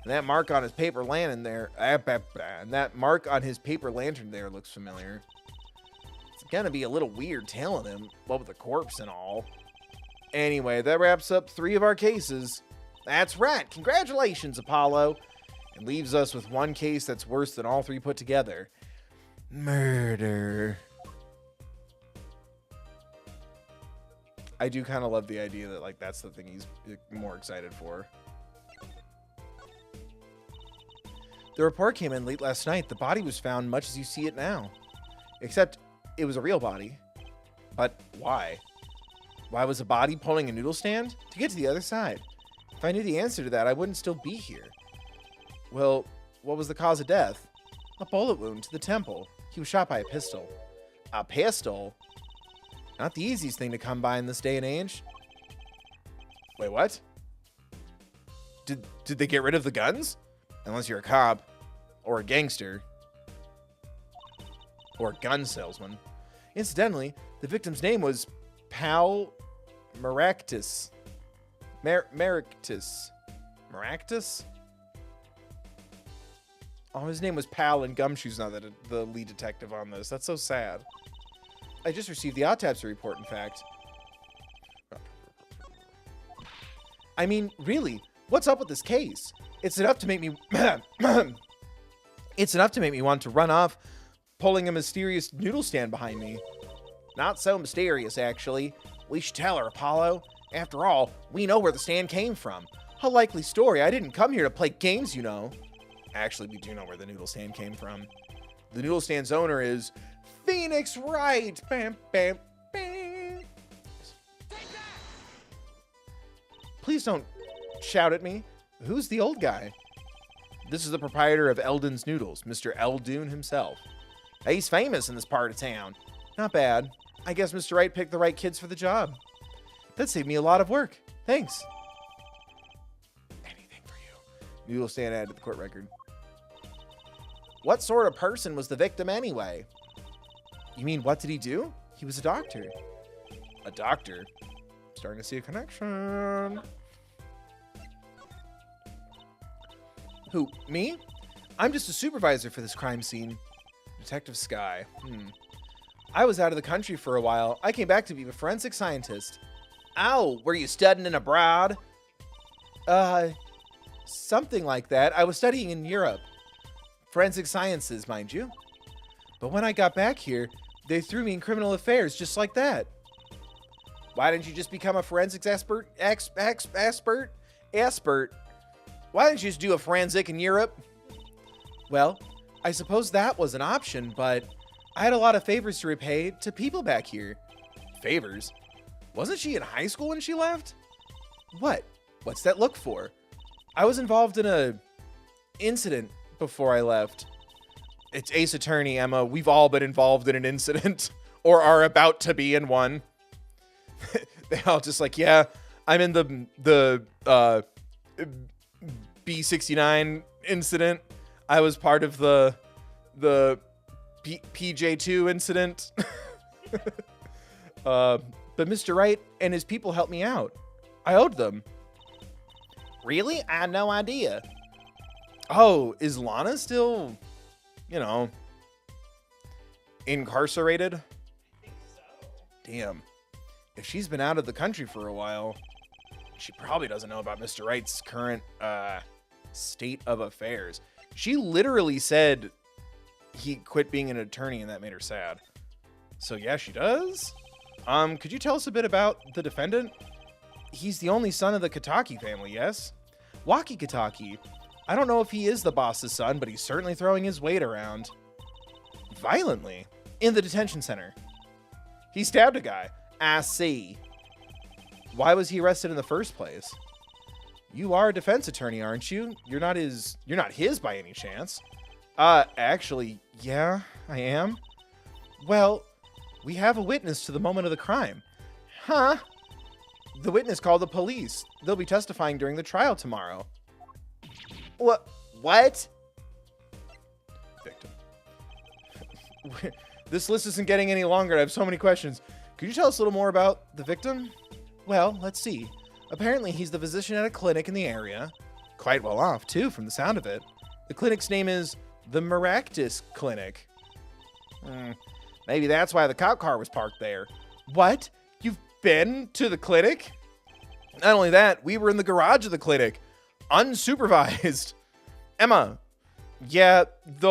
Speaker 4: And that mark on his paper lantern there, looks familiar. It's gonna be a little weird telling him, what with the corpse and all. Anyway, that wraps up 3 of our cases. That's right. Congratulations, Apollo. And leaves us with 1 case that's worse than all 3 put together. Murder. I do kind of love the idea that, like, that's the thing he's more excited for. The report came in late last night. The body was found much as you see it now. Except it was a real body. But why? Why was a body pulling a noodle stand? To get to the other side. If I knew the answer to that, I wouldn't still be here. Well, what was the cause of death? A bullet wound to the temple. He was shot by a pistol. A pistol? Not the easiest thing to come by in this day and age. Wait, what? Did they get rid of the guns? Unless you're a cop. Or a gangster. Or a gun salesman. Incidentally, the victim's name was Pal Maractus. Maractus? Oh, his name was Pal and Gumshoes now that the lead detective on this. That's so sad. I just received the autopsy report, in fact. I mean, really, what's up with this case? It's enough to make me... It's enough to make me want to run off, pulling a mysterious noodle stand behind me. Not so mysterious, actually. We should tell her, Apollo. After all, we know where the stand came from. A likely story. I didn't come here to play games, you know. Actually, we do know where the noodle stand came from. The noodle stand's owner is Phoenix Wright. Bam, bam, bam. Please don't shout at me. Who's the old guy? This is the proprietor of Eldon's Noodles, Mr. Eldoon himself. He's famous in this part of town. Not bad. I guess Mr. Wright picked the right kids for the job. That saved me a lot of work. Thanks. Anything for you. Noodle stand added to the court record. What sort of person was the victim anyway? You mean, what did he do? He was a doctor. A doctor? Starting to see a connection. Who, me? I'm just a supervisor for this crime scene. Detective Sky. I was out of the country for a while. I came back to be a forensic scientist. Ow, were you studying abroad? Something like that. I was studying in Europe. Forensic sciences, mind you. But when I got back here, they threw me in criminal affairs just like that. Why didn't you just become a forensics expert? Why didn't you just do a forensic in Europe? Well, I suppose that was an option, but I had a lot of favors to repay to people back here. Favors? Wasn't she in high school when she left? What? What's that look for? I was involved in a incident before I left. It's Ace Attorney, Emma. We've all been involved in an incident or are about to be in one. They all just like, yeah, I'm in the B69 incident. I was part of the PJ2 incident. But Mr. Wright and his people helped me out. I owed them. Really? I had no idea. Oh, is Lana still, incarcerated?
Speaker 2: I think so.
Speaker 4: Damn. If she's been out of the country for a while, she probably doesn't know about Mr. Wright's current state of affairs. She literally said he quit being an attorney and that made her sad. So yeah, she does. Could you tell us a bit about the defendant? He's the only son of the Kataki family, yes? Waki Kataki. I don't know if he is the boss's son, but he's certainly throwing his weight around. Violently. In the detention center. He stabbed a guy. I see. Why was he arrested in the first place? You are a defense attorney, aren't you? You're not his by any chance. Actually, yeah, I am. Well, we have a witness to the moment of the crime. Huh? The witness called the police. They'll be testifying during the trial tomorrow. What? Victim. This list isn't getting any longer. I have so many questions. Could you tell us a little more about the victim? Well, let's see. Apparently, he's the physician at a clinic in the area.
Speaker 1: quite well off, too, from the sound of it. The clinic's name is the Maractus Clinic. Maybe that's why the cop car was parked there. What? You've been to the clinic? Not only that, we were in the garage of the clinic, unsupervised. Emma, yeah, it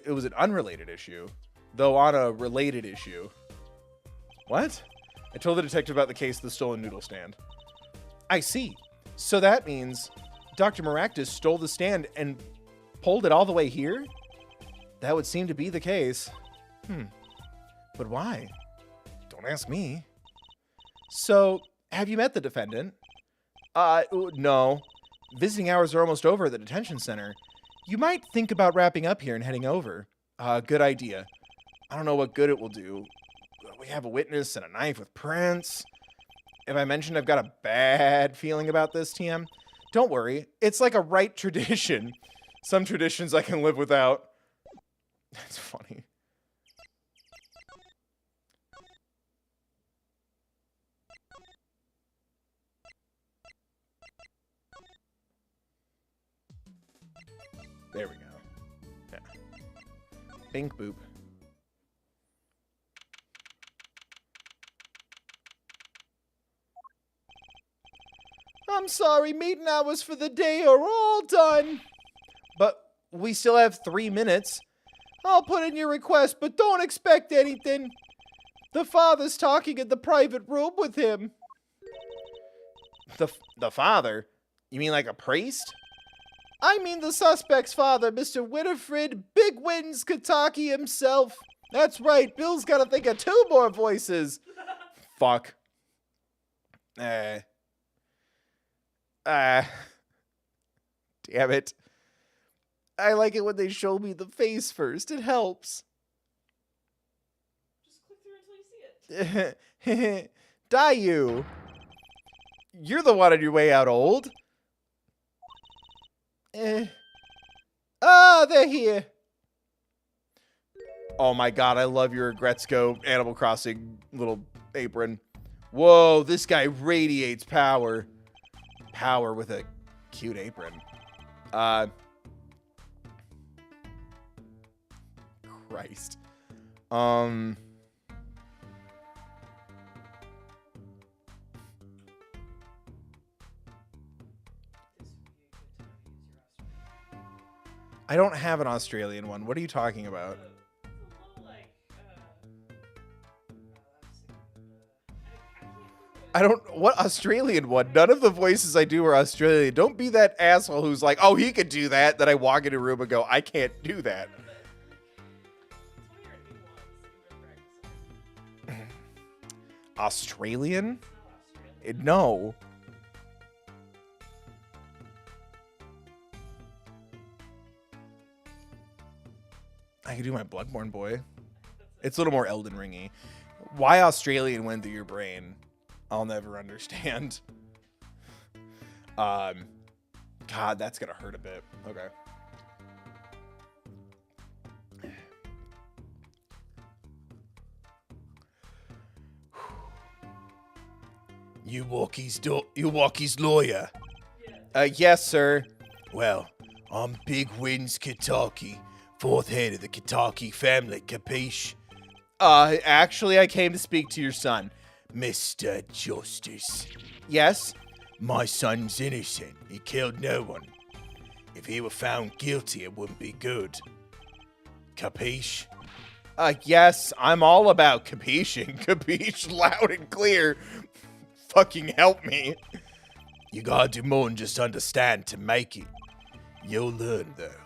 Speaker 1: was an unrelated issue. Though on a related issue. What? I told the detective about the case of the stolen noodle stand. I see. So that means Dr. Maractus stole the stand and pulled it all the way here? That would seem to be the case. But why? Don't ask me. So, have you met the defendant? No. Visiting hours are almost over at the detention center. You might think about wrapping up here and heading over. Good idea. I don't know what good it will do. We have a witness and a knife with prints. If I mentioned I've got a bad feeling about this, TM, don't worry. It's like a Wright tradition. Some traditions I can live without. That's funny. There we go. Yeah. Bink boop.
Speaker 5: I'm sorry, meeting hours for the day are all done.
Speaker 1: But we still have 3 minutes.
Speaker 5: I'll put in your request, but don't expect anything. The father's talking in the private room with him.
Speaker 1: The father? You mean like a priest?
Speaker 5: I mean the suspect's father, Mr. Winifred Big Wins Kataki himself. That's right, Bill's gotta think of 2 more voices.
Speaker 1: Fuck. Damn it.
Speaker 5: I like it when they show me the face first. It helps.
Speaker 2: Just click through until you see it.
Speaker 5: Dayu.
Speaker 1: You're the one on your way out, old.
Speaker 5: They're here.
Speaker 1: Oh my god, I love your Gretzko Animal Crossing little apron. Whoa, this guy radiates power. Power with a cute apron. Christ. I don't have an Australian one. What are you talking about?
Speaker 2: It's a little like, let's see.
Speaker 1: I don't. What Australian one? None of the voices I do are Australian. Don't be that asshole who's like, oh, he could do that. Then I walk into a room and go, I can't do that. Australian? No. I could do my Bloodborne boy. It's a little more Elden Ringy. Why Australian went through your brain, I'll never understand. God, that's gonna hurt a bit. Okay. You Walkie's lawyer? Yes, sir. Well, I'm Big Wins Kitaki, 4th head of the Kitaki family, capiche? Actually, I came to speak to your son. Mr. Justice. Yes? My son's innocent. He killed no one. If he were found guilty, it wouldn't be good. Capiche? Yes, I'm all about capiching. Capiche loud and clear. Fucking help me. You gotta do more than just understand to make it. You'll learn, though.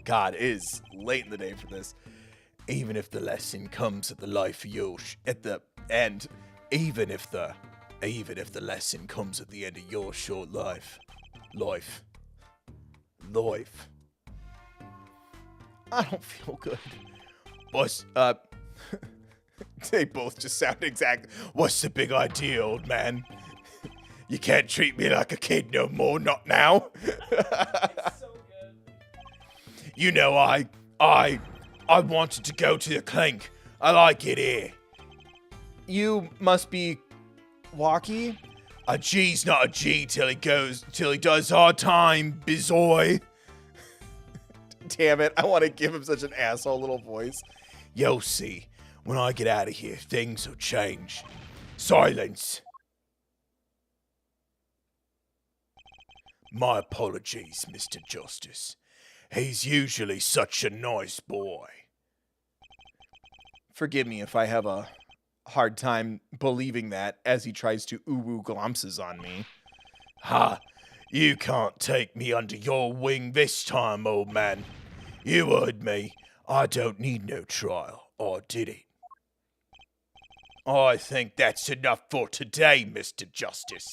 Speaker 1: God, it is late in the day for this. Even if the lesson comes at the life of your at the end, even if the lesson comes at the end of your short life. I don't feel good. What's they both just sound exact. What's the big idea, old man? You can't treat me like a kid no more, not now.
Speaker 2: It's so good.
Speaker 1: You know, I wanted to go to the clink. I like it here. You must be Walkie?
Speaker 4: A G's not a G till he does hard time, bizoy.
Speaker 1: Damn it, I want to give him such an asshole little voice.
Speaker 4: You'll see. When I get out of here, things will change. Silence. My apologies, Mr. Justice. He's usually such a nice boy.
Speaker 1: Forgive me if I have a hard time believing that as he tries to uwu glimpses on me.
Speaker 4: Ha! You can't take me under your wing this time, old man. You heard me. I don't need no trial, or did it? I think that's enough for today, Mr. Justice.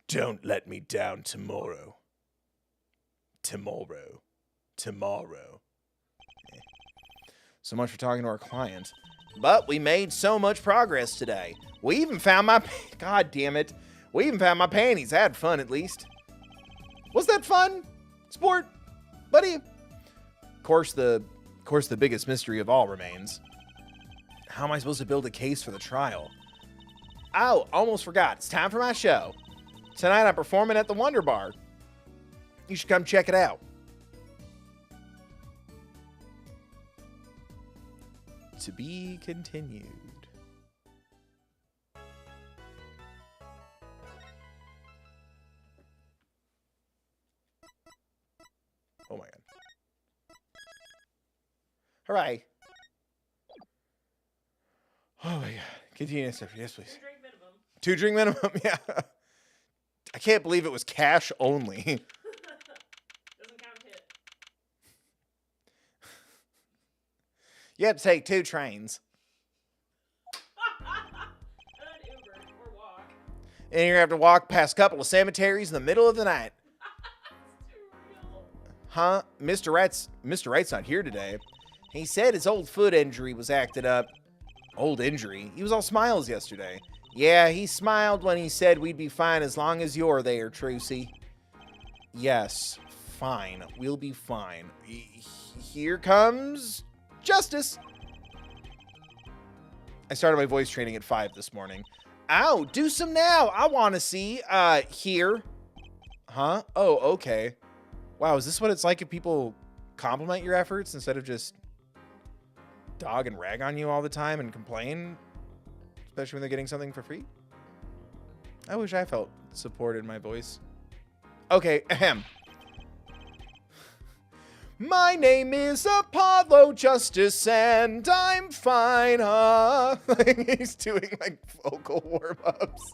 Speaker 4: Don't let me down tomorrow. Tomorrow.
Speaker 1: So much for talking to our client. But we made so much progress today. We even found my... God damn it. We even found my panties. I had fun, at least. Was that fun? Sport? Buddy? Of course, the biggest mystery of all remains. How am I supposed to build a case for the trial? Oh, almost forgot. It's time for my show. Tonight I'm performing at the Wonder Bar. You should come check it out. To be continued. Oh my god. Hooray. Oh my god. Continue. Yes, please.
Speaker 2: 2-drink minimum.
Speaker 1: 2-drink minimum, yeah. I can't believe it was cash only.
Speaker 2: Doesn't count hit.
Speaker 1: You have to take 2 trains.
Speaker 2: And then Uber or walk.
Speaker 1: And you're going to have to walk past a couple of cemeteries in the middle of the night.
Speaker 2: It's too real.
Speaker 1: Huh? Mr. Wright's not here today. He said his old foot injury was acted up. Old injury? He was all smiles yesterday. Yeah, he smiled when he said we'd be fine as long as you're there, Trucy. Yes, fine. We'll be fine. Here comes Justice. I started my voice training at 5 this morning. Ow, do some now. I want to see. Here. Huh? Oh, okay. Wow, is this what it's like if people compliment your efforts instead of just dog and rag on you all the time and complain? Especially when they're getting something for free? I wish I felt support in my voice. Okay, ahem. My name is Apollo Justice and I'm fine, huh? He's doing like vocal warm-ups.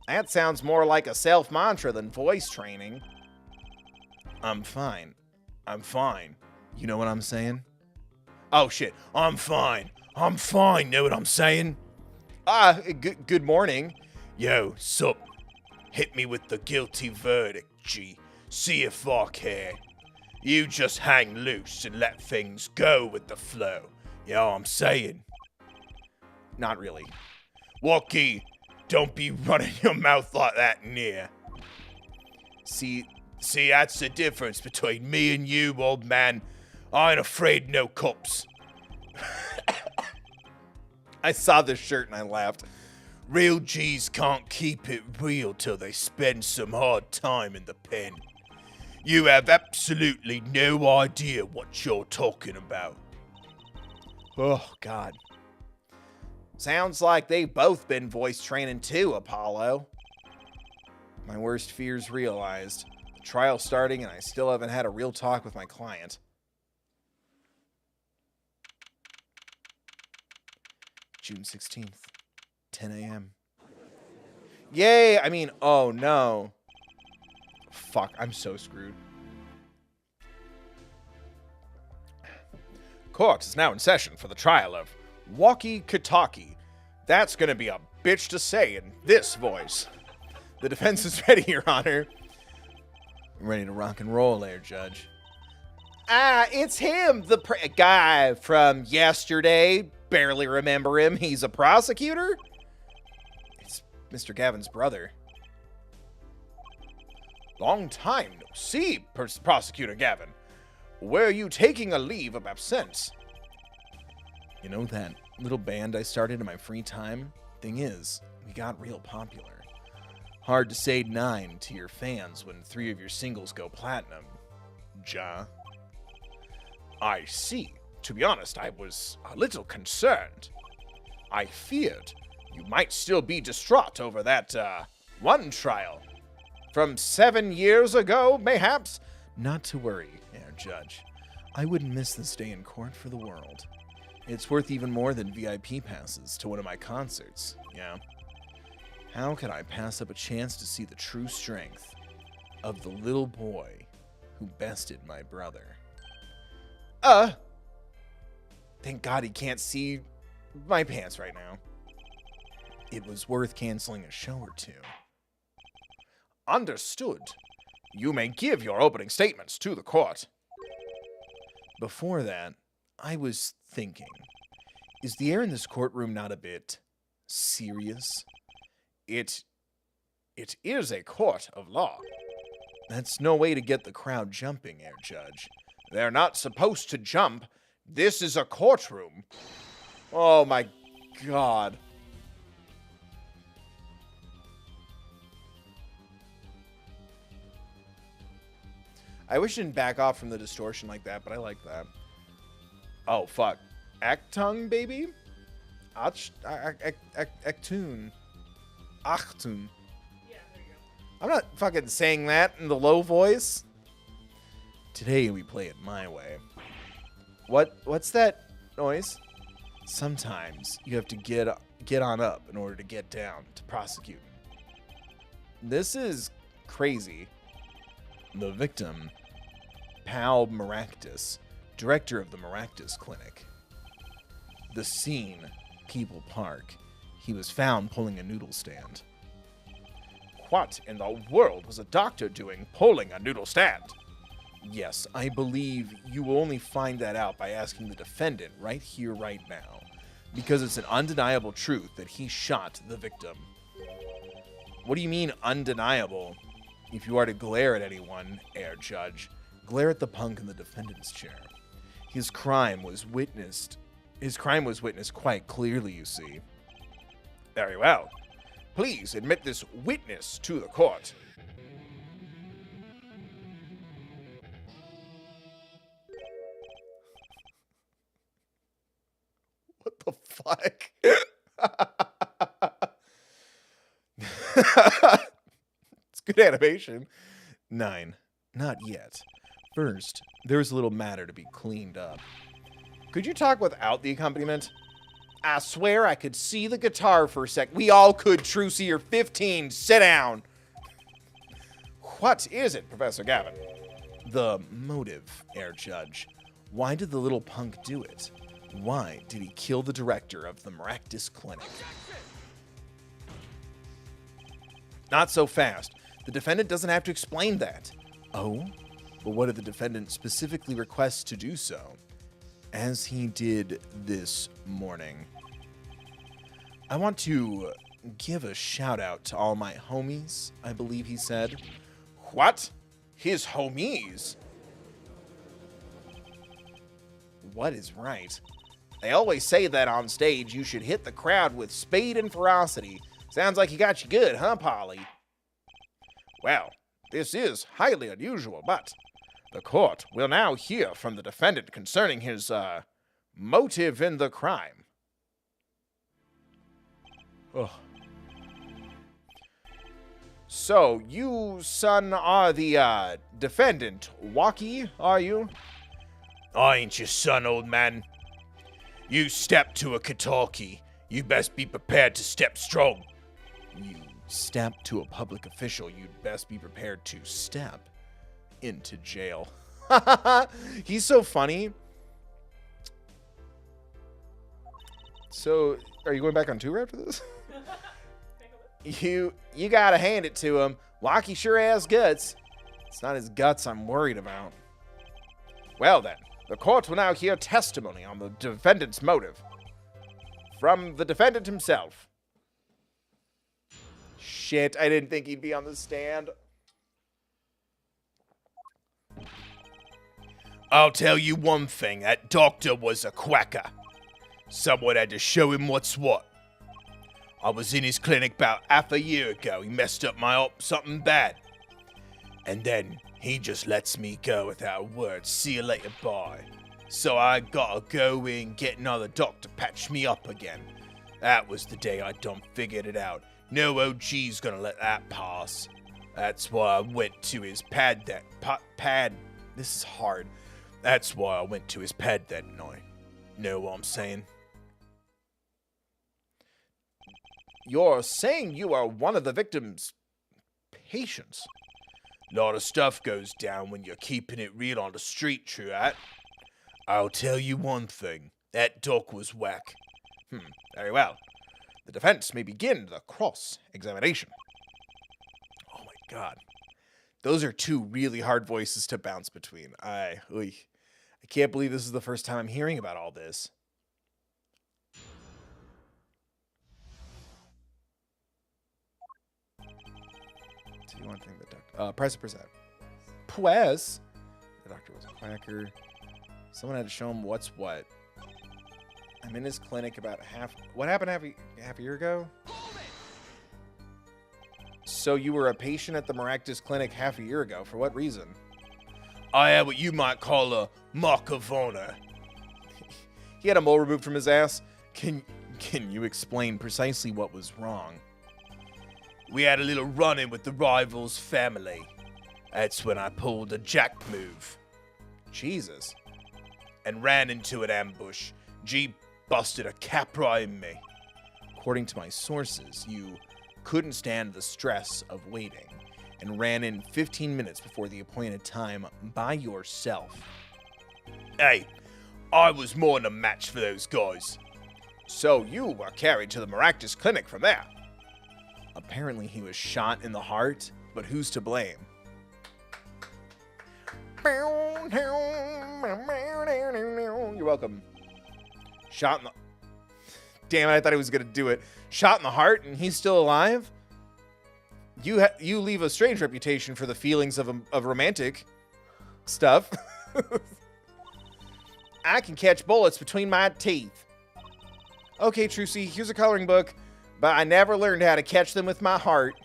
Speaker 1: That sounds more like a self-mantra than voice training. I'm fine. I'm fine. You know what I'm saying? Oh shit, I'm fine. I'm fine, know what I'm saying? Good morning.
Speaker 4: Yo, sup? Hit me with the guilty verdict, G. See if I care. You just hang loose and let things go with the flow. You know what I'm saying?
Speaker 1: Not really.
Speaker 4: Walkie, don't be running your mouth like that in here. See, that's the difference between me and you, old man. I ain't afraid no cops.
Speaker 1: I saw this shirt and I laughed.
Speaker 4: Real G's can't keep it real till they spend some hard time in the pen. You have absolutely no idea what you're talking about.
Speaker 1: Oh, God. Sounds like they've both been voice training too, Apollo. My worst fears realized. The trial starting and I still haven't had a real talk with my client. June 16th, 10 a.m. Yay! I mean, oh no. Fuck, I'm so screwed. Court is now in session for the trial of Walkie Kataki. That's gonna be a bitch to say in this voice. The defense is ready, Your Honor. I'm ready to rock and roll there, Judge. It's him, the guy from yesterday. Barely remember him. He's a prosecutor? It's Mr. Gavin's brother. Long time no see, Prosecutor Gavin. Were you taking a leave of absence? You know that little band I started in my free time?
Speaker 4: Thing is, we got real popular. Hard to say 9 to your fans when 3 of your singles go platinum. Ja.
Speaker 6: I see. To be honest, I was a little concerned. I feared you might still be distraught over that, one trial. From 7 years ago, mayhaps?
Speaker 4: Not to worry, Air Judge. I wouldn't miss this day in court for the world. It's worth even more than VIP passes to one of my concerts, yeah? How could I pass up a chance to see the true strength of the little boy who bested my brother? Thank God he can't see my pants right now. It was worth canceling a show or two.
Speaker 6: Understood. You may give your opening statements to the court.
Speaker 4: Before that, I was thinking, is the air in this courtroom not a bit serious?
Speaker 6: It is a court of law.
Speaker 4: That's no way to get the crowd jumping, Air Judge.
Speaker 6: They're not supposed to jump. This is a courtroom.
Speaker 4: Oh my God. I wish it didn't back off from the distortion like that, but I like that. Oh, fuck. Achtung, baby? Achtung. Achtung.
Speaker 2: Yeah, there you go.
Speaker 4: I'm not fucking saying that in the low voice. Today we play it my way. What's that noise? Sometimes you have to get on up in order to get down to prosecute. This is crazy. The victim, Pal Maractus, director of the Maractus Clinic. The scene, People Park. He was found pulling a noodle stand.
Speaker 6: What in the world was a doctor doing pulling a noodle stand?
Speaker 4: Yes, I believe you will only find that out by asking the defendant right here, right now. Because it's an undeniable truth that he shot the victim. What do you mean, undeniable? If you are to glare at anyone, Air Judge, glare at the punk in the defendant's chair. His crime was witnessed quite clearly, you see.
Speaker 6: Very well. Please admit this witness to the court.
Speaker 4: What the fuck? It's good animation. 9. Not yet. First, there's a little matter to be cleaned up. Could you talk without the accompaniment?
Speaker 6: I swear I could see the guitar for a sec. We all could, Trucy. You're 15. Sit down. What is it, Professor Gavin?
Speaker 4: The motive, Air Judge. Why did the little punk do it? Why did he kill the director of the Maractus Clinic? Not so fast. The defendant doesn't have to explain that. Oh? But what if the defendant specifically requests to do so? As he did this morning. I want to give a shout out to all my homies, I believe he said.
Speaker 6: What? His homies?
Speaker 4: What is right? They always say that on stage you should hit the crowd with speed and ferocity. Sounds like he got you good, huh, Polly?
Speaker 6: Well, this is highly unusual, but the court will now hear from the defendant concerning his, motive in the crime.
Speaker 4: Ugh.
Speaker 6: So, you, son, are the, defendant, Walkie, are you?
Speaker 7: I ain't your son, old man. You step to a katalki. You best be prepared to step strong.
Speaker 4: You step to a public official, you'd best be prepared to step into jail. He's so funny. So, are you going back on tour after this? You gotta hand it to him. Walkie sure has guts. It's not his guts I'm worried about.
Speaker 6: Well then, the court will now hear testimony on the defendant's motive. From the defendant himself.
Speaker 4: Shit, I didn't think he'd be on the stand.
Speaker 7: I'll tell you one thing, that doctor was a quacker. Someone had to show him what's what. I was in his clinic about half a year ago. He messed up my op something bad. And then he just lets me go without a word. See you later, bye. So I gotta go in, get another doctor, patch me up again. That was the day I done figured it out. No OG's gonna let that pass. That's why I went to his pad this is hard. That's why I went to his pad that night. Know what I'm saying?
Speaker 4: You're saying you are one of the victim's patients?
Speaker 7: Lot of stuff goes down when you're keeping it real on the street, Truat. I'll tell you one thing. That doc was whack.
Speaker 4: Very well. The defense may begin the cross-examination. Oh my god. Those are two really hard voices to bounce between. I can't believe this is the first time I'm hearing about all this. Do you want to think the doctor? Press or present? Pues. The doctor was a quacker. Someone had to show him what's what. I'm in his clinic about what happened half a year ago? So you were a patient at the Maractus clinic half a year ago. For what reason?
Speaker 7: I had what you might call a mark of honor.
Speaker 4: He had a mole removed from his ass. Can you explain precisely what was wrong?
Speaker 7: We had a little run-in with the rival's family. That's when I pulled a jack move.
Speaker 4: Jesus.
Speaker 7: And ran into an ambush. G busted a cap right in me.
Speaker 4: According to my sources, you couldn't stand the stress of waiting and ran in 15 minutes before the appointed time by yourself.
Speaker 7: Hey, I was more than a match for those guys.
Speaker 4: So you were carried to the Maractus clinic from there. Apparently he was shot in the heart, but who's to blame? You're welcome. Shot in the... Damn it, I thought he was going to do it. Shot in the heart and he's still alive? You leave a strange reputation for the feelings of romantic stuff. I can catch bullets between my teeth. Okay, Trucy, here's a coloring book, but I never learned how to catch them with my heart.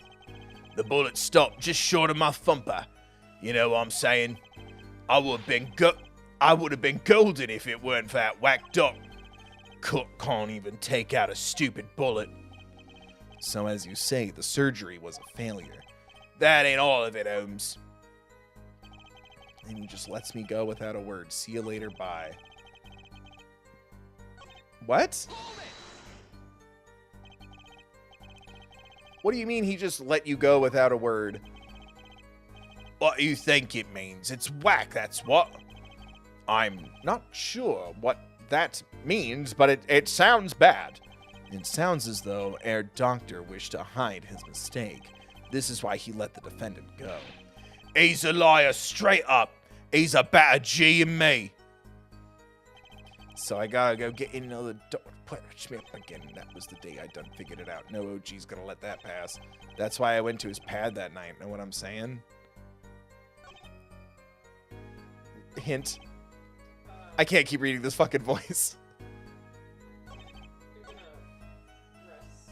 Speaker 7: The bullet stopped just short of my thumper. You know what I'm saying? I would have been golden if it weren't for that whack doc. Cook can't even take out a stupid bullet.
Speaker 4: So as you say, the surgery was a failure.
Speaker 7: That ain't all of it, Holmes.
Speaker 4: And he just lets me go without a word. See you later, bye. What? What do you mean he just let you go without a word?
Speaker 7: What do you think it means? It's whack, that's what.
Speaker 4: I'm not sure what that means, but it sounds bad. It sounds as though our doctor wished to hide his mistake. This is why he let the defendant go.
Speaker 7: He's a liar, straight up. He's a better G than me.
Speaker 4: So I gotta go get another patch me up again. That was the day I done figured it out. No OG's gonna let that pass. That's why I went to his pad that night. Know what I'm saying? Hint. I can't keep reading this fucking voice.
Speaker 2: You're gonna press,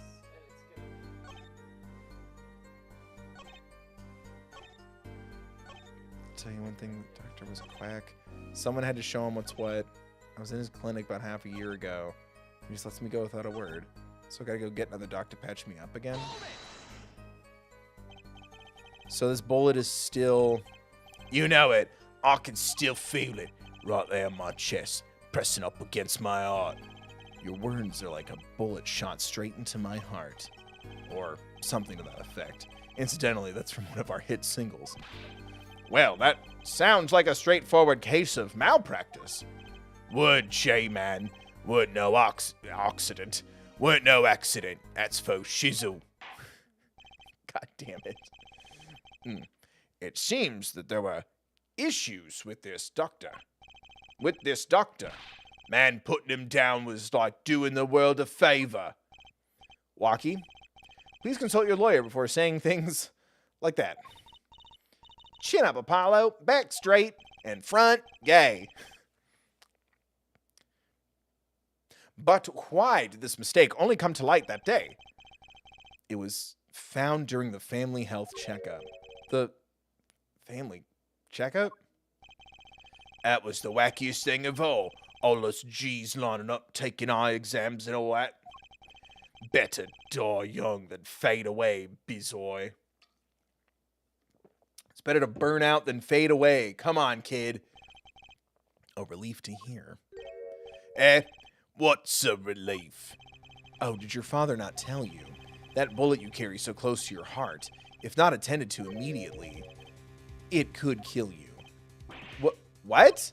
Speaker 2: and it's
Speaker 4: Tell you one thing, the doctor was a quack. Someone had to show him what's what. I was in his clinic about half a year ago. He just lets me go without a word. So I gotta go get another doc to patch me up again. So this bullet is still...
Speaker 7: You know it. I can still feel it. Right there in my chest. Pressing up against my heart.
Speaker 4: Your words are like a bullet shot straight into my heart. Or something to that effect. Incidentally, that's from one of our hit singles. Well, that sounds like a straightforward case of malpractice.
Speaker 7: Weren't J-Man. Weren't no accident. Weren't no accident. That's faux shizzle.
Speaker 4: God damn it. It seems that there were issues with this doctor.
Speaker 7: Man, putting him down was like doing the world a favor.
Speaker 4: Walkie, please consult your lawyer before saying things like that. Chin up, Apollo. Back straight. And front gay. But why did this mistake only come to light that day? It was found during the family health checkup. The family checkup?
Speaker 7: That was the wackiest thing of all. All us G's lining up, taking eye exams and all that. Better die young than fade away, bizoy.
Speaker 4: It's better to burn out than fade away. Come on, kid. A relief to hear.
Speaker 7: What's a relief?
Speaker 4: Oh, did your father not tell you? That bullet you carry so close to your heart, if not attended to immediately, it could kill you. What?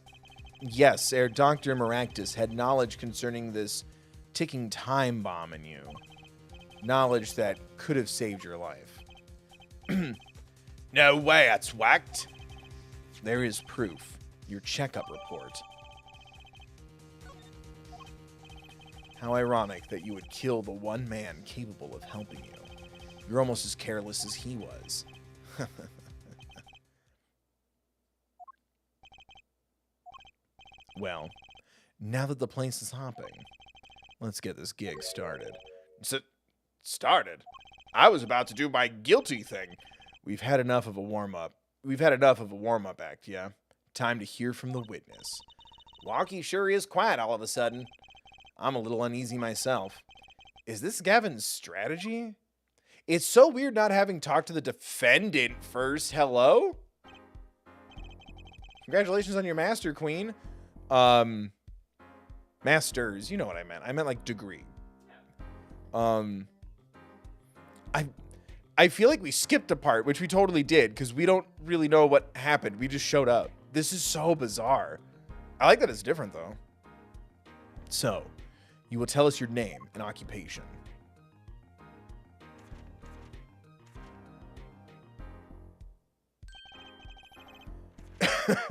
Speaker 4: Yes, Herr Dr. Maractus had knowledge concerning this ticking time bomb in you. Knowledge that could have saved your life.
Speaker 7: No way, that's whacked.
Speaker 4: There is proof. Your checkup report. How ironic that you would kill the one man capable of helping you. You're almost as careless as he was. Well, now that the place is hopping, let's get this gig started.
Speaker 6: Started? I was about to do my guilty thing.
Speaker 4: We've had enough of a warm-up. We've had enough of a warm-up act, yeah? Time to hear from the witness. Walkie sure is quiet all of a sudden. I'm a little uneasy myself. Is this Gavin's strategy? It's so weird not having talked to the defendant first. Hello? Congratulations on your master, Queen. Masters, you know what I meant. I meant like degree. I feel like we skipped a part, which we totally did, because we don't really know what happened. We just showed up. This is so bizarre. I like that it's different, though. So, you will tell us your name and occupation.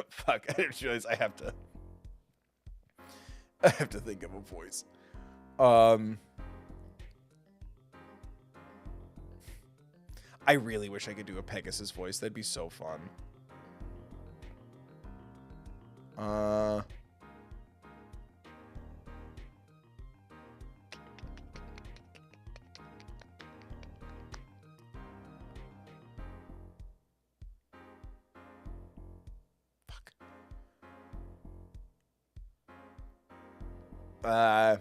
Speaker 4: Fuck, I didn't realize I have to think of a voice. I really wish I could do a Pegasus voice. That'd be so fun. Fuck. I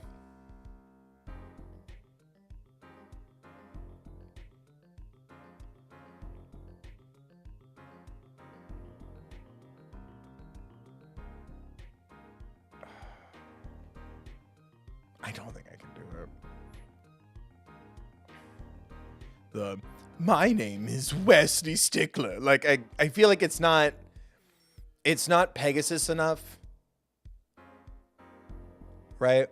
Speaker 4: don't think I can do it. My name is Wesley Stickler. Like, I feel like it's not Pegasus enough. Right?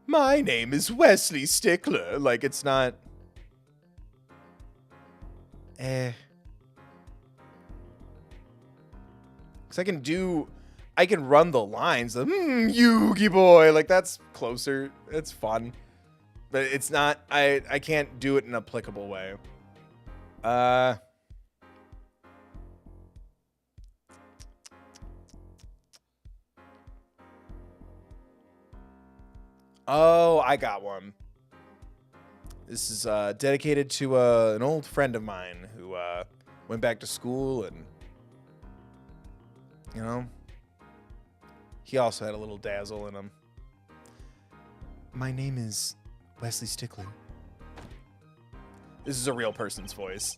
Speaker 4: My name is Wesley Stickler. Like, it's not. Because I can run the lines. Yugi boy. Like, that's closer. It's fun. But it's not, I can't do it in an applicable way. Oh, I got one. This is dedicated to an old friend of mine who went back to school and, you know, he also had a little dazzle in him. My name is Wesley Stickler. This is a real person's voice.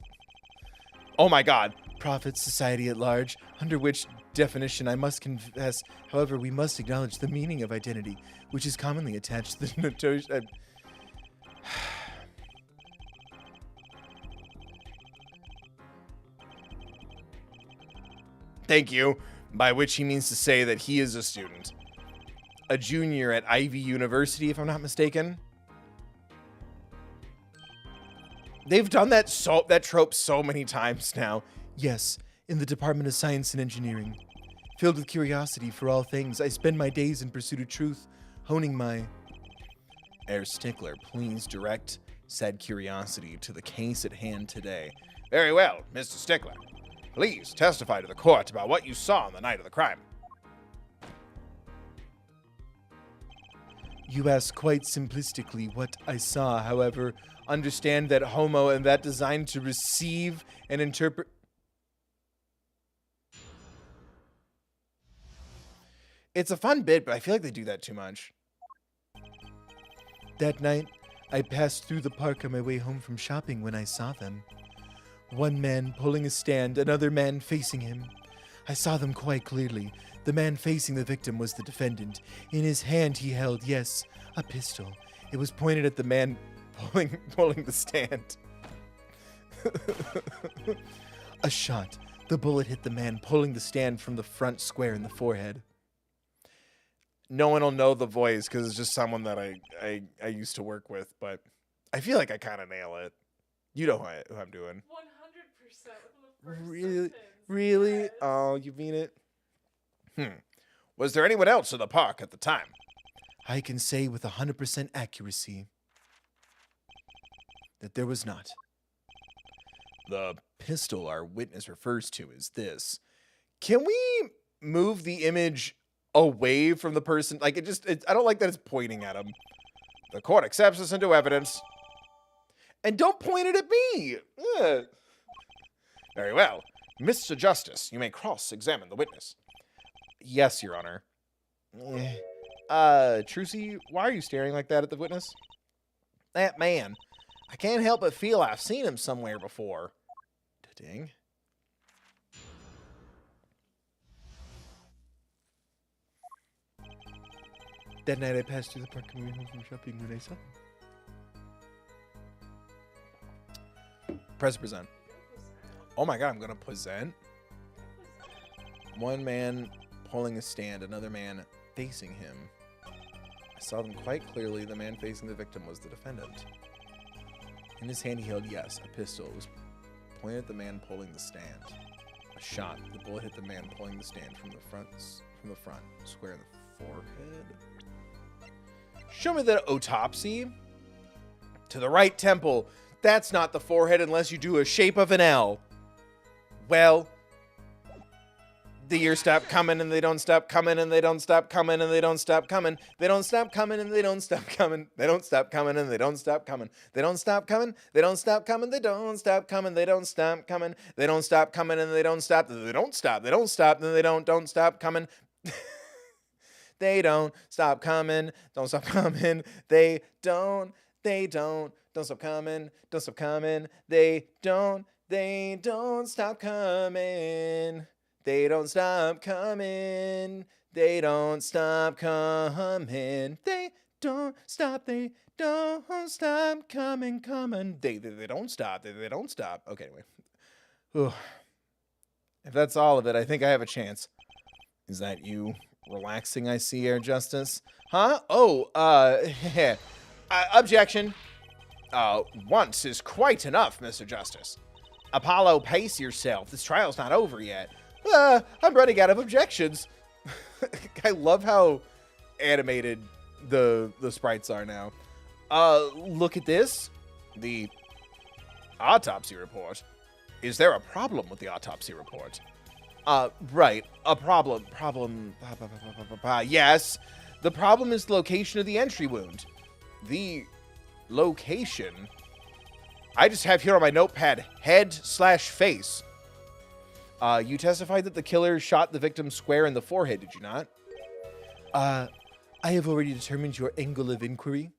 Speaker 4: Oh my god. Prophet society at large, under which definition I must confess, however, we must acknowledge the meaning of identity, which is commonly attached to the notorious... Thank you. By which he means to say that he is a student. A junior at Ivy University, if I'm not mistaken. They've done that trope so many times now. Yes, in the Department of Science and Engineering. Filled with curiosity for all things, I spend my days in pursuit of truth, honing my... Herr Stickler, please direct said curiosity to the case at hand today.
Speaker 6: Very well, Mr. Stickler. Please testify to the court about what you saw on the night of the crime.
Speaker 4: You ask quite simplistically what I saw, however, understand that homo and that designed to receive and interpret. It's a fun bit, but I feel like they do that too much. That night, I passed through the park on my way home from shopping when I saw them. One man pulling a stand, another man facing him. I saw them quite clearly. The man facing the victim was the defendant. In his hand he held, yes, a pistol. It was pointed at the man pulling the stand. A shot. The bullet hit the man pulling the stand from the front square in the forehead. No one will know the voice because it's just someone that I used to work with, but I feel like I kind of nail it. You know who I'm doing.
Speaker 2: 100% within the first
Speaker 4: Really?
Speaker 2: sentence.
Speaker 4: Really?
Speaker 2: Yes.
Speaker 4: Oh, you mean it?
Speaker 6: Was there anyone else in the park at the time?
Speaker 4: I can say with 100% accuracy that there was not. The pistol our witness refers to is this. Can we move the image away from the person? Like, I don't like that it's pointing at him.
Speaker 6: The court accepts this into evidence.
Speaker 4: And don't point it at me. Ugh.
Speaker 6: Very well. Mr. Justice, you may cross-examine the witness.
Speaker 4: Yes, Your Honor. Trucy, why are you staring like that at the witness? That man. I can't help but feel I've seen him somewhere before. Ding. That night I passed through the park coming home from shopping when I saw him. Press present. Oh my god, I'm gonna present. One man pulling a stand, another man facing him. I saw them quite clearly. The man facing the victim was the defendant. In his hand he held, yes, a pistol. It was pointed at the man pulling the stand. A shot. The bullet hit the man pulling the stand from the front, square in the forehead. Show me the autopsy. To the right temple. That's not the forehead unless you do a shape of an L. Well, the years stop coming and they don't stop coming and they don't stop coming and they don't stop coming. They don't stop coming and they don't stop coming. They don't stop coming and they don't stop coming. They don't stop coming. They don't stop coming. They don't stop coming. They don't stop coming. They don't stop coming and they don't stop. They don't stop. They don't stop. Then they don't stop coming. They don't stop coming. Don't stop coming. They don't stop coming. Don't stop coming. They don't stop coming. They don't stop coming. They don't stop coming. They don't stop. They don't stop coming. They don't stop. They don't stop. Okay, anyway. Whew. If that's all of it, I think I have a chance. Is that you relaxing, I see, Air Justice? Huh? Oh, objection.
Speaker 6: Once is quite enough, Mr. Justice.
Speaker 4: Apollo, pace yourself. This trial's not over yet. I'm running out of objections. I love how animated the sprites are now. Look at this.
Speaker 6: The autopsy report. Is there a problem with the autopsy report?
Speaker 4: Right. A problem. Yes. The problem is the location of the entry wound. The location? I just have here on my notepad, head/face. You testified that the killer shot the victim square in the forehead, did you not? I have already determined your angle of inquiry.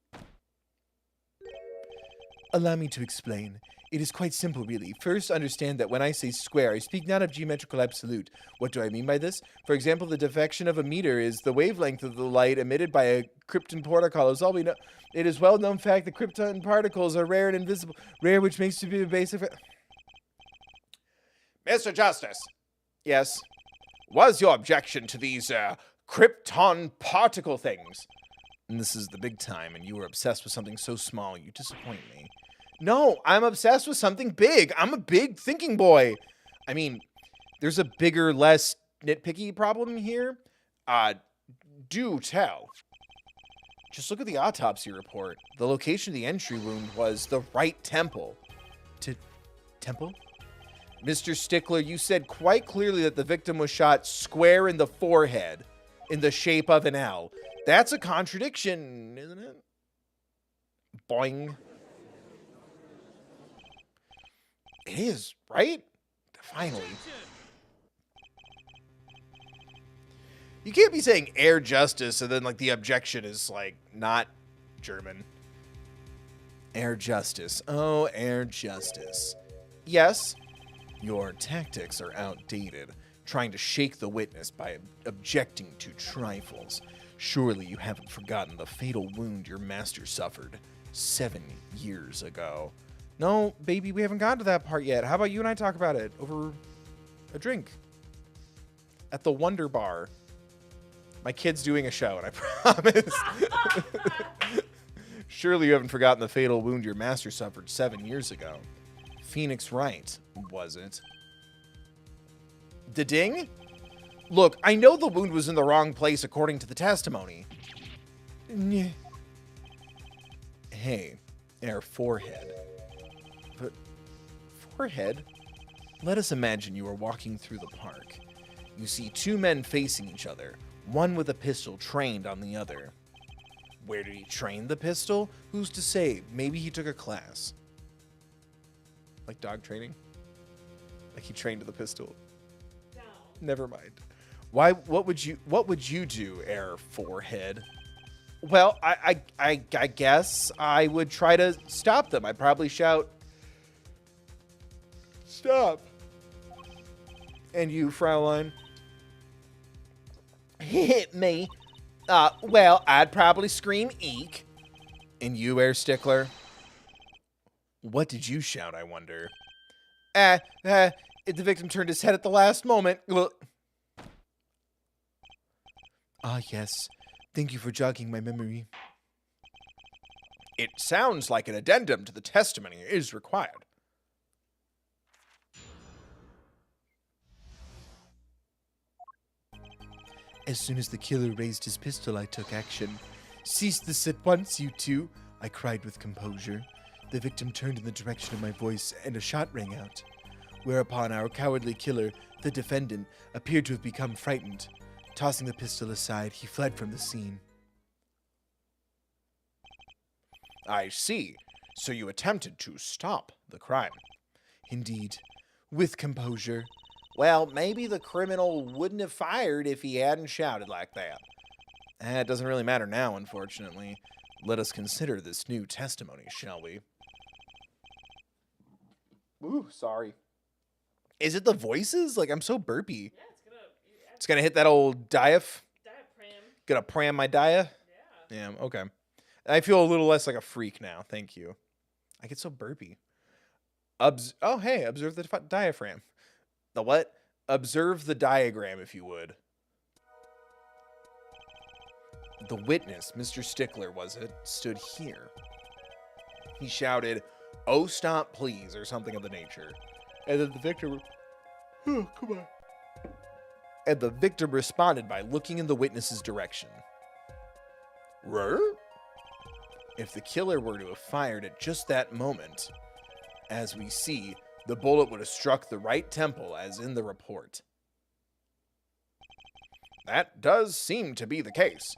Speaker 4: Allow me to explain. It is quite simple, really. First, understand that when I say square, I speak not of geometrical absolute. What do I mean by this? For example, the deflection of a meter is the wavelength of the light emitted by a krypton particle. As all we know, it is well-known fact that krypton particles are rare and invisible. Rare, which makes to be a basic...
Speaker 6: Mr. Justice,
Speaker 4: Yes.
Speaker 6: was your objection to these krypton particle things?
Speaker 4: And this is the big time, and you were obsessed with something so small, you disappoint me. No, I'm obsessed with something big. I'm a big thinking boy. I mean, there's a bigger, less nitpicky problem here.
Speaker 6: Do tell.
Speaker 4: Just look at the autopsy report. The location of the entry wound was the right temple. Temple? Mr. Stickler, you said quite clearly that the victim was shot square in the forehead. in the shape of an L. That's a contradiction, isn't it? Boing. It is, right? Finally. You can't be saying air justice and then like the objection is like not German. Air justice. Oh, air justice. Yes, your tactics are outdated, trying to shake the witness by objecting to trifles. Surely you haven't forgotten the fatal wound your master suffered 7 years ago. No, baby, we haven't gotten to that part yet. How about you and I talk about it over a drink at the Wonder Bar? My kid's doing a show, and I promise. Surely you haven't forgotten the fatal wound your master suffered 7 years ago. Phoenix Wright, was it? Da-ding? Look, I know the wound was in the wrong place according to the testimony. Hey, air forehead. But forehead? Let us imagine you are walking through the park. You see two men facing each other, one with a pistol trained on the other. Where did he train the pistol? Who's to say? Maybe he took a class. Like dog training? Like he trained the pistol.
Speaker 2: Down.
Speaker 4: Never mind. Why? What would you do, air forehead? Well, I guess I would try to stop them. I'd probably shout, "Stop!" And you, Fraulein? Hit me. Well, I'd probably scream, "Eek!" And you, air stickler? What did you shout, I wonder? The victim turned his head at the last moment. Ah, yes. Thank you for jogging my memory. It sounds like an addendum to the testimony is required. As soon as the killer raised his pistol, I took action. Cease this at once, you two, I cried with composure. The victim turned in the direction of my voice, and a shot rang out. Whereupon our cowardly killer, the defendant, appeared to have become frightened. Tossing the pistol aside, he fled from the scene. I see. So you attempted to stop the crime. Indeed. With composure. Well, maybe the criminal wouldn't have fired if he hadn't shouted like that. It doesn't really matter now, unfortunately. Let us consider this new testimony, shall we? Ooh, sorry. Is it the voices? Like, I'm so burpy.
Speaker 2: Yeah,
Speaker 4: It's gonna hit that old diaph.
Speaker 2: diaphragm.
Speaker 4: Gonna pram my dia.
Speaker 2: Yeah.
Speaker 4: Yeah, okay. I feel a little less like a freak now. Thank you. I get so burpy. Oh, hey, observe the diaphragm. The what? Observe the diagram, if you would. The witness, Mr. Stickler, was it, stood here. He shouted, "Oh, stop, please," or something of the nature. And then the victim... Oh, come on. And the victim responded by looking in the witness's direction. Rrr? If the killer were to have fired at just that moment, as we see, the bullet would have struck the right temple, as in the report. That does seem to be the case.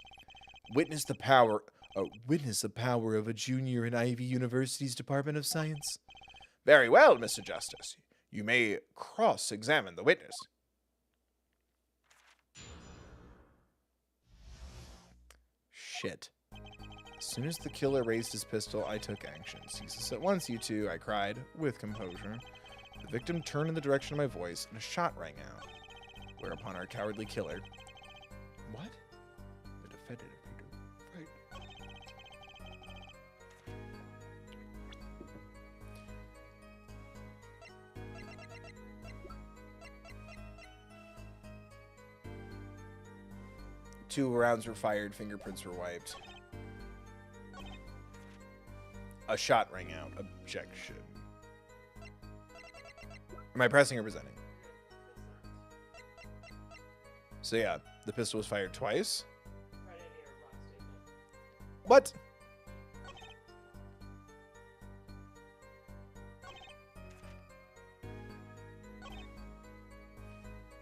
Speaker 4: Witness the power of a junior in Ivy University's Department of Science. Very well, Mr. Justice. You may cross-examine the witness. Shit. As soon as the killer raised his pistol, I took action. Cease this at once, you two, I cried, with composure. The victim turned in the direction of my voice, and a shot rang out. Whereupon our cowardly killer... What? The defendant appeared to... Right. Two rounds were fired, fingerprints were wiped. A shot rang out. Objection. Am I pressing or presenting? So yeah, the pistol was fired twice.
Speaker 2: Right in here, wrong statement.
Speaker 4: What?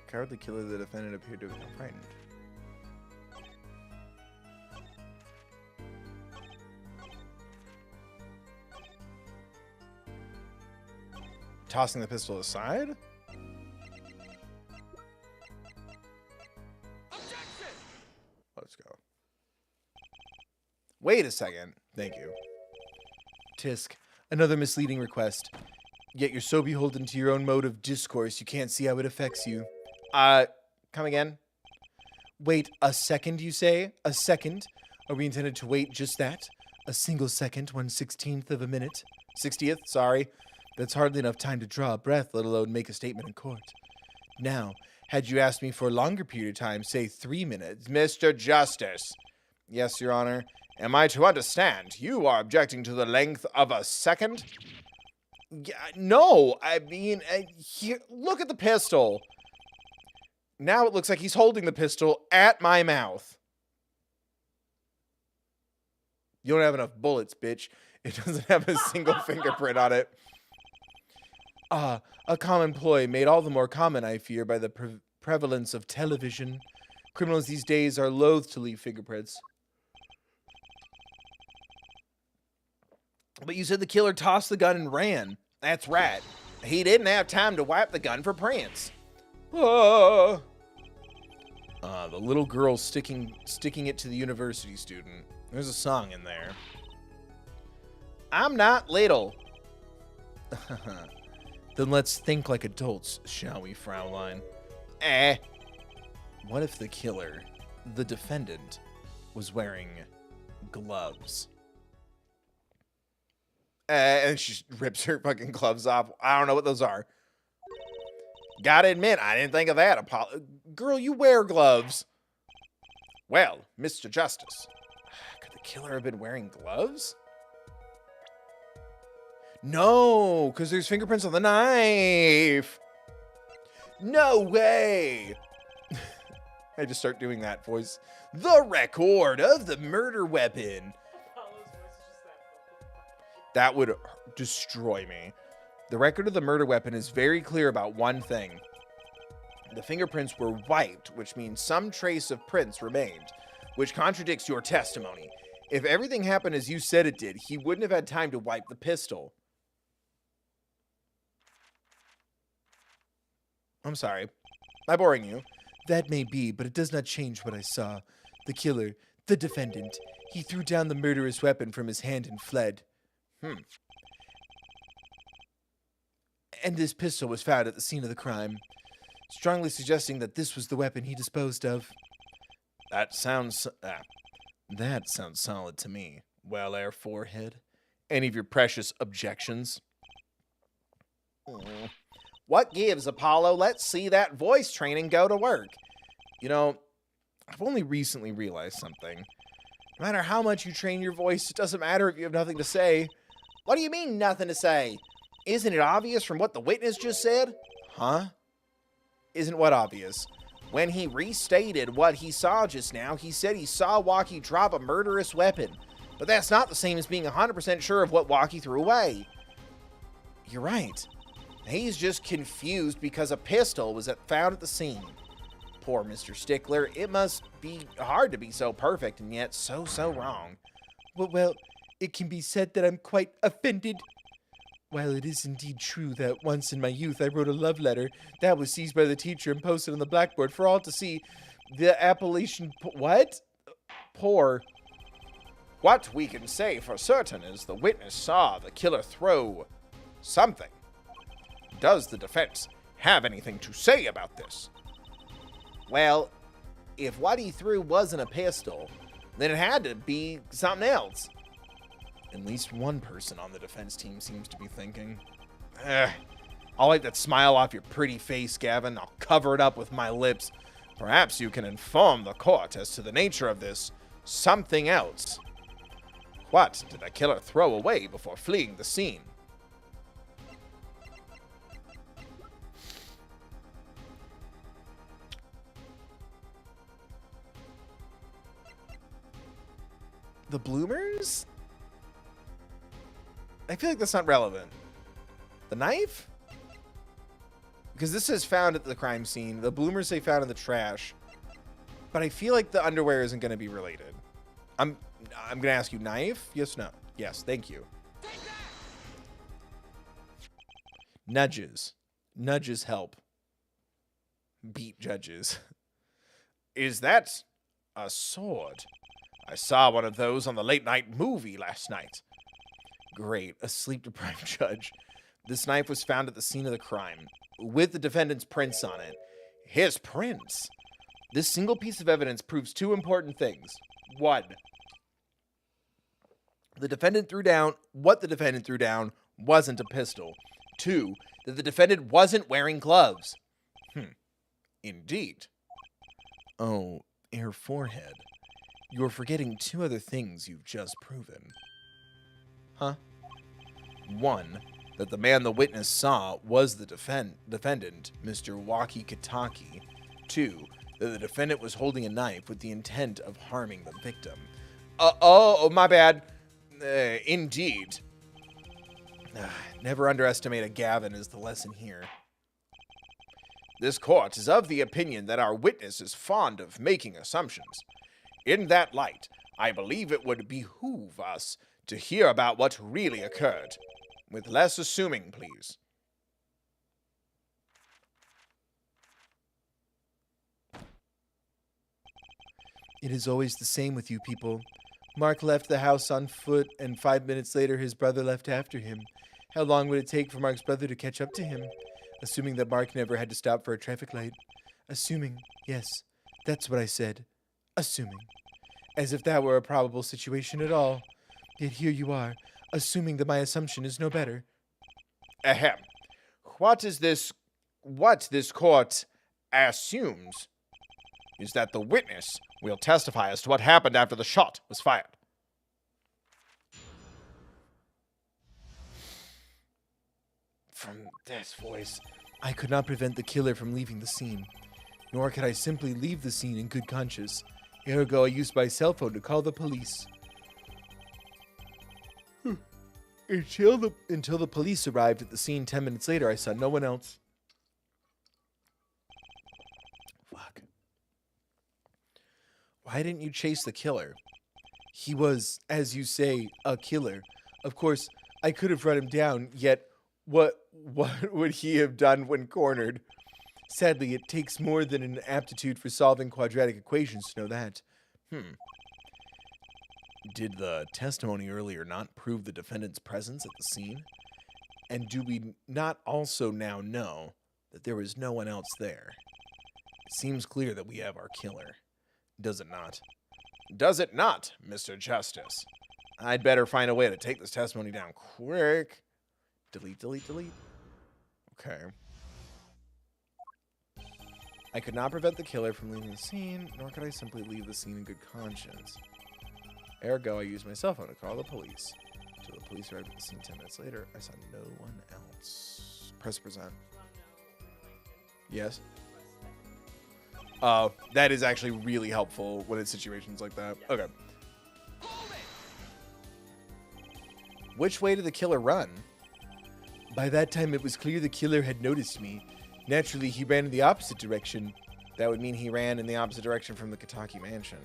Speaker 4: Cowardly killer, the defendant appeared to have been frightened. Tossing the pistol aside? Let's go. Wait a second. Thank you. Tisk, another misleading request. Yet you're so beholden to your own mode of discourse, you can't see how it affects you. Come again? Wait a second, you say? A second? Are we intended to wait just that? A single second, 1/16th of a minute? 60th, sorry. That's hardly enough time to draw a breath, let alone make a statement in court. Now, had you asked me for a longer period of time, say 3 minutes...
Speaker 6: Mr. Justice.
Speaker 4: Yes, Your Honor.
Speaker 6: Am I to understand you are objecting to the length of a second?
Speaker 4: Yeah, no, I mean, here, look at the pistol. Now it looks like he's holding the pistol at my mouth. You don't have enough bullets, bitch. It doesn't have a single fingerprint on it. A common ploy made all the more common, I fear, by the prevalence of television. Criminals these days are loath to leave fingerprints. But you said the killer tossed the gun and ran.
Speaker 6: That's right. He didn't have time to wipe the gun for prints.
Speaker 4: The little girl sticking it to the university student. There's a song in there.
Speaker 6: I'm not little.
Speaker 4: Then let's think like adults, shall we, Fraulein? What if the killer, the defendant, was wearing gloves? And she rips her fucking gloves off. I don't know what those are.
Speaker 6: Gotta admit, I didn't think of that.
Speaker 4: Girl, you wear gloves.
Speaker 6: Well, Mr. Justice.
Speaker 4: Could the killer have been wearing gloves? No, because there's fingerprints on the knife. No way. I just start doing that voice. The record of the murder weapon.
Speaker 2: Apollo's voice is just that.
Speaker 4: That would destroy me. The record of the murder weapon is very clear about one thing. The fingerprints were wiped, which means some trace of prints remained, which contradicts your testimony. If everything happened as you said it did, he wouldn't have had time to wipe the pistol. I'm sorry. I'm boring you. That may be, but it does not change what I saw. The killer, the defendant, he threw down the murderous weapon from his hand and fled. And this pistol was found at the scene of the crime, strongly suggesting that this was the weapon he disposed of. That sounds solid to me. Well, Air Forehead, any of your precious objections?
Speaker 6: What gives, Apollo? Let's see that voice training go to work.
Speaker 4: You know, I've only recently realized something. No matter how much you train your voice, it doesn't matter if you have nothing to say.
Speaker 6: What do you mean, nothing to say? Isn't it obvious from what the witness just said?
Speaker 4: Huh? Isn't what obvious?
Speaker 6: When he restated what he saw just now, he said he saw Walkie drop a murderous weapon. But that's not the same as being 100% sure of what Walkie threw away.
Speaker 4: You're right.
Speaker 6: He's just confused because a pistol was found at the scene. Poor Mr. Stickler. It must be hard to be so perfect and yet so wrong.
Speaker 4: Well, it can be said that I'm quite offended. While it is indeed true that once in my youth I wrote a love letter that was seized by the teacher and posted on the blackboard for all to see, the appellation... What? Poor.
Speaker 6: What we can say for certain is the witness saw the killer throw something. Does the defense have anything to say about this? Well, if what he threw wasn't a pistol, then it had to be something else.
Speaker 4: At least one person on the defense team seems to be thinking. I'll wipe that smile off your pretty face, Gavin. I'll cover it up with my lips.
Speaker 6: Perhaps you can inform the court as to the nature of this something else. What did the killer throw away before fleeing the scene?
Speaker 4: The bloomers? I feel like that's not relevant. The knife? Because this is found at the crime scene. The bloomers they found in the trash. But I feel like the underwear isn't going to be related. I'm going to ask you, knife? Yes, no. Yes, thank you. Nudges. Nudges help. Beat judges.
Speaker 6: Is that a sword? I saw one of those on the late night movie last night.
Speaker 4: Great. A sleep-deprived judge. This knife was found at the scene of the crime, with the defendant's prints on it.
Speaker 6: His prints?
Speaker 4: This single piece of evidence proves two important things. One, what the defendant threw down wasn't a pistol. Two, that the defendant wasn't wearing gloves.
Speaker 6: Indeed.
Speaker 4: Oh, her forehead. You're forgetting two other things you've just proven. Huh? One, that the man the witness saw was the defendant, Mr. Waki Kataki. Two, that the defendant was holding a knife with the intent of harming the victim.
Speaker 6: My bad. Indeed.
Speaker 4: Never underestimate a Gavin is the lesson here.
Speaker 6: This court is of the opinion that our witness is fond of making assumptions. In that light, I believe it would behoove us to hear about what really occurred. With less assuming, please.
Speaker 4: It is always the same with you people. Mark left the house on foot, and 5 minutes later his brother left after him. How long would it take for Mark's brother to catch up to him? Assuming that Mark never had to stop for a traffic light. Assuming, yes, that's what I said. Assuming. As if that were a probable situation at all. Yet here you are, assuming that my assumption is no better.
Speaker 6: Ahem. What this court assumes is that the witness will testify as to what happened after the shot was fired.
Speaker 4: From this voice, I could not prevent the killer from leaving the scene. Nor could I simply leave the scene in good conscience. Ergo, I used my cell phone to call the police. Until the police arrived at the scene 10 minutes later, I saw no one else. Fuck. Why didn't you chase the killer? He was, as you say, a killer. Of course, I could have run him down, yet what would he have done when cornered? Sadly, it takes more than an aptitude for solving quadratic equations to know that. Did the testimony earlier not prove the defendant's presence at the scene? And do we not also now know that there was no one else there? It seems clear that we have our killer. Does it not?
Speaker 6: Does it not, Mr. Justice?
Speaker 4: I'd better find a way to take this testimony down quick. Delete, delete, delete. Okay. I could not prevent the killer from leaving the scene, nor could I simply leave the scene in good conscience. Ergo, I used my cell phone to call the police. Until the police arrived at the scene 10 minutes later, I saw no one else. Press present. Yes? That is actually really helpful when it's situations like that. Okay. Which way did the killer run? By that time, it was clear the killer had noticed me. Naturally, he ran in the opposite direction. That would mean he ran in the opposite direction from the Kataki mansion.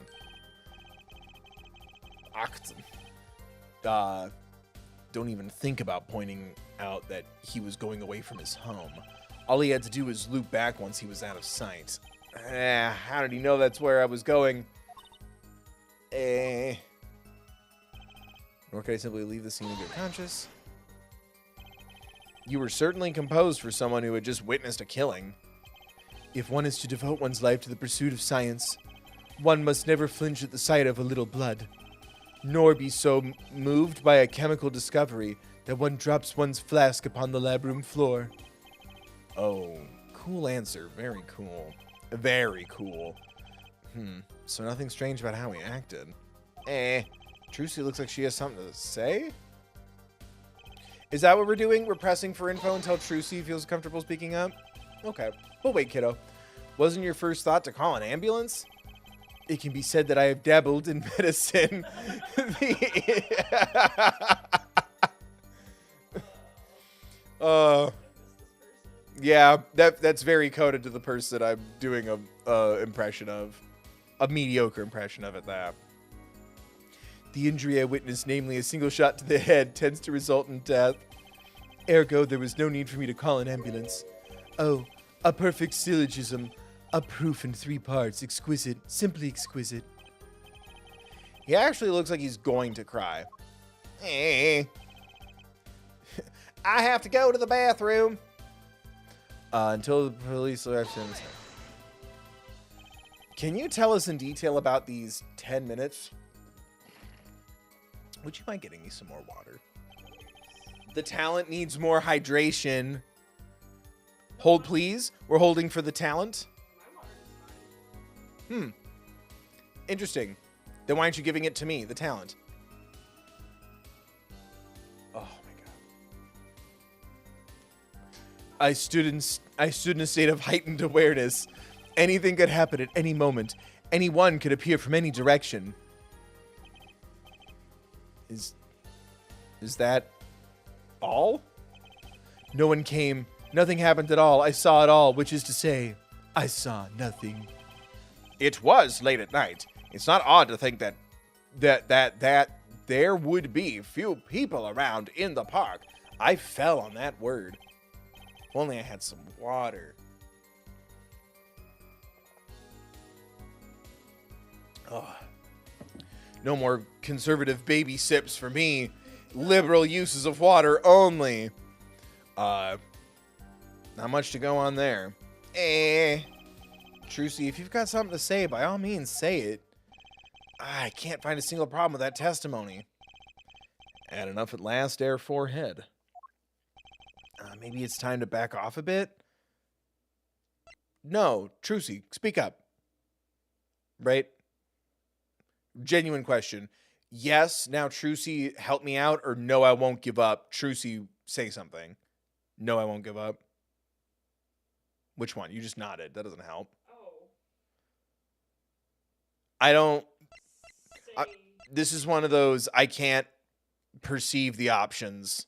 Speaker 4: Don't even think about pointing out that he was going away from his home. All he had to do was loop back once he was out of sight. How did he know that's where I was going? Or could I simply leave the scene in good conscience? You were certainly composed for someone who had just witnessed a killing. If one is to devote one's life to the pursuit of science, one must never flinch at the sight of a little blood, nor be so moved by a chemical discovery that one drops one's flask upon the lab room floor. Oh, cool answer. Very cool. Very cool. So nothing strange about how he acted. Trucy looks like she has something to say? Is that what we're doing? We're pressing for info until Trucy feels comfortable speaking up? Okay. Well, wait, kiddo. Wasn't your first thought to call an ambulance? It can be said that I have dabbled in medicine. Yeah, that's very coded to the person I'm doing a impression of. A mediocre impression of it, that. The injury I witnessed, namely a single shot to the head, tends to result in death. Ergo, there was no need for me to call an ambulance. Oh, a perfect syllogism. A proof in 3 parts. Exquisite. Simply exquisite. He actually looks like he's going to cry. I have to go to the bathroom. Until the police arrest him. Can you tell us in detail about these 10 minutes? Would you mind getting me some more water? The talent needs more hydration. Hold, please. We're holding for the talent. Interesting. Then why aren't you giving it to me, the talent? Oh my god. I stood in a state of heightened awareness. Anything could happen at any moment. Anyone could appear from any direction. Is that all? No one came. Nothing happened at all. I saw it all, which is to say, I saw nothing.
Speaker 6: It was late at night. It's not odd to think that there would be few people around in the park.
Speaker 4: I fell on that word. If only I had some water. Oh. No more conservative baby sips for me. Liberal uses of water only. Not much to go on there. Trucy, if you've got something to say, by all means, say it. I can't find a single problem with that testimony. Had enough at last, Air Forehead. Maybe it's time to back off a bit? No, Trucy, speak up. Right? Genuine question. Yes, now Trucy, help me out, or no, I won't give up. Trucy, say something. No, I won't give up. Which one? You just nodded. That doesn't help.
Speaker 2: Oh.
Speaker 4: I don't...
Speaker 2: Say,
Speaker 4: this is one of those, I can't perceive the options.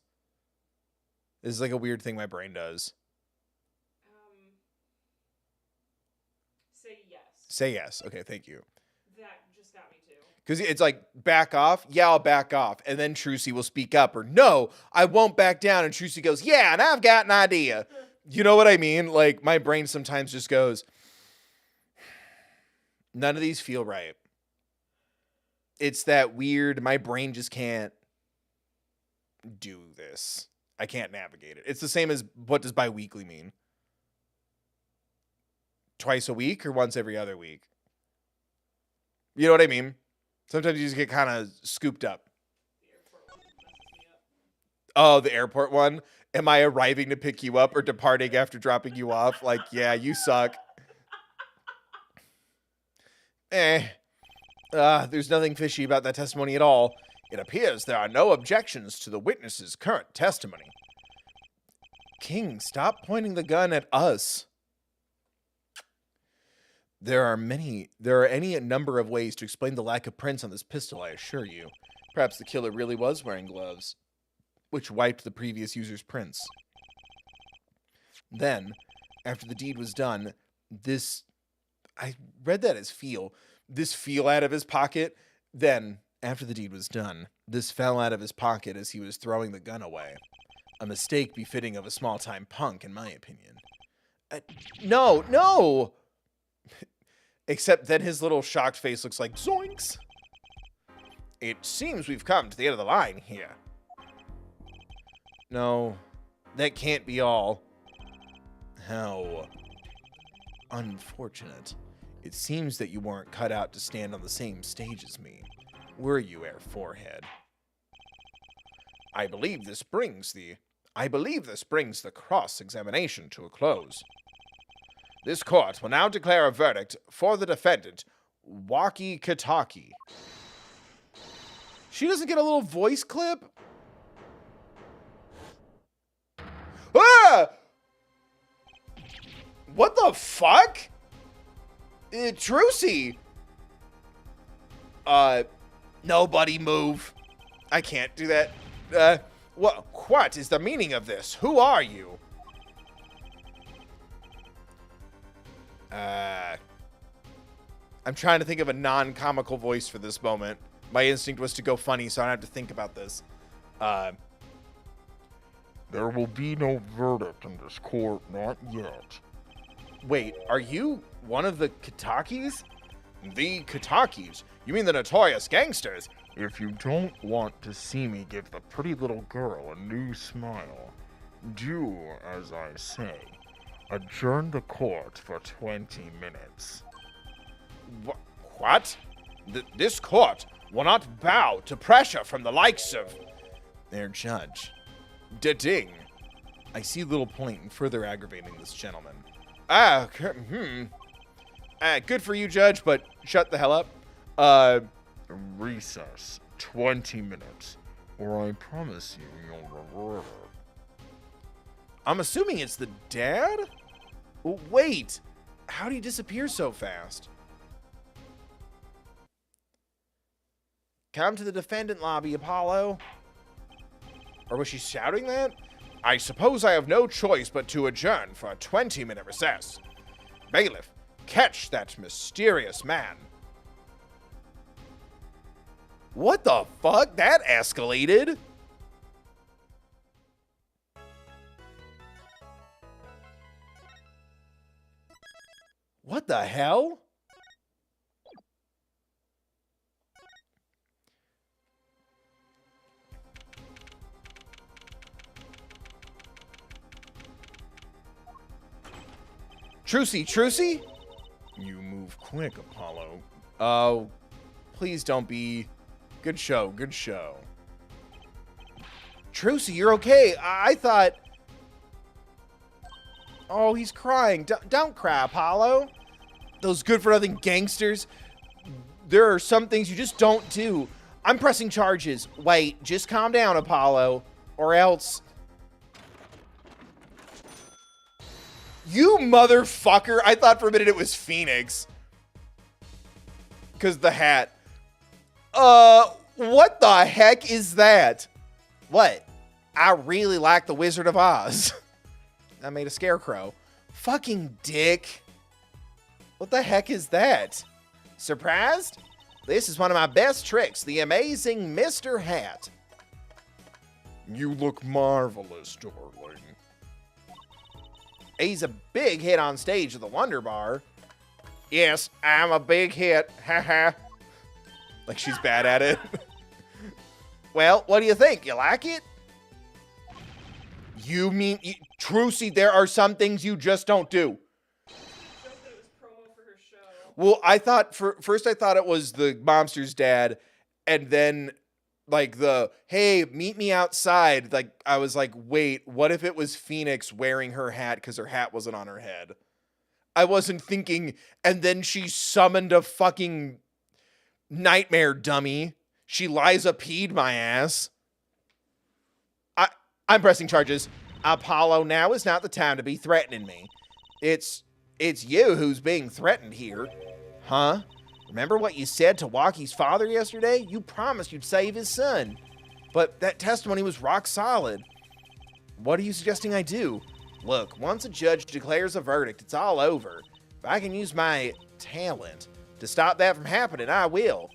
Speaker 4: This is like a weird thing my brain does.
Speaker 2: say yes.
Speaker 4: Say yes. Okay, thank you.
Speaker 2: That just got me too.
Speaker 4: Because it's like, back off. Yeah, I'll back off. And then Trucy will speak up. Or, no, I won't back down. And Trucy goes, yeah, and I've got an idea. You know what I mean? Like, my brain sometimes just goes, none of these feel right. It's that weird, my brain just can't do this. I can't navigate it. It's the same as, what does bi-weekly mean? Twice a week or once every other week? You know what I mean? Sometimes you just get kind of scooped up.
Speaker 2: The airport one messes me up.
Speaker 4: Oh, the airport one? Am I arriving to pick you up or departing after dropping you off? Like, yeah, you suck. There's nothing fishy about that testimony at all.
Speaker 6: It appears there are no objections to the witness's current testimony.
Speaker 4: King, stop pointing the gun at us. There are any number of ways to explain the lack of prints on this pistol, I assure you. Perhaps the killer really was wearing gloves, which wiped the previous user's prints. Then, after the deed was done, I read that as feel. This feel out of his pocket. Then, after the deed was done, this fell out of his pocket as he was throwing the gun away. A mistake befitting of a small-time punk, in my opinion. No! Except then his little shocked face looks like zoinks.
Speaker 6: It seems we've come to the end of the line here.
Speaker 4: No, that can't be all. How unfortunate. It seems that you weren't cut out to stand on the same stage as me. Were you, Air Forehead?
Speaker 6: I believe this brings the cross-examination to a close. This court will now declare a verdict for the defendant, Waki Kataki.
Speaker 4: She doesn't get a little voice clip? Ah! What the fuck? Trucy! Nobody move. I can't do that.
Speaker 6: What is the meaning of this? Who are you?
Speaker 4: I'm trying to think of a non-comical voice for this moment. My instinct was to go funny, so I don't have to think about this.
Speaker 3: There will be no verdict in this court, not yet.
Speaker 4: Wait, are you one of the Katakis?
Speaker 6: The Katakis? You mean the notorious gangsters?
Speaker 3: If you don't want to see me give the pretty little girl a new smile, do as I say. Adjourn the court for 20 minutes.
Speaker 6: What? This court will not bow to pressure from the likes of
Speaker 4: Their judge.
Speaker 6: Ding.
Speaker 4: I see little point in further aggravating this gentleman.
Speaker 6: Good for you, Judge, but shut the hell up.
Speaker 3: Recess. 20 minutes. Or I promise you you'll regret it.
Speaker 4: I'm assuming it's the dad? Wait, how did he disappear so fast? Come to the defendant lobby, Apollo. Or was she shouting that?
Speaker 6: I suppose I have no choice but to adjourn for a 20-minute recess. Bailiff, catch that mysterious man.
Speaker 4: What the fuck? That escalated. What the hell? Trucy?
Speaker 6: You move quick, Apollo.
Speaker 4: Oh, please don't be. Good show. Trucy, you're okay. I thought. Oh, he's crying. Don't cry, Apollo. Those good-for-nothing gangsters. There are some things you just don't do. I'm pressing charges. Wait, just calm down, Apollo. Or else. You motherfucker. I thought for a minute it was Phoenix. Because the hat. What the heck is that? What? I really like the Wizard of Oz. I made a scarecrow. Fucking dick. What the heck is that? Surprised? This is one of my best tricks, the amazing Mr. Hat.
Speaker 6: You look marvelous, darling.
Speaker 4: He's a big hit on stage at the Wonder Bar. Yes, I'm a big hit. Haha. Like she's bad at it. Well, what do you think? You like it? You mean, Trucy, there are some things you just don't do. Well, I thought, first I thought it was the mobster's dad, and then, like, hey, meet me outside. Like, I was like, wait, what if it was Phoenix wearing her hat because her hat wasn't on her head? I wasn't thinking, and then she summoned a fucking nightmare dummy. She Liza P'd my ass. I'm pressing charges. Apollo, now is not the time to be threatening me. It's you who's being threatened here. Huh? Remember what you said to Walkie's father yesterday? You promised you'd save his son. But that testimony was rock solid. What are you suggesting I do? Look, once a judge declares a verdict, it's all over. If I can use my talent to stop that from happening, I will.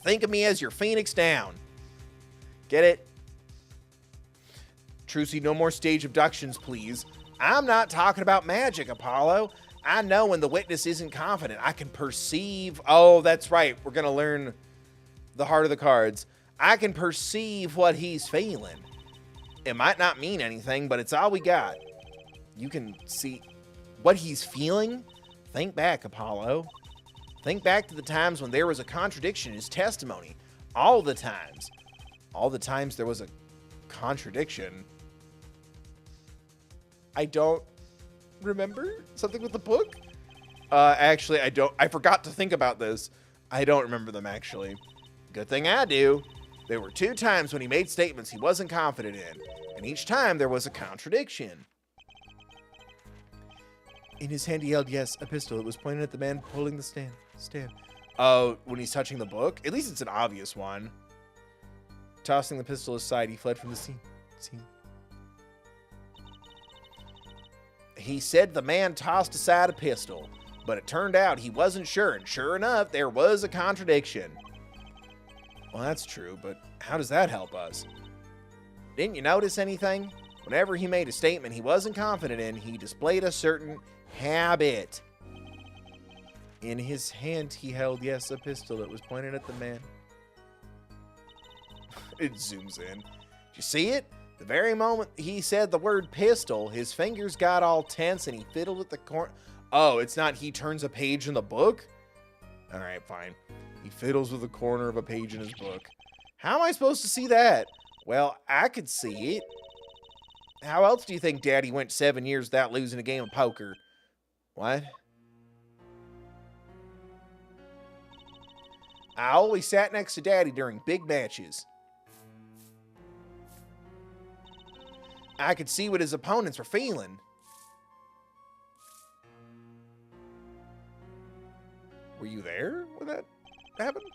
Speaker 4: Think of me as your Phoenix down. Get it? Trucy, no more stage abductions, please. I'm not talking about magic, Apollo. I know when the witness isn't confident. I can perceive. Oh, that's right. We're going to learn the heart of the cards. I can perceive what he's feeling. It might not mean anything, but it's all we got. You can see what he's feeling? Think back, Apollo. Think back to the times when there was a contradiction in his testimony. All the times. All the times there was a contradiction. I don't remember something with the book. Actually, I don't. I forgot to think about this. I don't remember them, actually. Good thing I do. There were 2 times when he made statements he wasn't confident in, and each time there was a contradiction. In his hand he held, yes, a pistol. It was pointed at the man holding the stand. Oh, when he's touching the book? At least it's an obvious one. Tossing the pistol aside, he fled from the scene. He said the man tossed aside a pistol, but it turned out he wasn't sure, and sure enough, there was a contradiction. Well, that's true, but how does that help us? Didn't you notice anything? Whenever he made a statement he wasn't confident in, he displayed a certain habit. In his hand he held, yes, a pistol that was pointed at the man. It zooms in. Did you see it? The very moment he said the word pistol, his fingers got all tense and he fiddled with the corner. Oh, it's not he turns a page in the book? All right, fine. He fiddles with the corner of a page in his book. How am I supposed to see that? Well, I could see it. How else do you think Daddy went 7 years without losing a game of poker? What? I always sat next to Daddy during big matches. I could see what his opponents were feeling. Were you there when that happened?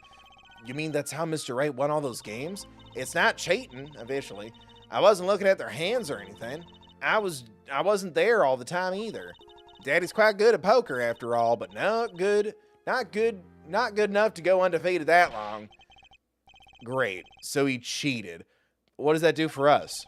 Speaker 4: You mean that's how Mr. Wright won all those games? It's not cheating, officially. I wasn't looking at their hands or anything. I wasn't there all the time either. Daddy's quite good at poker after all, but not good enough to go undefeated that long. Great. So he cheated. What does that do for us?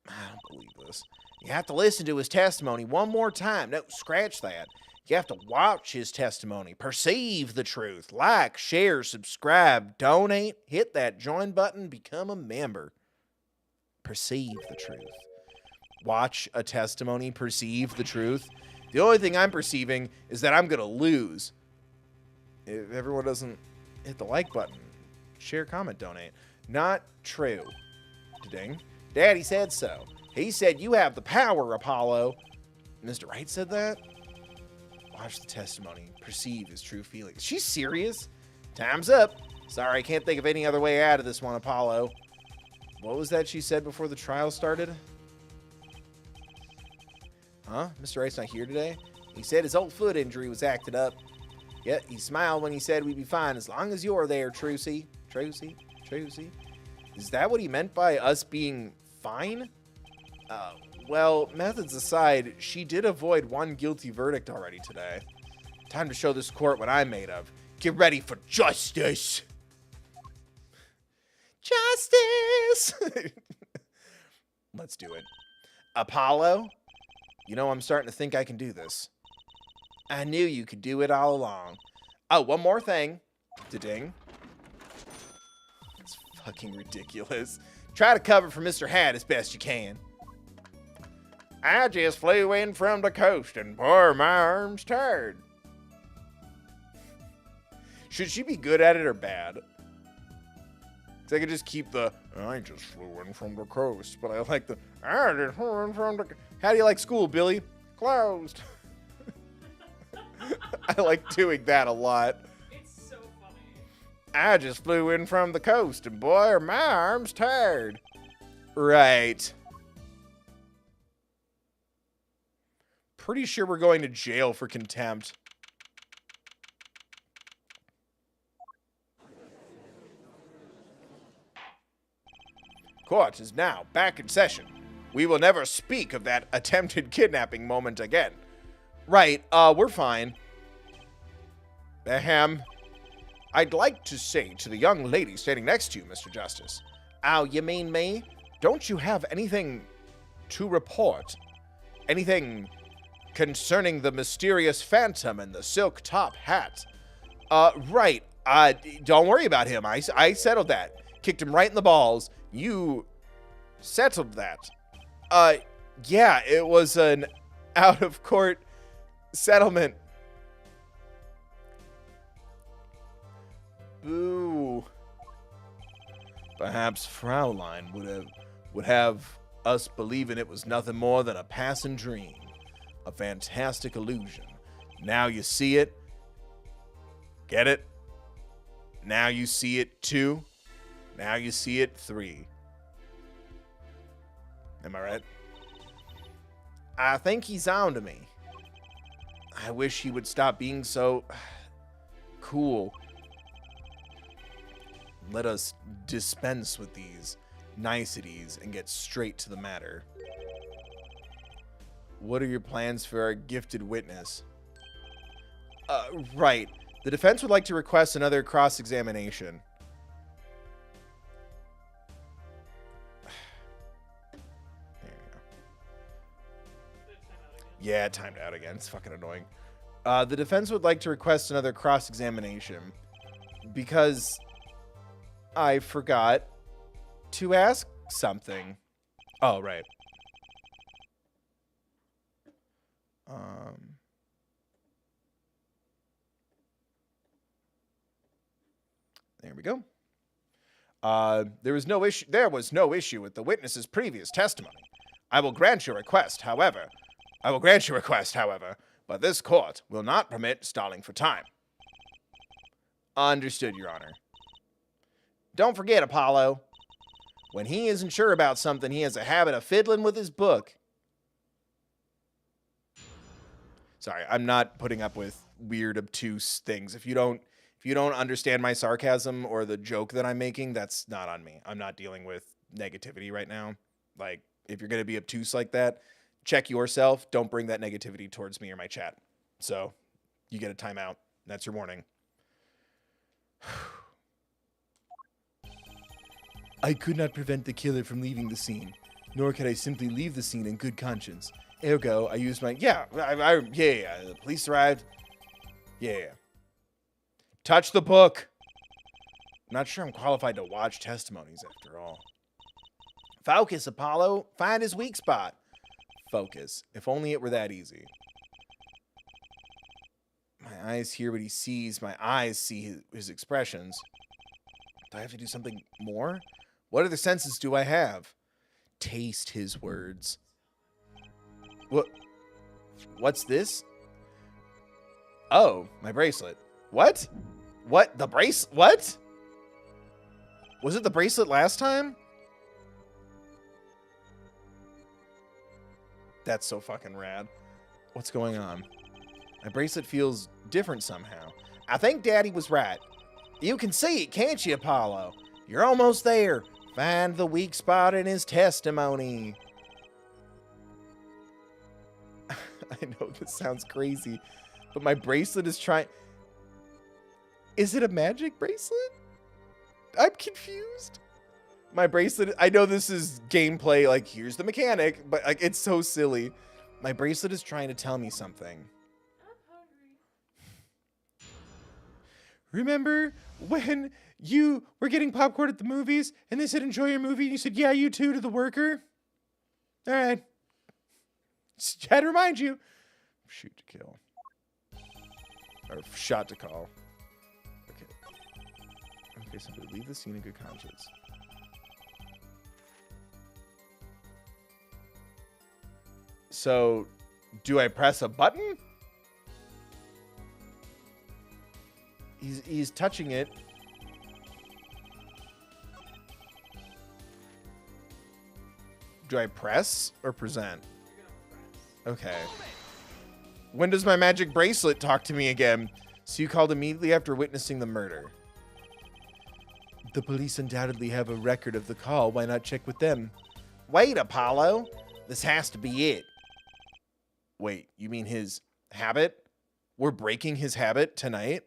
Speaker 4: I don't believe this. You have to listen to his testimony one more time. No, scratch that. You have to watch his testimony. Perceive the truth. Like, share, subscribe, donate, hit that join button, become a member. Perceive the truth. Watch a testimony, perceive the truth. The only thing I'm perceiving is that I'm going to lose. If everyone doesn't hit the like button, share, comment, donate. Not true. Ding. Daddy said so. He said you have the power, Apollo. Mr. Wright said that? Watch the testimony. Perceive his true feelings. She's serious? Time's up. Sorry, I can't think of any other way out of this one, Apollo. What was that she said before the trial started? Huh? Mr. Wright's not here today? He said his old foot injury was acted up. Yet he smiled when he said we'd be fine as long as you're there, Trucy. Trucy? Trucy? Is that what he meant by us being fine? Well, methods aside, she did avoid one guilty verdict already today. Time to show this court what I'm made of. Get ready for justice! Justice! Let's do it. Apollo? You know, I'm starting to think I can do this. I knew you could do it all along. Oh, one more thing. Da-ding. It's fucking ridiculous. Try to cover for Mr. Hat as best you can. I just flew in from the coast and boy, my arm's tired. Should she be good at it or bad? Because I could just keep the, I just flew in from the coast, but I like the, I just flew in from the, how do you like school, Billy? Closed. I like doing that a lot.
Speaker 2: It's so funny.
Speaker 4: I just flew in from the coast and boy, are my arms tired. Right. Pretty sure we're going to jail for contempt. Court is now back in session. We will never speak of that attempted kidnapping moment again. Right, we're fine. Ahem. I'd like to say to the young lady standing next to you, Mr. Justice. Oh, you mean me? Don't you have anything to report? Anything concerning the mysterious phantom and the silk top hat? Right. Don't worry about him. I settled that. Kicked him right in the balls. You settled that. Yeah, it was an out-of-court settlement. Boo. Perhaps Fraulein would have us believing it was nothing more than a passing dream. A fantastic illusion. Now you see it. Get it? Now you see it 2. Now you see it 3. Am I right? I think he's on to me. I wish he would stop being so cool. Let us dispense with these niceties and get straight to the matter. What are your plans for our gifted witness? Right. The defense would like to request another cross-examination. Yeah, it timed out again. It's fucking annoying. The defense would like to request another cross-examination because I forgot to ask something. Oh, right. There we go. There was no issue with the witness's previous testimony. I will grant your request, however, but this court will not permit stalling for time. Understood, Your Honor. Don't forget, Apollo. When he isn't sure about something, he has a habit of fiddling with his book. Sorry, I'm not putting up with weird, obtuse things. If you don't understand my sarcasm or the joke that I'm making, that's not on me. I'm not dealing with negativity right now. Like, if you're going to be obtuse like that, check yourself. Don't bring that negativity towards me or my chat. So, you get a timeout. That's your warning. I could not prevent the killer from leaving the scene, nor could I simply leave the scene in good conscience. Ergo, I used my... the police arrived. Yeah. Touch the book. I'm not sure I'm qualified to watch testimonies after all. Focus, Apollo. Find his weak spot. Focus. If only it were that easy. My eyes hear what he sees. My eyes see his expressions. Do I have to do something more? What other senses do I have? Taste his words. What's this? Oh, my bracelet. What? What? The bracelet? What? Was it the bracelet last time? That's so fucking rad. What's going on? My bracelet feels different somehow. I think Daddy was right. You can see it, can't you, Apollo? You're almost there. Find the weak spot in his testimony. I know this sounds crazy, but my bracelet is trying... Is it a magic bracelet? I'm confused. My bracelet... I know this is gameplay, like, here's the mechanic, but, like, it's so silly. My bracelet is trying to tell me something.
Speaker 2: I'm hungry.
Speaker 4: Remember when you were getting popcorn at the movies and they said, enjoy your movie, and you said, yeah, you too, to the worker? All right. Just had to remind you. Shoot to kill. Or shot to call. Okay. Okay, so leave the scene in good conscience. So, do I press a button? He's touching it. Do I press or present? Okay. When does my magic bracelet talk to me again? So you called immediately after witnessing the murder. The police undoubtedly have a record of the call. Why not check with them? Wait, Apollo. This has to be it. Wait, you mean his habit? We're breaking his habit tonight?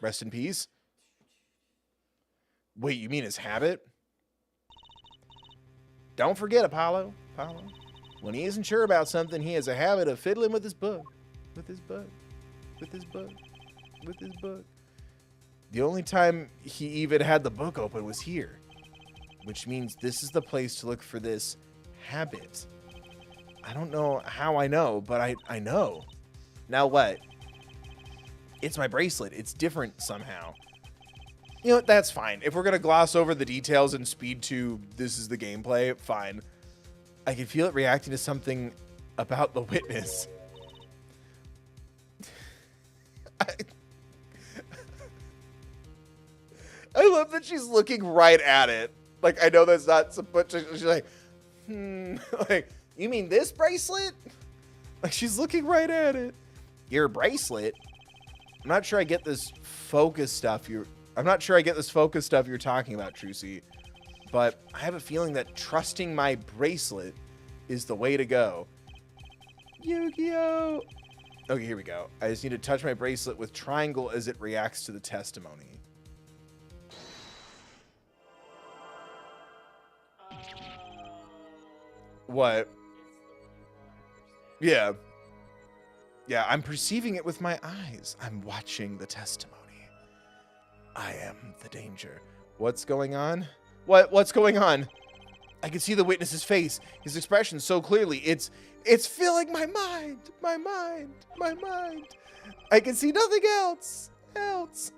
Speaker 4: Rest in peace. Wait, you mean his habit? Don't forget, Apollo. When he isn't sure about something, he has a habit of fiddling with his book. With his book. The only time he even had the book open was here. Which means this is the place to look for this habit. I don't know how I know, but I know. Now what? It's my bracelet. It's different somehow. You know what? That's fine. If we're going to gloss over the details and speed to this is the gameplay, fine. I can feel it reacting to something about the witness. I love that she's looking right at it. Like, I know that's not supposed to... She's like, like, you mean this bracelet? Like, she's looking right at it. Your bracelet? I'm not sure I get this focus stuff you're talking about, Trucy. But I have a feeling that trusting my bracelet is the way to go. Yu-Gi-Oh! Okay, here we go. I just need to touch my bracelet with triangle as it reacts to the testimony. What? Yeah. Yeah, I'm perceiving it with my eyes. I'm watching the testimony. I am the danger. What's going on? What's going on? I can see the witness's face, his expression so clearly. It's filling my mind. I can see nothing else.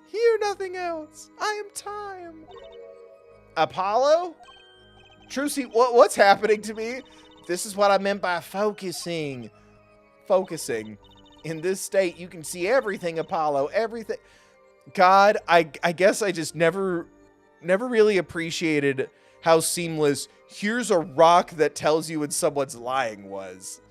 Speaker 4: Hear nothing else. I am time. Apollo? Trucy, what's happening to me? This is what I meant by focusing. Focusing. In this state, you can see everything, Apollo. Everything. God, I guess I just never really appreciated how seamless here's a rock that tells you when someone's lying was.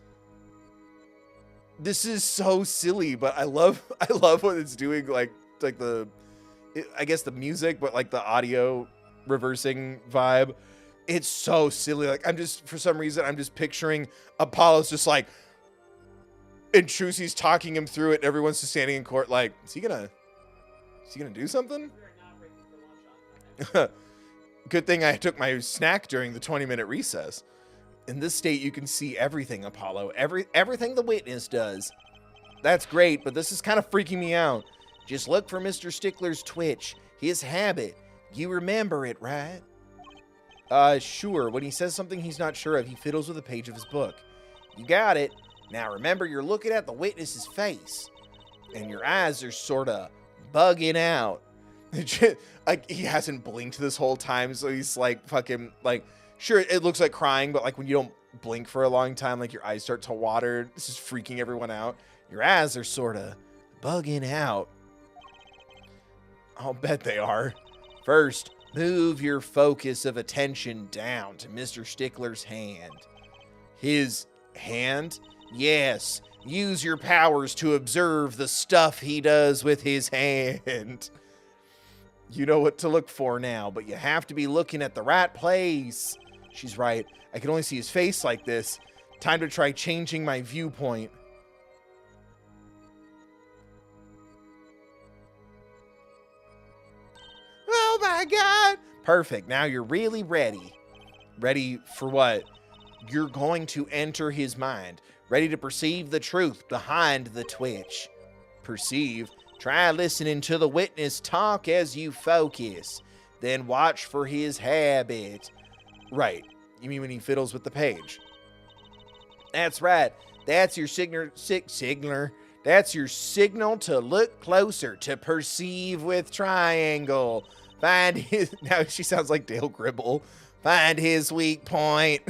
Speaker 4: This is so silly, but I love what it's doing, like I guess the music, but like the audio reversing vibe. It's so silly. Like for some reason I'm just picturing Apollo's just like, and Trucy's talking him through it, and everyone's just standing in court like, is he gonna do something?
Speaker 2: We are not breaking for lunch on time.
Speaker 4: Good thing I took my snack during the 20-minute recess. In this state, you can see everything, Apollo. Everything the witness does. That's great, but this is kind of freaking me out. Just look for Mr. Stickler's twitch, his habit. You remember it, right? Sure. When he says something he's not sure of, he fiddles with a page of his book. You got it. Now remember, you're looking at the witness's face, and your eyes are sort of bugging out. Like, he hasn't blinked this whole time, so he's like fucking like, sure, it looks like crying, but like when you don't blink for a long time, like your eyes start to water. This is freaking everyone out. Your eyes are sort of bugging out. I'll bet they are. First, move your focus of attention down to Mr. Stickler's hand. His hand? Yes. Use your powers to observe the stuff he does with his hand. You know what to look for now, but you have to be looking at the right place. She's right. I can only see his face like this. Time to try changing my viewpoint. Oh my God. Perfect. Now you're really ready. Ready for what? You're going to enter his mind. Ready to perceive the truth behind the twitch. Perceive. Try listening to the witness talk as you focus. Then watch for his habit. Right. You mean when he fiddles with the page? That's right. That's your signaler. That's your signal to look closer, to perceive with triangle. Find his... Now she sounds like Dale Gribble. Find his weak point.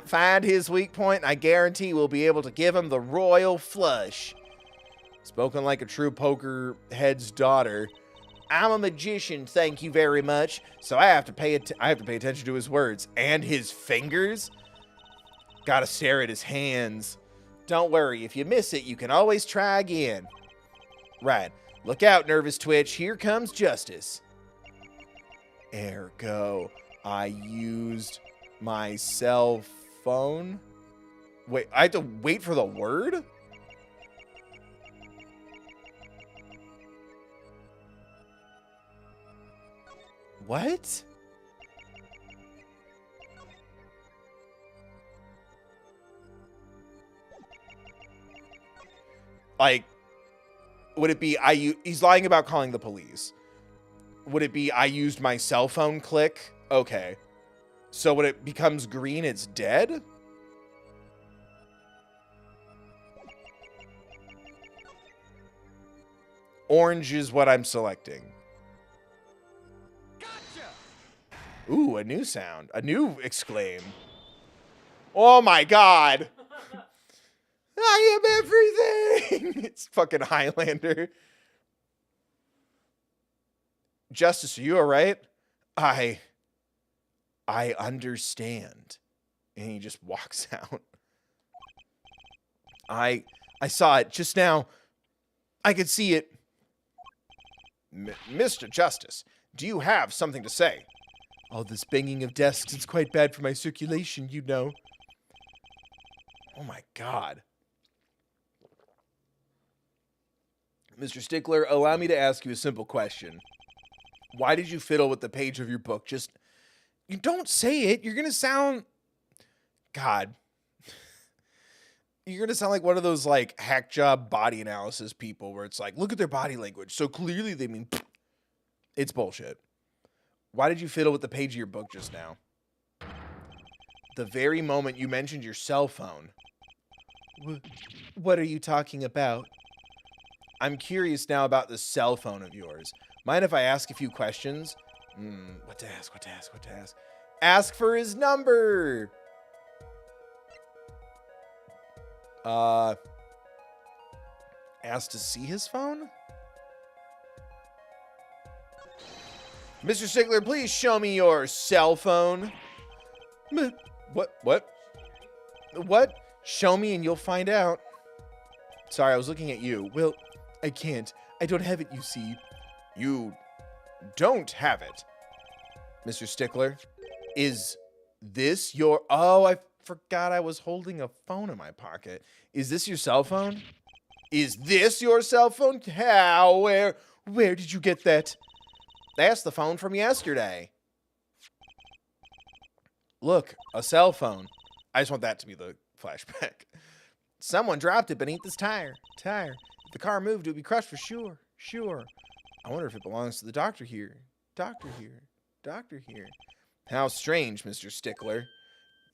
Speaker 4: Find his weak point, and I guarantee we'll be able to give him the royal flush. Spoken like a true poker head's daughter. I'm a magician, thank you very much. So I have to pay attention to his words and his fingers. Gotta stare at his hands. Don't worry, if you miss it, you can always try again. Right. Look out, nervous twitch. Here comes justice. Ergo, I used my cell phone. Wait, I have to wait for the word? What? Like, would it be he's lying about calling the police. Would it be I used my cell phone click? Okay. So when it becomes green, it's dead? Orange is what I'm selecting. Ooh, a new sound. A new exclaim. Oh my God. I am everything. It's fucking Highlander. Justice, are you all right? I understand. And he just walks out. I saw it just now. I could see it. Mr. Justice, do you have something to say? Oh, this banging of desks, it's quite bad for my circulation, you know. Oh my God. Mr. Stickler, allow me to ask you a simple question. Why did you fiddle with the page of your book? Just, you don't say it. You're going to sound... God. You're gonna sound like one of those like hack job body analysis people where it's like, look at their body language. So clearly they mean it's bullshit. Why did you fiddle with the page of your book just now? The very moment you mentioned your cell phone. What are you talking about? I'm curious now about the cell phone of yours. Mind if I ask a few questions? What to ask? Ask for his number. Asked to see his phone? Mr. Stickler, please show me your cell phone. What? Show me and you'll find out. Sorry, I was looking at you. Well, I can't. I don't have it, you see. You don't have it. Mr. Stickler, is this your... Oh, I forgot I was holding a phone in my pocket. Is this your cell phone? Is this your cell phone? How? Where did you get that? That's the phone from yesterday. Look, a cell phone. I just want that to be the flashback. Someone dropped it beneath this tire. If the car moved, it would be crushed for sure. I wonder if it belongs to the doctor here. Doctor here. How strange, Mr. Stickler.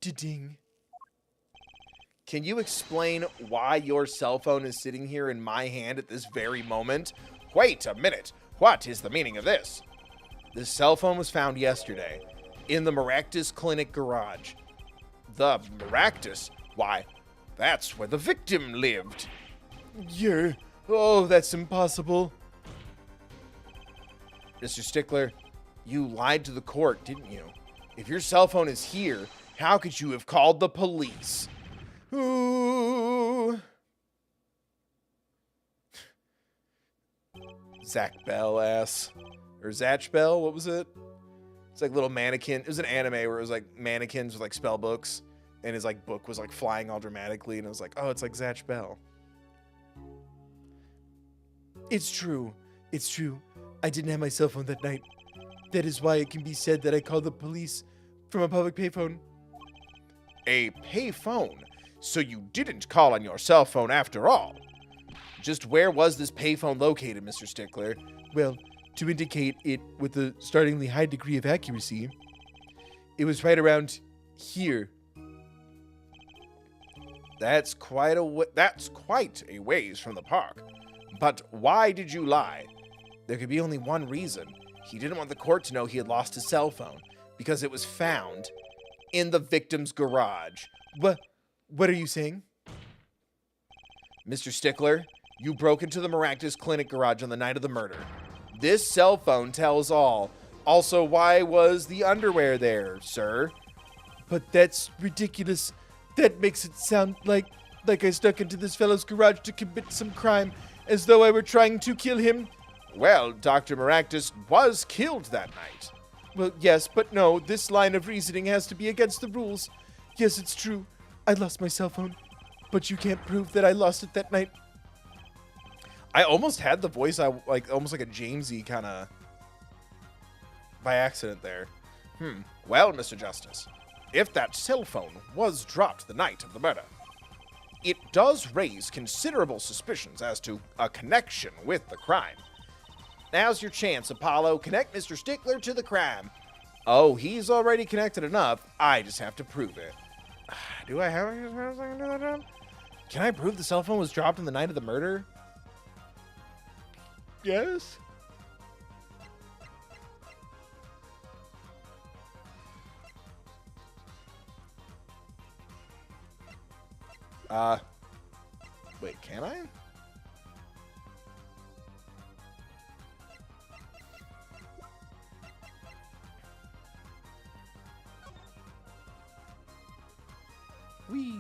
Speaker 4: Ding. Can you explain why your cell phone is sitting here in my hand at this very moment?
Speaker 6: Wait a minute. What is the meaning of this?
Speaker 4: This cell phone was found yesterday in the Maractus Clinic garage.
Speaker 6: The Maractus? Why, that's where the victim lived.
Speaker 4: Yeah. Oh, that's impossible. Mr. Stickler, you lied to the court, didn't you? If your cell phone is here, how could you have called the police? Ooh. Zach Bell ass. Or Zatch Bell, what was it? It's like little mannequin. It was an anime where it was like mannequins with like spell books. And his like book was like flying all dramatically. And it was like, oh, it's like Zatch Bell. It's true. I didn't have my cell phone that night. That is why it can be said that I called the police from a public payphone.
Speaker 6: A payphone? So you didn't call on your cell phone after all?
Speaker 4: Just where was this payphone located, Mr. Stickler? Well, to indicate it with a startlingly high degree of accuracy, it was right around here.
Speaker 6: That's quite a ways from the park. But why did you lie?
Speaker 4: There could be only one reason. He didn't want the court to know he had lost his cell phone because it was found in the victim's garage. What are you saying? Mr. Stickler, you broke into the Maractus Clinic garage on the night of the murder. This cell phone tells all. Also, why was the underwear there, sir? But that's ridiculous. That makes it sound like I snuck into this fellow's garage to commit some crime, as though I were trying to kill him.
Speaker 6: Well, Dr. Maractus was killed that night.
Speaker 4: Well, yes, but no, this line of reasoning has to be against the rules. Yes, it's true. I lost my cell phone, but you can't prove that I lost it that night. I almost had the voice, almost like a Jamesy kind of by accident there.
Speaker 6: Well, Mr. Justice, if that cell phone was dropped the night of the murder, it does raise considerable suspicions as to a connection with the crime.
Speaker 4: Now's your chance, Apollo. Connect Mr. Stickler to the crime. Oh, he's already connected enough. I just have to prove it. Do I have any spells I can do that job? Can I prove the cell phone was dropped on the night of the murder? Yes. Wait, can I? Whee.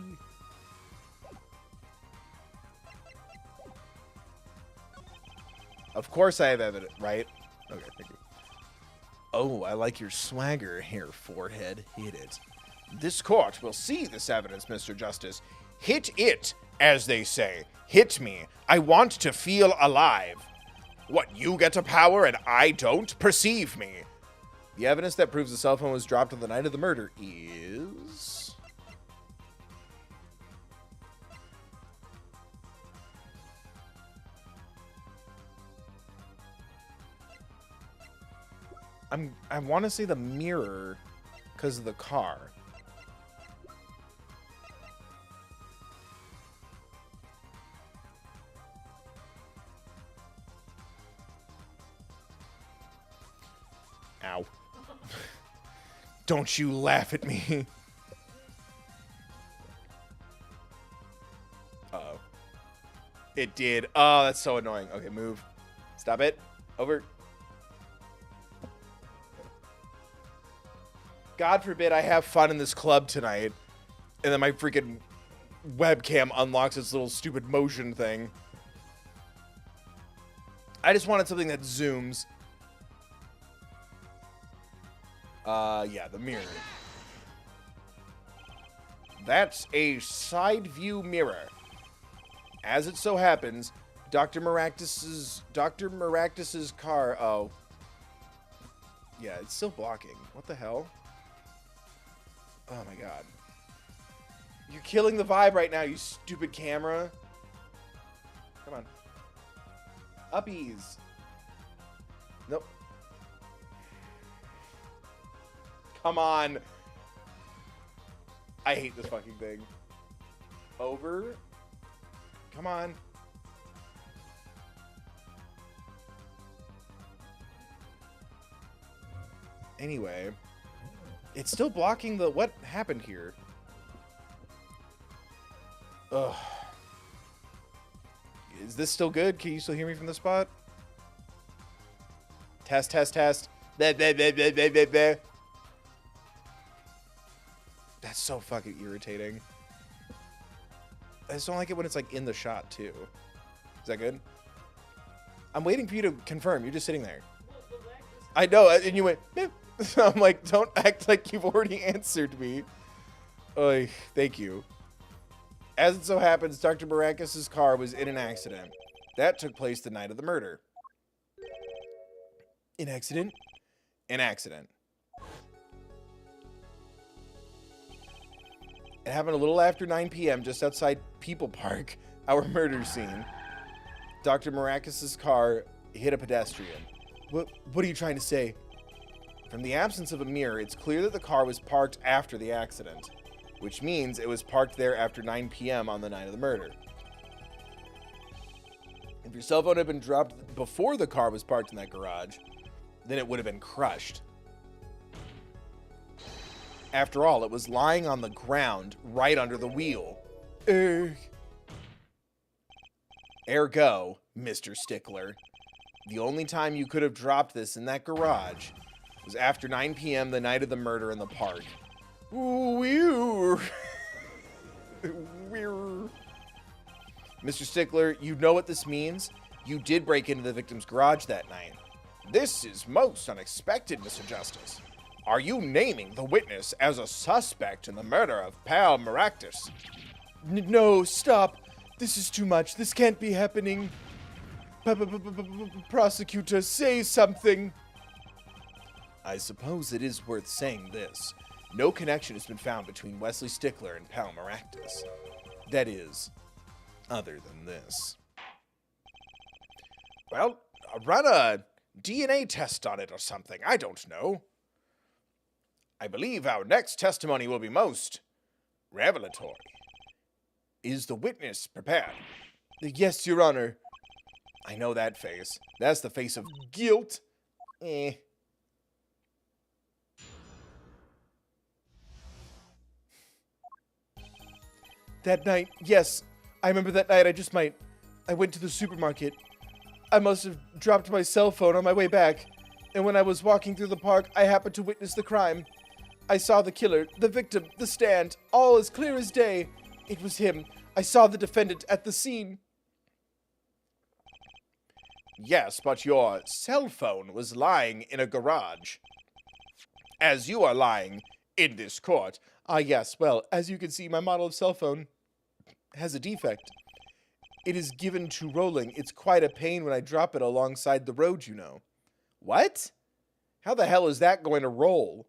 Speaker 4: Of course I have evidence, right? Okay, thank you. Oh, I like your swagger here, forehead. Hit it.
Speaker 6: This court will see this evidence, Mr. Justice. Hit it, as they say. Hit me. I want to feel alive. What, you get a power and I don't? Perceive me.
Speaker 4: The evidence that proves the cell phone was dropped on the night of the murder is... I want to say the mirror because of the car. Ow. Don't you laugh at me. Uh-oh. It did. Oh, that's so annoying. Okay, move. Stop it. Over. God forbid I have fun in this club tonight, and then my freaking webcam unlocks its little stupid motion thing. I just wanted something that zooms. Yeah, the mirror. That's a side view mirror. As it so happens, Dr. Maractus's car. Oh, yeah, it's still blocking. What the hell? Oh my god. You're killing the vibe right now, you stupid camera. Come on. Uppies. Nope. Come on. I hate this fucking thing. Over. Come on. Anyway. It's still blocking the... What happened here? Ugh. Is this still good? Can you still hear me from the spot? Test, test, test. Bleh, bleh, bleh, bleh, bleh, bleh, bleh. That's so fucking irritating. I just don't like it when it's like in the shot too. Is that good? I'm waiting for you to confirm. You're just sitting there. I know, and you went, eh. I'm like, don't act like you've already answered me. Oy, thank you. As it so happens, Dr. Baracus' car was in an accident. That took place the night of the murder. An accident? An accident. It happened a little after 9 p.m. just outside People Park, our murder scene. Dr. Maracus' car hit a pedestrian. What are you trying to say? From the absence of a mirror, it's clear that the car was parked after the accident, which means it was parked there after 9 p.m. on the night of the murder. If your cell phone had been dropped before the car was parked in that garage, then it would have been crushed. After all, it was lying on the ground right under the wheel. Ergo, Mr. Stickler, the only time you could have dropped this in that garage was after 9 p.m. the night of the murder in the park. Ooh, Mr. Stickler, you know what this means? You did break into the victim's garage that night.
Speaker 6: This is most unexpected, Mr. Justice. Are you naming the witness as a suspect in the murder of Pal Maractus?
Speaker 4: No, stop. This is too much. This can't be happening. Prosecutor, say something. I suppose it is worth saying this. No connection has been found between Wesley Stickler and Pal Maractus. That is, other than this.
Speaker 6: Well, run a DNA test on it or something. I don't know. I believe our next testimony will be most revelatory. Is the witness prepared?
Speaker 4: Yes, Your Honor. I know that face. That's the face of guilt. That night, yes. I remember that night. I went to the supermarket. I must have dropped my cell phone on my way back. And when I was walking through the park, I happened to witness the crime. I saw the killer, the victim, the stand, all as clear as day. It was him. I saw the defendant at the scene.
Speaker 6: Yes, but your cell phone was lying in a garage. As you are lying in this court.
Speaker 4: Ah, yes. Well, as you can see, my model of cell phone has a defect. It is given to rolling. It's quite a pain when I drop it alongside the road, you know. What? How the hell is that going to roll?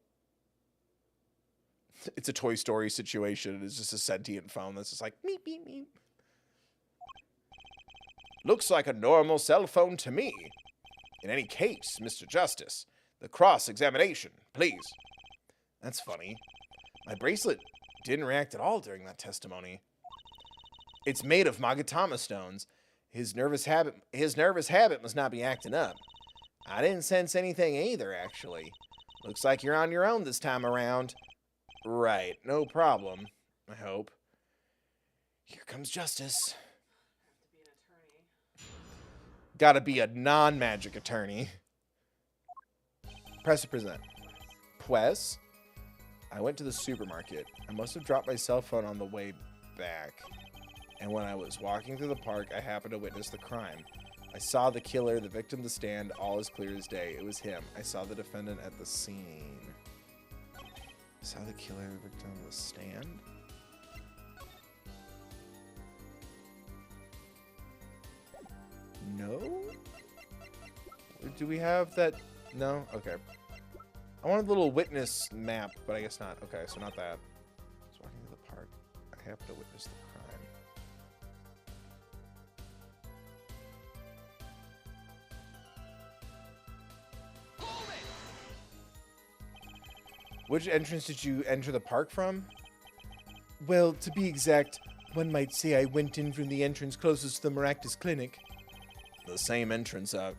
Speaker 4: It's a Toy Story situation. It's just a sentient phone that's just like, meep, meep, meep.
Speaker 6: Looks like a normal cell phone to me. In any case, Mr. Justice, The cross-examination, please. That's funny. My bracelet didn't react at all during that testimony. It's made of Magatama stones. His nervous habit must not be acting up. I didn't sense anything either, actually. Looks like you're on your own this time around. Right, no problem, I hope. Here comes justice.
Speaker 2: Have to be an attorney.
Speaker 6: Gotta be a non-magic attorney. Press to present. Pues? I went to the supermarket. I must have dropped my cell phone on the way back. And when I was walking through the park, I happened to witness the crime. I saw the killer, the victim, the stand, all as clear as day. It was him. I saw the defendant at the scene. I saw the killer, the victim, the stand? No? Do we have that? No? Okay. I wanted a little witness map, but I guess not. Okay, so not that. I was walking through the park. I happened to witness the crime. Which entrance did you enter the park from?
Speaker 5: Well, to be exact, one might say I went in from the entrance closest to the Maractus Clinic.
Speaker 6: The same entrance our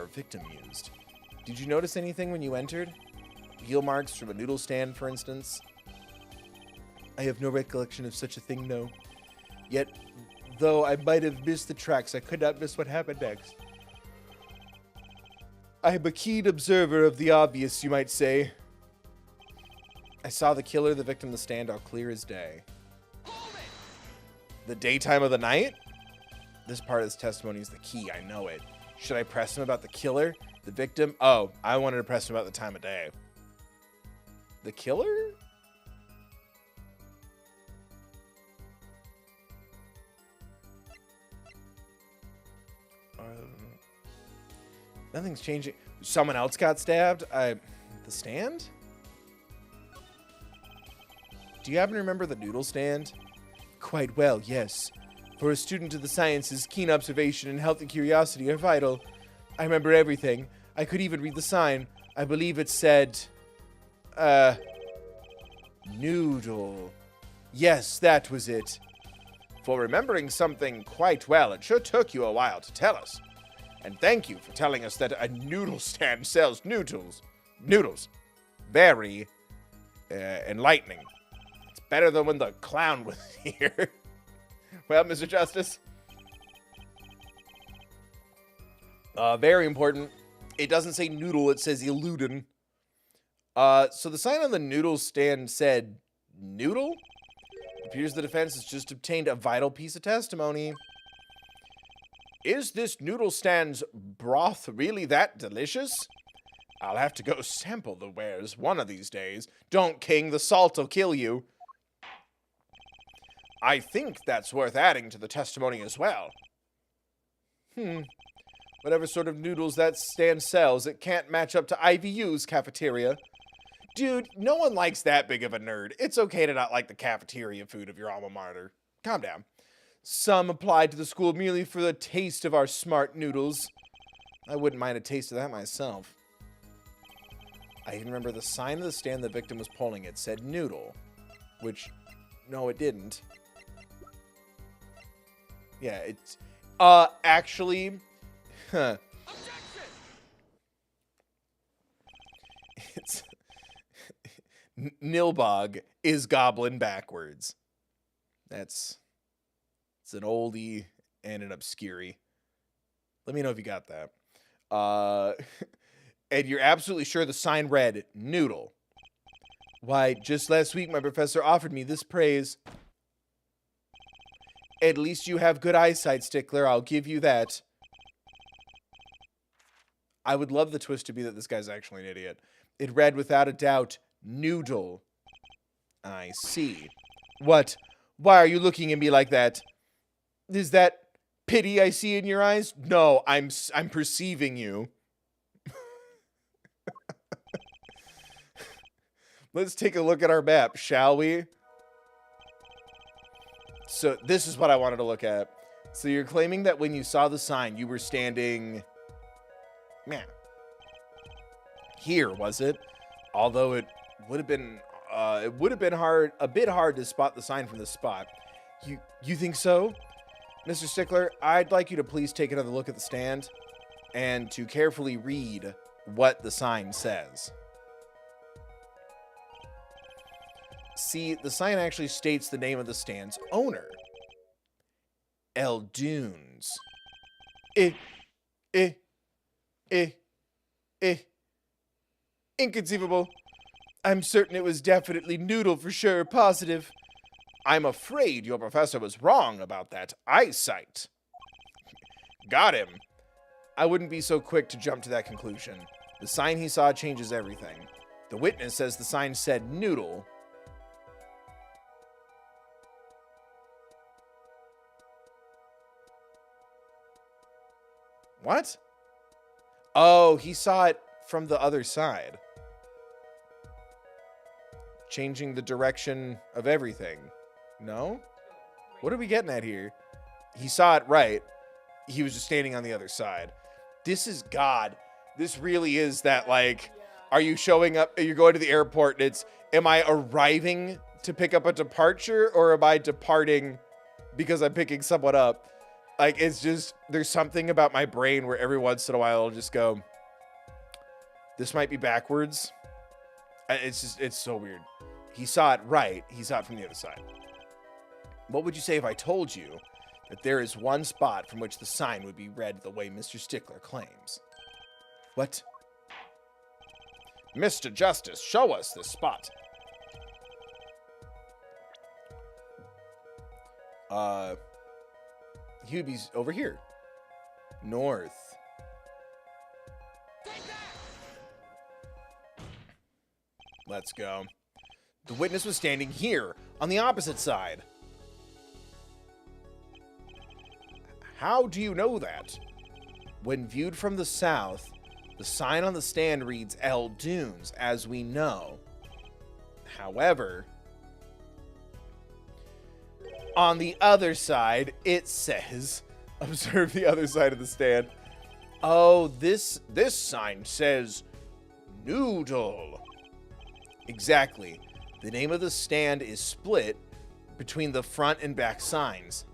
Speaker 6: victim used. Did you notice anything when you entered? Heel marks from a noodle stand, for instance?
Speaker 5: I have no recollection of such a thing, no. Yet, though I might have missed the tracks, I could not miss what happened next. I am a keen observer of the obvious, you might say.
Speaker 6: I saw the killer, the victim, the stand, all clear as day. The daytime of the night? This part of this testimony is the key. I know it. Should I press him about the killer? The victim? Oh, I wanted to press him about the time of day. The killer? Nothing's changing. Someone else got stabbed? The stand? Do you happen to remember the noodle stand?
Speaker 5: Quite well, yes. For a student of the sciences, keen observation and healthy curiosity are vital. I remember everything. I could even read the sign. I believe it said... noodle. Yes, that was it.
Speaker 6: For remembering something quite well, it sure took you a while to tell us. And thank you for telling us that a noodle stand sells noodles. Noodles. Very enlightening. It's better than when the clown was here. Well, Mr. Justice. Very important. It doesn't say noodle, it says eludin. So the sign on the noodle stand said noodle? It appears the defense has just obtained a vital piece of testimony. Is this noodle stand's broth really that delicious? I'll have to go sample the wares one of these days. Don't, King, the salt'll kill you. I think that's worth adding to the testimony as well. Whatever sort of noodles that stand sells, it can't match up to IVU's cafeteria. Dude, no one likes that big of a nerd. It's okay to not like the cafeteria food of your alma mater. Calm down. Some applied to the school merely for the taste of our smart noodles. I wouldn't mind a taste of that myself. I can remember the sign of the stand the victim was pulling. It said noodle. Which, no, it didn't. Yeah, it's... actually... Huh. It's... Nilbog is goblin backwards. It's an oldie and an obscurie. Let me know if you got that. And you're absolutely sure the sign read noodle. Why, just last week my professor offered me this praise. At least you have good eyesight, Stickler. I'll give you that. I would love the twist to be that this guy's actually an idiot. It read without a doubt, noodle. I see. What? Why are you looking at me like that? Is that pity I see in your eyes? No, I'm perceiving you. Let's take a look at our map, shall we? So this is what I wanted to look at.
Speaker 4: So you're claiming that when you saw the sign, you were standing, man, here, was it? Although it would have been a bit hard to spot the sign from this spot. You think so? Mr. Stickler, I'd like you to please take another look at the stand and to carefully read what the sign says. See, the sign actually states the name of the stand's owner. El Dunes. Inconceivable. I'm certain it was definitely Noodle for sure, positive.
Speaker 6: I'm afraid your professor was wrong about that eyesight. Got him.
Speaker 4: I wouldn't be so quick to jump to that conclusion. The sign he saw changes everything. The witness says the sign said Noodle. What? Oh, he saw it from the other side. Changing the direction of everything. No? What are we getting at here? He saw it right. He was just standing on the other side. This is God. This really is that, like, are you showing up, you're going to the airport and it's, am I arriving to pick up a departure or am I departing because I'm picking someone up? Like, it's just, there's something about my brain where every once in a while I'll just go, this might be backwards. It's just, it's so weird. He saw it right. He saw it from the other side. What would you say if I told you that there is one spot from which the sign would be read the way Mr. Stickler claims? What?
Speaker 6: Mr. Justice, show us this spot.
Speaker 4: He would be over here. North. Let's go. The witness was standing here, on the opposite side. How do you know that? When viewed from the south, the sign on the stand reads El Dunes, as we know. However, on the other side, it says, observe the other side of the stand. Oh, this sign says Noodle. Exactly. The name of the stand is split between the front and back signs.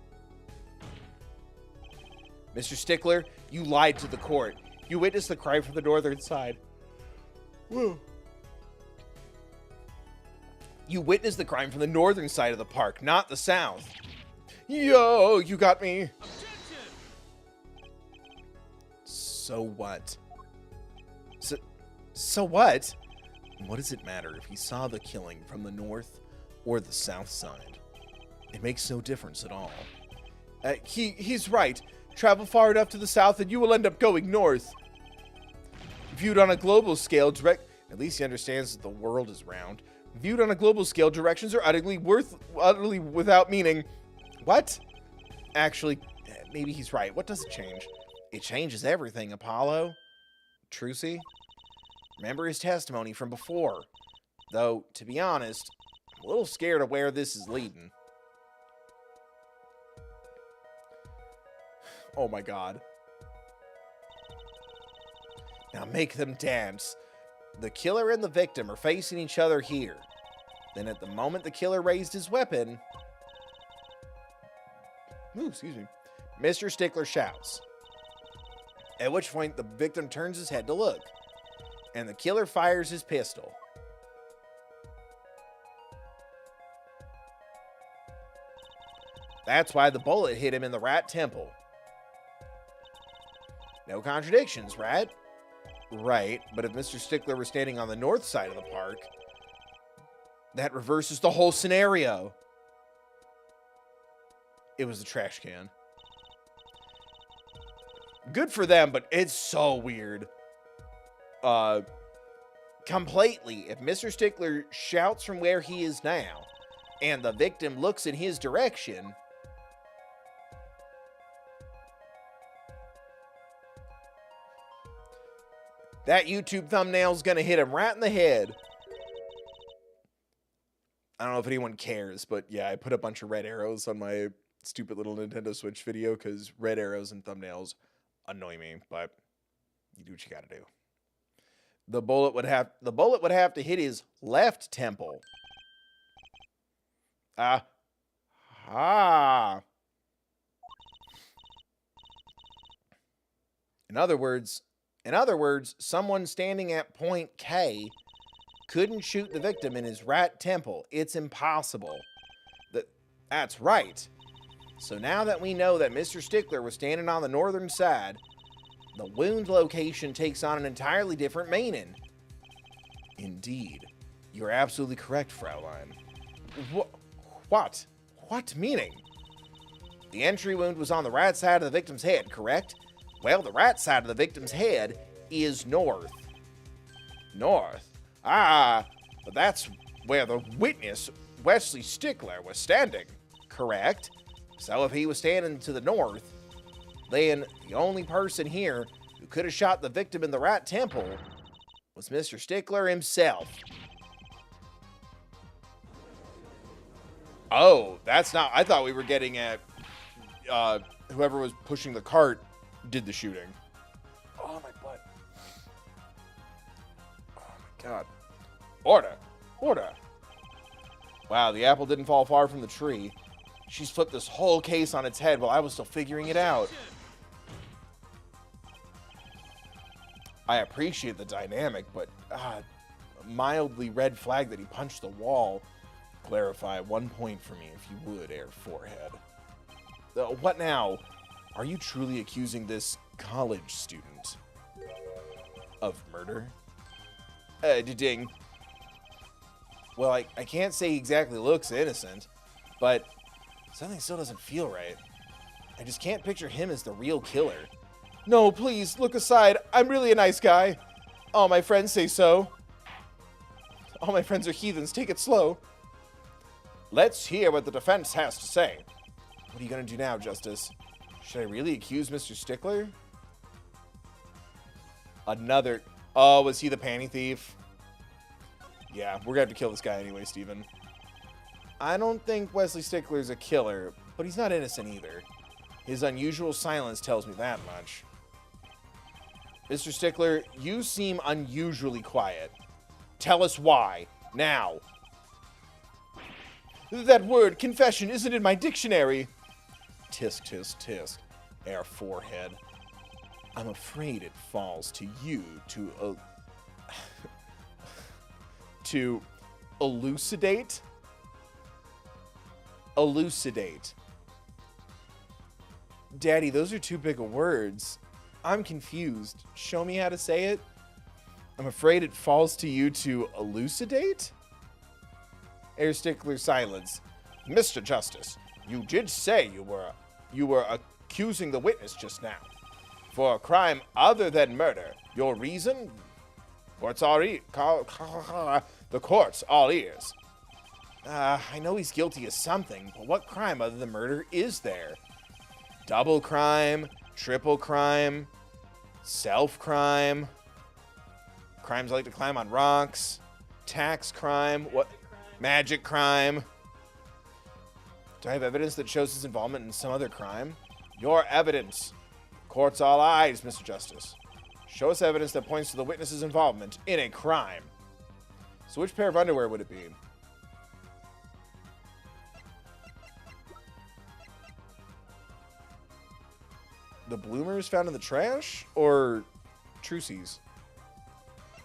Speaker 4: Mr. Stickler, you lied to the court. You witnessed the crime from the northern side. Whoa. You witnessed the crime from the northern side of the park, not the south. Yo, you got me. Objection! So what? So what? What does it matter if he saw the killing from the north or the south side? It makes no difference at all. He's right. Travel far enough to the south and you will end up going north. Viewed on a global scale, at least he understands that the world is round. Viewed on a global scale, directions are utterly without meaning. What? Actually, maybe he's right. What does it change? It changes everything, Apollo. Trucy? Remember his testimony from before. Though, to be honest, I'm a little scared of where this is leading. Oh my god. Now make them dance. The killer and the victim are facing each other here. Then at the moment the killer raised his weapon... Ooh, excuse me. Mr. Stickler shouts. At which point the victim turns his head to look. And the killer fires his pistol. That's why the bullet hit him in the right temple. No contradictions, right? Right, but if Mr. Stickler were standing on the north side of the park, that reverses the whole scenario. It was the trash can. Good for them, but it's so weird. Completely, if Mr. Stickler shouts from where he is now, and the victim looks in his direction... That YouTube thumbnail's gonna hit him right in the head. I don't know if anyone cares, but yeah, I put a bunch of red arrows on my stupid little Nintendo Switch video because red arrows and thumbnails annoy me, but you do what you gotta do. The bullet would have to hit his left temple. Ah. In other words, someone standing at point K couldn't shoot the victim in his right temple. It's impossible. That's right. So now that we know that Mr. Stickler was standing on the northern side, the wound location takes on an entirely different meaning. Indeed. You're absolutely correct, Fraulein. What? What meaning? The entry wound was on the right side of the victim's head, correct? Well, the right side of the victim's head is north. North? Ah, but that's where the witness, Wesley Stickler, was standing, correct? So if he was standing to the north, then the only person here who could have shot the victim in the right temple was Mr. Stickler himself. Oh, that's not... I thought we were getting at whoever was pushing the cart did the shooting. Oh, my butt. Oh, my God. Order. Order. Wow, the apple didn't fall far from the tree. She's flipped this whole case on its head while I was still figuring it out. I appreciate the dynamic, but mildly red flag that he punched the wall. Clarify 1 point for me, if you would, Air Forehead. What now? Are you truly accusing this college student of murder? Ding. Well, I can't say he exactly looks innocent, but something still doesn't feel right. I just can't picture him as the real killer. No, please, look aside. I'm really a nice guy. All my friends say so. All my friends are heathens. Take it slow. Let's hear what the defense has to say. What are you going to do now, Justice? Should I really accuse Mr. Stickler? Another... Oh, was he the panty thief? Yeah, we're going to have to kill this guy anyway, Steven. I don't think Wesley Stickler's a killer, but he's not innocent either. His unusual silence tells me that much. Mr. Stickler, you seem unusually quiet. Tell us why. Now. That word, confession, isn't in my dictionary. Tisk, tisk, tisk. Air Forehead. I'm afraid it falls to you to... to elucidate? Elucidate. Daddy, those are too big of words. I'm confused. Show me how to say it. I'm afraid it falls to you to elucidate? Air Stickler silence. Mr. Justice, you did say you were accusing the witness just now. For a crime other than murder. Your reason? The court's all ears. I know he's guilty of something, but what crime other than murder is there? Double crime, triple crime, self-crime, crimes like to climb on rocks, tax crime, what? Magic crime. Do I have evidence that shows his involvement in some other crime? Your evidence. Court's all eyes, Mr. Justice. Show us evidence that points to the witness's involvement in a crime. So which pair of underwear would it be? The bloomers found in the trash? Or Trucy's?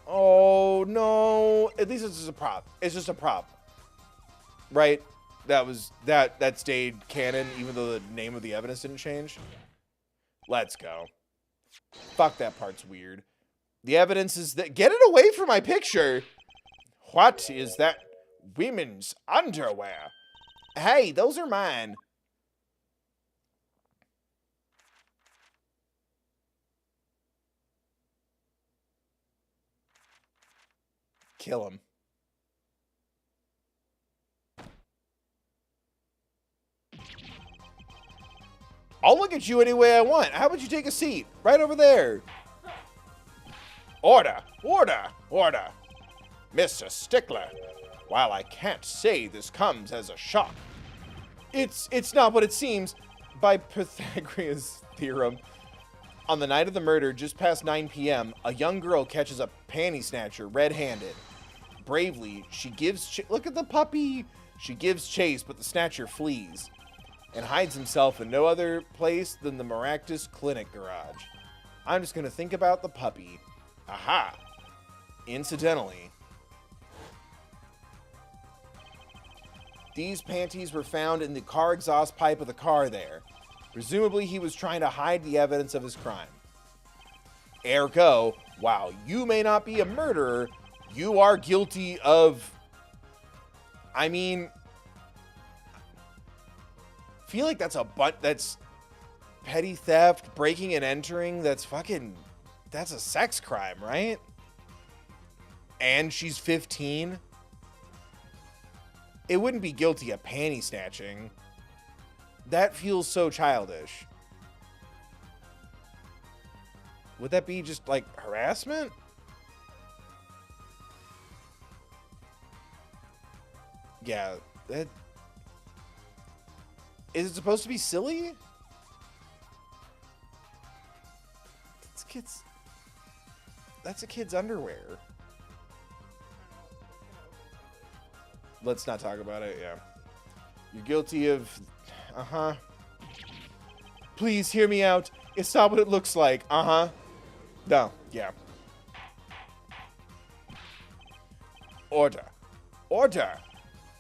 Speaker 4: Oh, no. At least it's just a prop. It's just a prop. Right? That stayed canon, even though the name of the evidence didn't change. Let's go. Fuck, that part's weird. The evidence is that... Get it away from my picture! What is that? Women's underwear. Hey, those are mine. Kill him. I'll look at you any way I want. How about you take a seat? Right over there. Order, order, order. Mr. Stickler, while I can't say this comes as a shock, It's not what it seems. By Pythagoras' theorem, on the night of the murder, just past 9 p.m., a young girl catches a panty snatcher red-handed. Bravely, she gives look at the puppy. She gives chase, but the snatcher flees and hides himself in no other place than the Maractus Clinic garage. I'm just gonna think about the puppy. Aha! Incidentally, these panties were found in the car exhaust pipe of the car there. Presumably, he was trying to hide the evidence of his crime. Ergo, while you may not be a murderer, you are guilty of... I mean... I feel like that's that's petty theft, breaking and entering. That's a sex crime, right? And she's 15. It wouldn't be guilty of panty snatching. That feels so childish. Would that be just like harassment? Yeah, that... Is it supposed to be silly? That's a kid's underwear. Let's not talk about it, yeah. You're guilty of... Uh-huh. Please hear me out. It's not what it looks like. Uh-huh. No, yeah. Order. Order!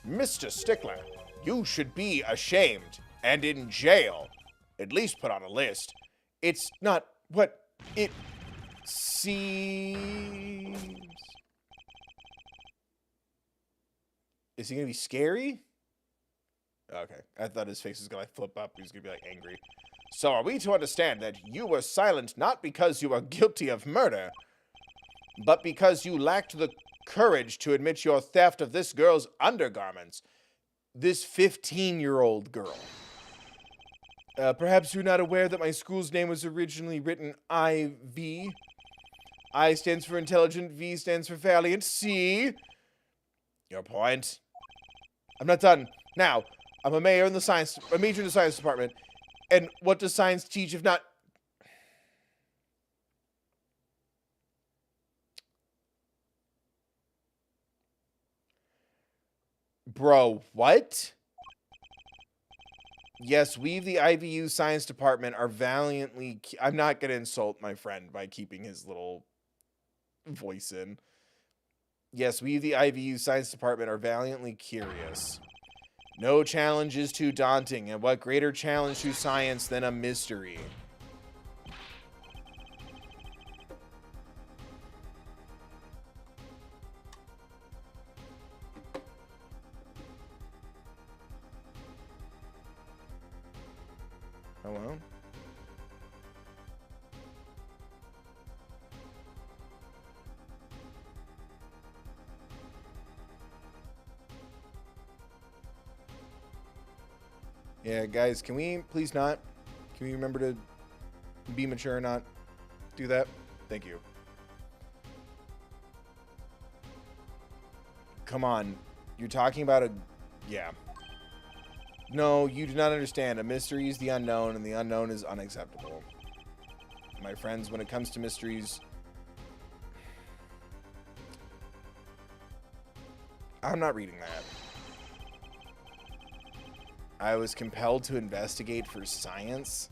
Speaker 4: Mr. Stickler, you should be ashamed and in jail. At least put on a list. It's not what it seems. Is he gonna be scary? Okay, I thought his face was gonna like flip up. He was gonna be like angry. So are we to understand that you were silent not because you were guilty of murder, but because you lacked the courage to admit your theft of this girl's undergarments? This 15-year-old girl. Perhaps you're not aware that my school's name was originally written IV. I stands for intelligent, V stands for valiant, C. Your point? I'm not done. Now, I'm a major in the science department. And what does science teach if not... Bro, what? Yes, we, the IVU science department, are valiantly... I'm not going to insult my friend by keeping his little voice in. Yes, we, the IVU science department, are valiantly curious. No challenge is too daunting, and what greater challenge to science than a mystery? Hello? Yeah, guys, can we please not? Can we remember to be mature and not do that? Thank you. Come on. You're talking about a... Yeah. No, you do not understand. A mystery is the unknown, and the unknown is unacceptable. My friends, when it comes to mysteries... I'm not reading that. I was compelled to investigate for science.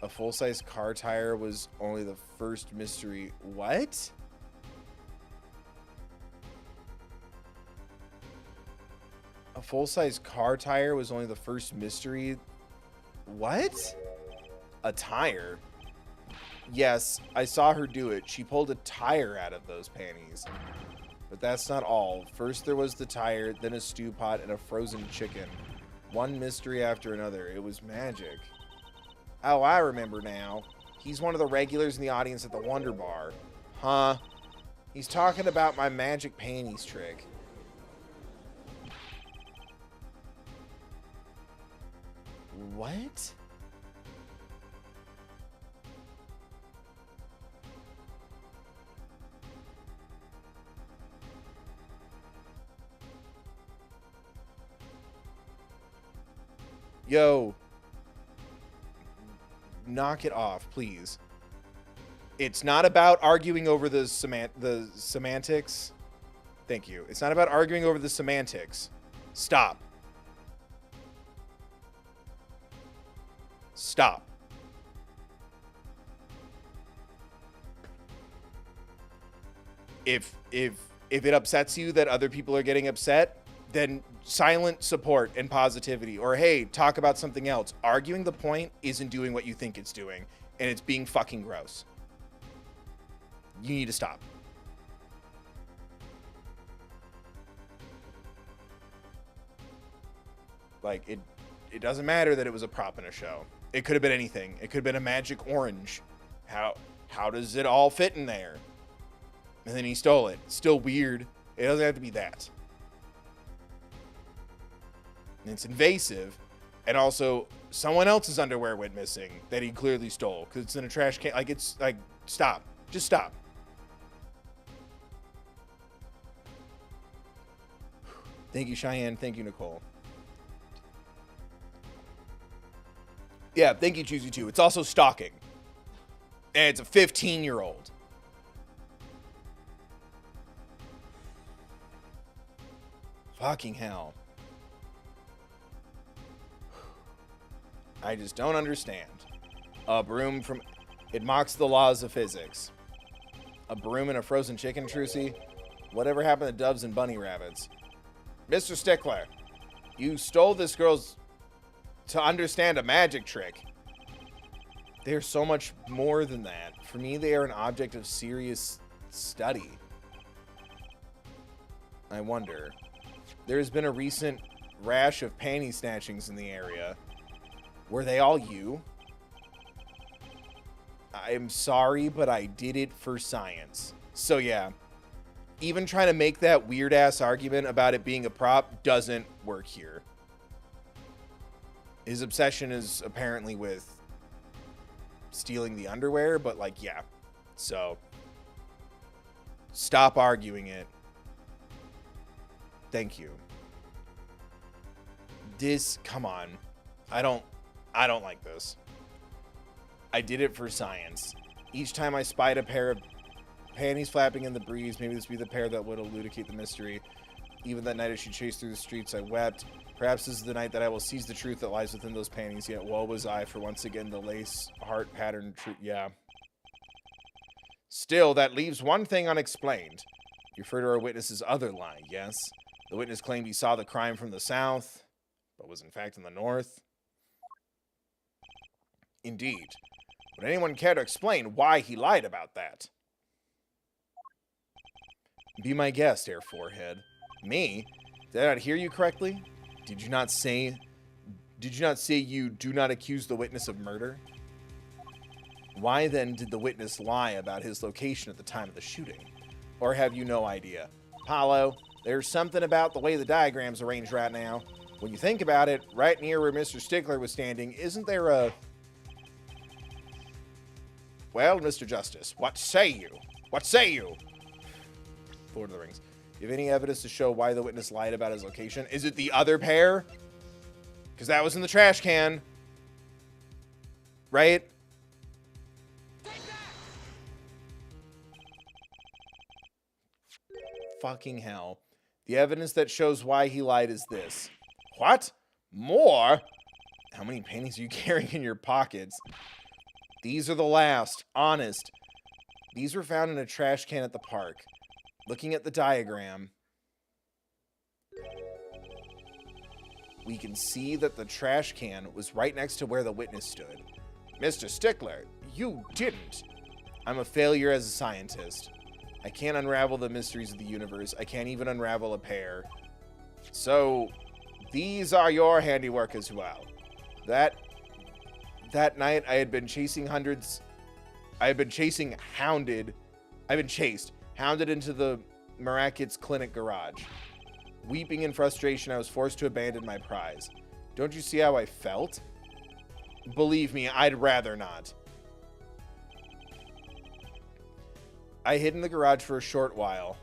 Speaker 4: A full-size car tire was only the first mystery. What? A full-size car tire was only the first mystery? What? A tire? Yes, I saw her do it. She pulled a tire out of those panties. But that's not all. First there was the tire, then a stew pot, and a frozen chicken. One mystery after another. It was magic. Oh, I remember now. He's one of the regulars in the audience at the Wonder Bar. Huh? He's talking about my magic panties trick. What? Yo. Knock it off, please. It's not about arguing over the semantics. Thank you. It's not about arguing over the semantics. Stop. Stop. If it upsets you that other people are getting upset, then silent support and positivity, or hey, talk about something else. Arguing the point isn't doing what you think it's doing, and it's being fucking gross. You need to stop. Like, it doesn't matter that it was a prop in a show. It could have been anything. It could have been a magic orange. How does it all fit in there? And then he stole it. Still weird. It doesn't have to be that. And it's invasive. And also, someone else's underwear went missing that he clearly stole because it's in a trash can. Like, it's like, stop. Just stop. Thank you, Cheyenne. Thank you, Nicole. Yeah, thank you, Choosy too. It's also stalking. And it's a 15-year-old. Fucking hell. I just don't understand. A broom from... It mocks the laws of physics. A broom and a frozen chicken, Trucy? Whatever happened to doves and bunny rabbits? Mr. Stickler, you stole this girl's... to understand a magic trick. They're so much more than that. For me, they are an object of serious study. I wonder. There's been a recent rash of panty snatchings in the area. Were they all you? I'm sorry, but I did it for science. So yeah, even trying to make that weird-ass argument about it being a prop doesn't work here. His obsession is apparently with stealing the underwear, but like, yeah. So, stop arguing it. Thank you. Come on. I don't like this. I did it for science. Each time I spied a pair of panties flapping in the breeze, maybe this would be the pair that would elucidate the mystery. Even that night as she chased through the streets, I wept. Perhaps this is the night that I will seize the truth that lies within those panties. Yet woe was I for once again the lace heart pattern truth. Yeah. Still, that leaves one thing unexplained. You refer to our witness's other lie, yes? The witness claimed he saw the crime from the south, but was in fact in the north. Indeed. Would anyone care to explain why he lied about that? Be my guest, Air Forehead. Me? Did I not hear you correctly? Did you not say you do not accuse the witness of murder? Why then did the witness lie about his location at the time of the shooting? Or have you no idea? Apollo, there's something about the way the diagram's arranged right now. When you think about it, right near where Mr. Stickler was standing, isn't there a... Well, Mr. Justice, what say you? What say you? Lord of the Rings. Do you have any evidence to show why the witness lied about his location? Is it the other pair? Because that was in the trash can. Right? Fucking hell. The evidence that shows why he lied is this. What? More? How many panties are you carrying in your pockets? These are the last. Honest. These were found in a trash can at the park. Looking at the diagram, we can see that the trash can was right next to where the witness stood. Mr. Stickler, you didn't. I'm a failure as a scientist. I can't unravel the mysteries of the universe. I can't even unravel a pair. So, these are your handiwork as well. That night, I've been chased, hounded into the Marackets Clinic garage. Weeping in frustration, I was forced to abandon my prize. Don't you see how I felt? Believe me, I'd rather not. I hid in the garage for a short while.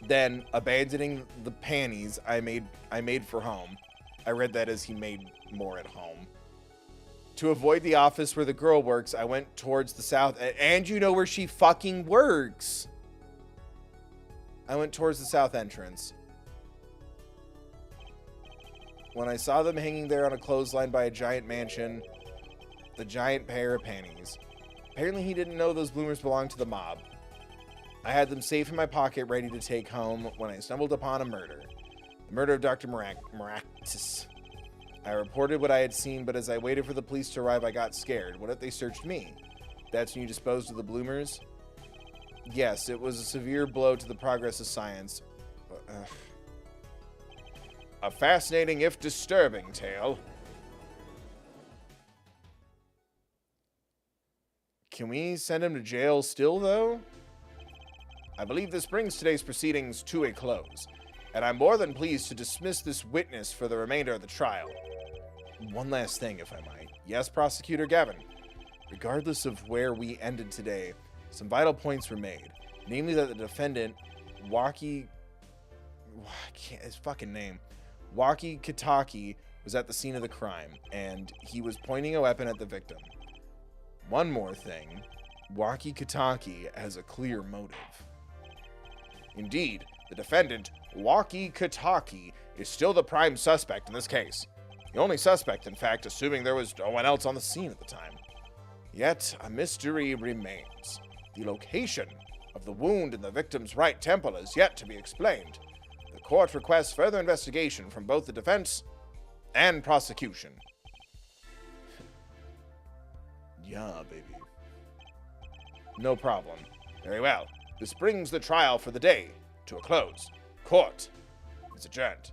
Speaker 4: Then, abandoning the panties I made for home, I read that as he made more at home. To avoid the office where the girl works, I went towards the south. And you know where she fucking works. I went towards the south entrance. When I saw them hanging there on a clothesline by a giant mansion, the giant pair of panties. Apparently he didn't know those bloomers belonged to the mob. I had them safe in my pocket, ready to take home, when I stumbled upon a murder. The murder of Dr. Maractus. I reported what I had seen, but as I waited for the police to arrive, I got scared. What if they searched me? That's when you disposed of the bloomers? Yes, it was a severe blow to the progress of science.
Speaker 6: A fascinating if disturbing tale.
Speaker 4: Can we send him to jail still, though?
Speaker 6: I believe this brings today's proceedings to a close, and I'm more than pleased to dismiss this witness for the remainder of the trial.
Speaker 4: One last thing, if I might. Yes, Prosecutor Gavin. Regardless of where we ended today, some vital points were made. Namely that the defendant, his fucking name, Waki Kitaki, was at the scene of the crime, and he was pointing a weapon at the victim. One more thing. Waki Kitaki has a clear motive.
Speaker 6: Indeed, the defendant, Waki Kitaki, is still the prime suspect in this case. The only suspect, in fact, assuming there was no one else on the scene at the time. Yet, a mystery remains. The location of the wound in the victim's right temple is yet to be explained. The court requests further investigation from both the defense and prosecution.
Speaker 4: Yeah, baby. No problem.
Speaker 6: Very well. This brings the trial for the day to a close. Court is adjourned.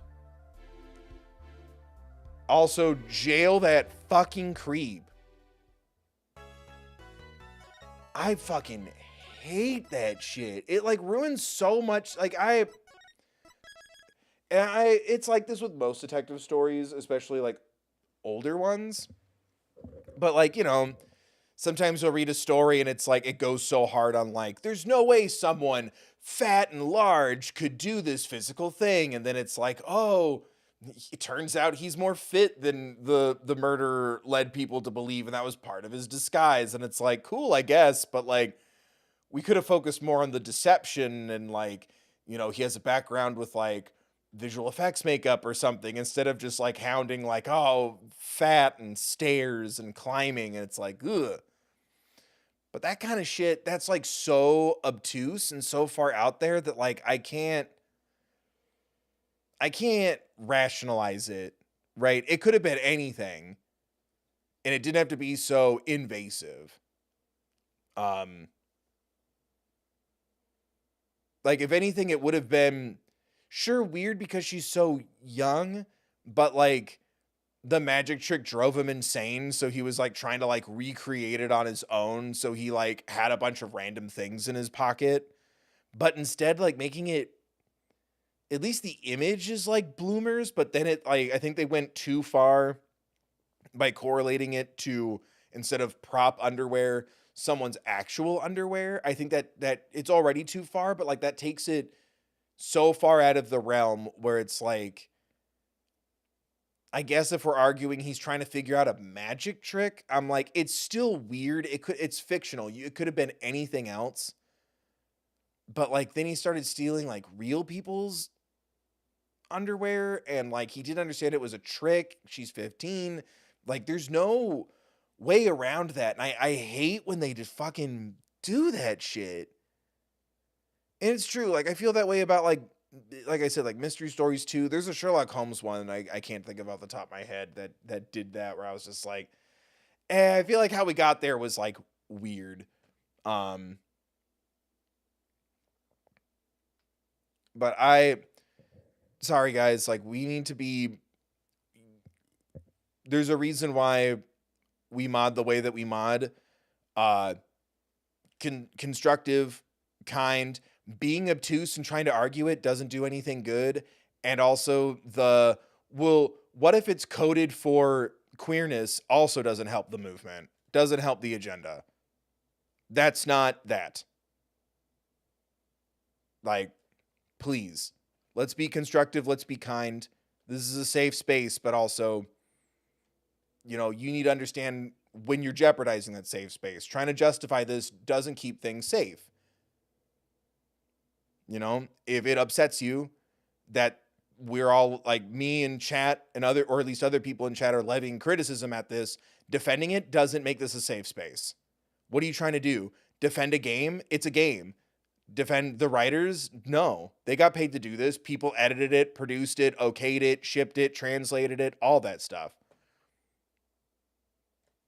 Speaker 4: Also, jail that fucking creep. I fucking hate that shit. It like ruins so much. Like it's like this with most detective stories, especially like older ones. But like, you know, sometimes you'll read a story and it's like it goes so hard on like, there's no way someone fat and large could do this physical thing. And then it's like, oh, it turns out he's more fit than the murderer led people to believe, and that was part of his disguise. And it's like, cool, I guess, but like we could have focused more on the deception and like, you know, he has a background with like visual effects makeup or something, instead of just like hounding like, oh, fat and stairs and climbing. And it's like, ugh. But that kind of shit, that's like so obtuse and so far out there that like I can't rationalize it, right? It could have been anything, and it didn't have to be so invasive. Like, if anything, it would have been, sure, weird because she's so young, but, like, the magic trick drove him insane, so he was, like, trying to, like, recreate it on his own, so he, like, had a bunch of random things in his pocket, but instead, like, making it, at least the image is like bloomers, but then it like I think they went too far by correlating it to, instead of prop underwear, someone's actual underwear. I think that it's already too far, but like that takes it so far out of the realm where it's like, I guess if we're arguing he's trying to figure out a magic trick, I'm like, it's still weird. It's fictional. It could have been anything else. But like then he started stealing like real people's underwear, and like he didn't understand it was a trick. She's 15. Like there's no way around that. And I hate when they just fucking do that shit. And it's true. Like I feel that way about like I said, like mystery stories too. There's a Sherlock Holmes one I can't think of off the top of my head that did that, where I was just like, I feel like how we got there was like weird. But sorry guys, like we need to be, there's a reason why we mod the way that we mod. Constructive, kind, being obtuse and trying to argue it doesn't do anything good. And also what if it's coded for queerness also doesn't help the movement, doesn't help the agenda. That's not that. Like, please, let's be constructive. Let's be kind. This is a safe space, but also, you know, you need to understand when you're jeopardizing that safe space. Trying to justify this doesn't keep things safe. You know, if it upsets you that we're all like me and chat and other, or at least other people in chat are levying criticism at this, defending it doesn't make this a safe space. What are you trying to do? Defend a game? It's a game. Defend the writers? No. They got paid to do this. People edited it, produced it, okayed it, shipped it, translated it, all that stuff.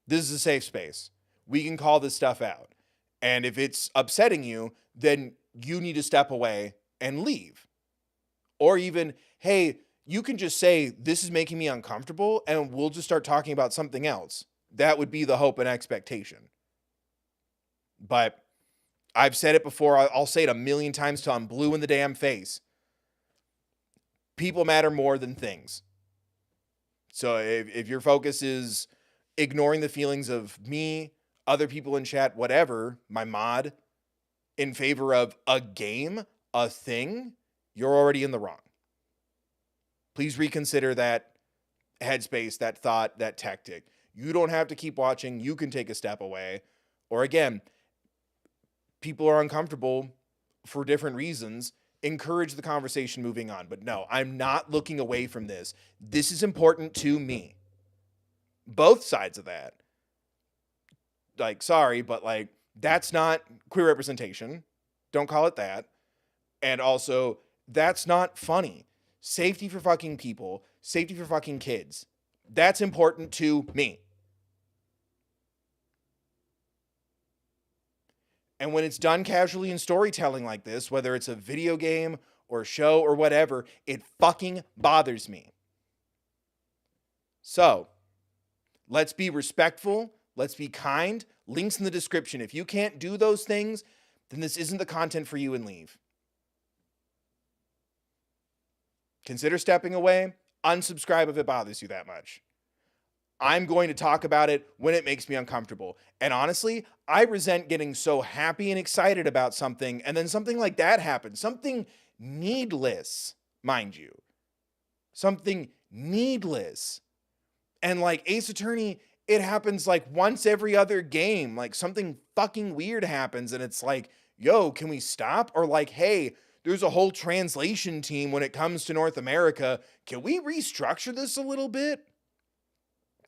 Speaker 4: This is a safe space. We can call this stuff out. And if it's upsetting you, then you need to step away and leave. Or even, hey, you can just say, this is making me uncomfortable, and we'll just start talking about something else. That would be the hope and expectation. But I've said it before. I'll say it a million times till I'm blue in the damn face. People matter more than things. So if your focus is ignoring the feelings of me, other people in chat, whatever, my mod, in favor of a game, a thing, you're already in the wrong. Please reconsider that headspace, that thought, that tactic. You don't have to keep watching. You can take a step away. Or again, people are uncomfortable for different reasons. Encourage the conversation moving on. But no, I'm not looking away from this. This is important to me. Both sides of that. Like, sorry, but like, that's not queer representation. Don't call it that. And also, that's not funny. Safety for fucking people. Safety for fucking kids. That's important to me. And when it's done casually in storytelling like this, whether it's a video game or a show or whatever, it fucking bothers me. So, let's be respectful. Let's be kind. Links in the description. If you can't do those things, then this isn't the content for you, and leave. Consider stepping away. Unsubscribe if it bothers you that much. I'm going to talk about it when it makes me uncomfortable. And honestly, I resent getting so happy and excited about something, and then something like that happens. Something needless, mind you. Something needless. And like Ace Attorney, it happens like once every other game. Like something fucking weird happens, and it's like, yo, can we stop? Or like, hey, there's a whole translation team when it comes to North America. Can we restructure this a little bit?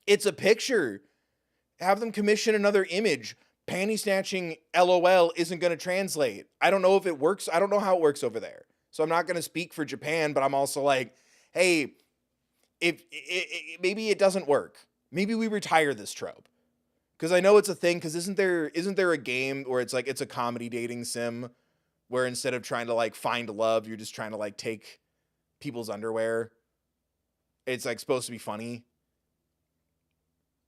Speaker 4: It's a picture. Have them commission another image. Panty snatching LOL isn't going to translate. I don't know if it works. I don't know how it works over there. So I'm not going to speak for Japan, but I'm also like, hey, if maybe it doesn't work. Maybe we retire this trope. Because I know it's a thing, because isn't there a game where it's like it's a comedy dating sim where instead of trying to like find love, you're just trying to like take people's underwear. It's like supposed to be funny.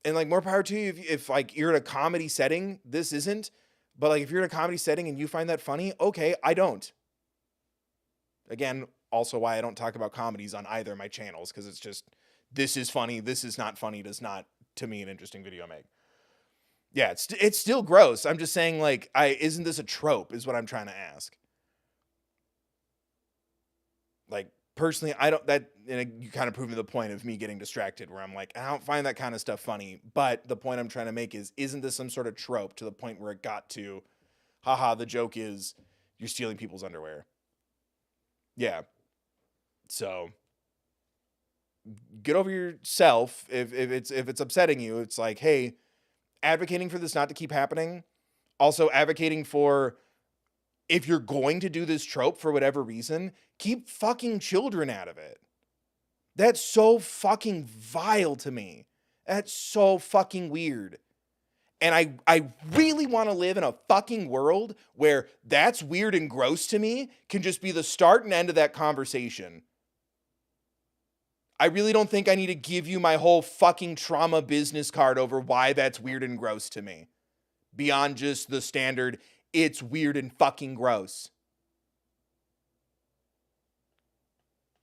Speaker 4: And like more power to you if like you're in a comedy setting. This isn't. But like if you're in a comedy setting and you find that funny, okay, I don't. Again, also why I don't talk about comedies on either of my channels, because it's just, this is funny, this is not funny, does not, to me, an interesting video make. Yeah, it's still gross. I'm just saying, like, isn't this a trope, is what I'm trying to ask. Like, personally, you kind of proving the point of me getting distracted, where I'm like, I don't find that kind of stuff funny. But the point I'm trying to make is, isn't this some sort of trope to the point where it got to, haha, the joke is you're stealing people's underwear. Yeah. So get over yourself. If it's upsetting you, it's like, hey, advocating for this not to keep happening. Also advocating for, if you're going to do this trope for whatever reason, keep fucking children out of it. That's so fucking vile to me. That's so fucking weird. And I really want to live in a fucking world where that's weird and gross to me can just be the start and end of that conversation. I really don't think I need to give you my whole fucking trauma business card over why that's weird and gross to me. Beyond just the standard, it's weird and fucking gross.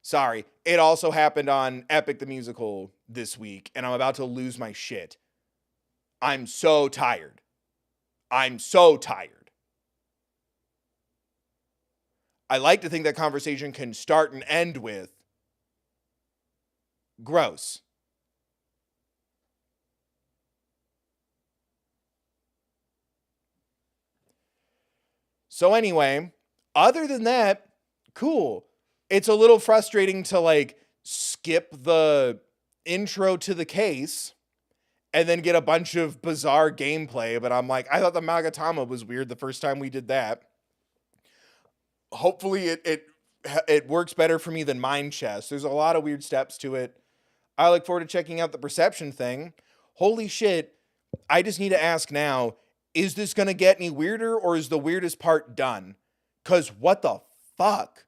Speaker 4: Sorry, it also happened on Epic the Musical this week, and I'm about to lose my shit. I'm so tired. I'm so tired. I like to think that conversation can start and end with, Gross. So anyway, other than that, cool. It's a little frustrating to like skip the intro to the case and then get a bunch of bizarre gameplay, but I'm like, I thought the Magatama was weird the first time we did that. Hopefully it works better for me than Mind Chess. There's a lot of weird steps to it. I look forward to checking out the perception thing. Holy shit. I just need to ask now, is this going to get any weirder or is the weirdest part done? Because what the fuck?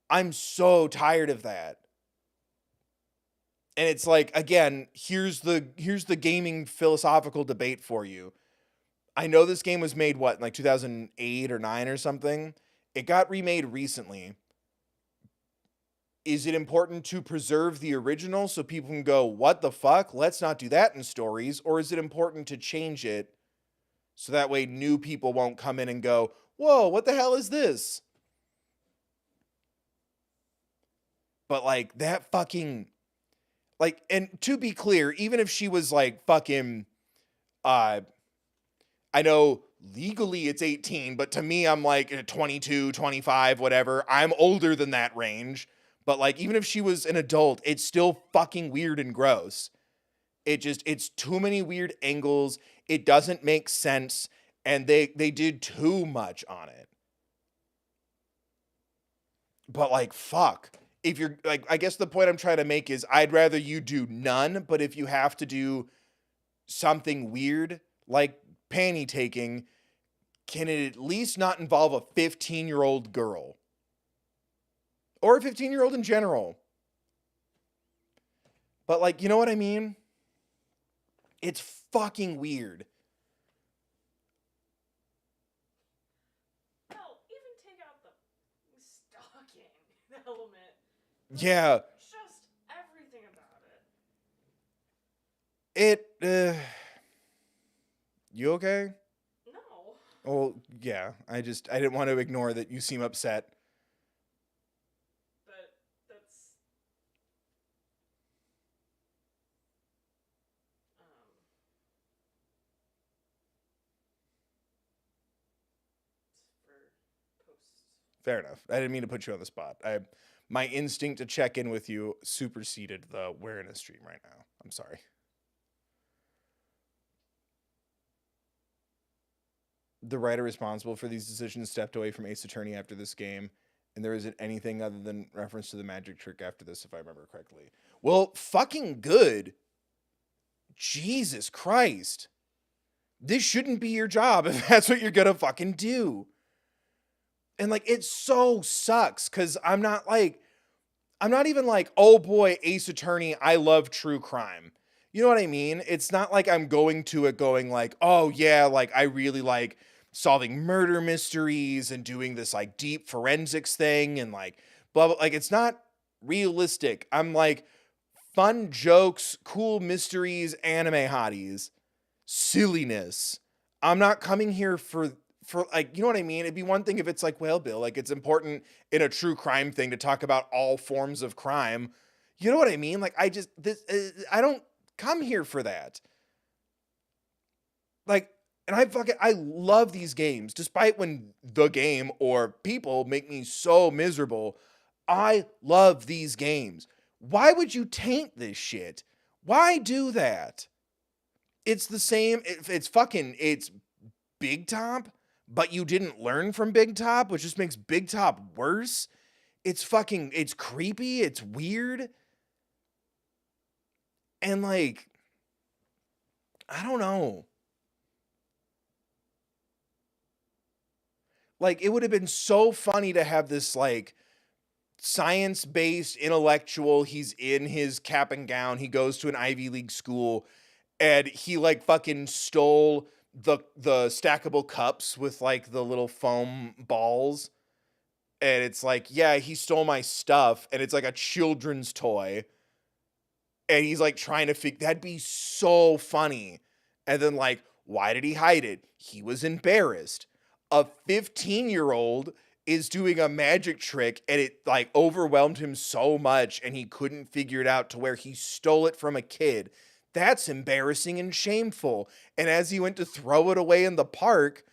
Speaker 4: I'm so tired of that. And it's like, again, here's the gaming philosophical debate for you. I know this game was made, what, in like 2008 or 9 or something? It got remade recently. Is it important to preserve the original so people can go, what the fuck? Let's not do that in stories. Or is it important to change it so that way new people won't come in and go, whoa, what the hell is this? But like that fucking, like, and to be clear, even if she was like fucking, I know legally it's 18, but to me, I'm like 22, 25, whatever. I'm older than that range. But like, even if she was an adult, it's still fucking weird and gross. It's too many weird angles. It doesn't make sense. And they did too much on it. But like, fuck. If you're like, I guess the point I'm trying to make is I'd rather you do none. But if you have to do something weird, like panty taking, can it at least not involve a 15-year-old girl? Or a 15-year-old in general. But like, you know what I mean? It's fucking weird.
Speaker 2: Hell, even take out the stalking element.
Speaker 4: Yeah.
Speaker 2: Just everything about it.
Speaker 4: You okay?
Speaker 2: No.
Speaker 4: Well, yeah. I didn't want to ignore that you seem upset.
Speaker 2: But that's for posts.
Speaker 4: Fair enough. I didn't mean to put you on the spot. My instinct to check in with you superseded the we're in a stream right now. I'm sorry. The writer responsible for these decisions stepped away from Ace Attorney after this game, and there isn't anything other than reference to the magic trick after this, if I remember correctly. Well, fucking good. Jesus Christ. This shouldn't be your job if that's what you're gonna fucking do. And like, it so sucks because I'm not even like, oh boy, Ace Attorney, I love true crime. You know what I mean? It's not like I'm going to it going like, oh yeah, like I really like solving murder mysteries and doing this like deep forensics thing and like blah, blah. Like, it's not realistic. I'm like fun jokes, cool mysteries, anime hotties, silliness. I'm not coming here for like, you know what I mean? It'd be one thing if it's like, well, Bill, like it's important in a true crime thing to talk about all forms of crime. You know what I mean? Like I don't come here for that. Like, and I love these games, despite when the game or people make me so miserable. I love these games. Why would you taint this shit? Why do that? It's the same. It's Big Top, but you didn't learn from Big Top, which just makes Big Top worse. It's creepy. It's weird. And like, I don't know. Like, it would have been so funny to have this like science-based intellectual. He's in his cap and gown. He goes to an Ivy League school and he like fucking stole the stackable cups with like the little foam balls. And it's like, yeah, he stole my stuff. And it's like a children's toy. And he's like trying to figure, that'd be so funny. And then like, why did he hide it? He was embarrassed. A 15-year-old is doing a magic trick and it like overwhelmed him so much and he couldn't figure it out to where he stole it from a kid. That's embarrassing and shameful. And as he went to throw it away in the park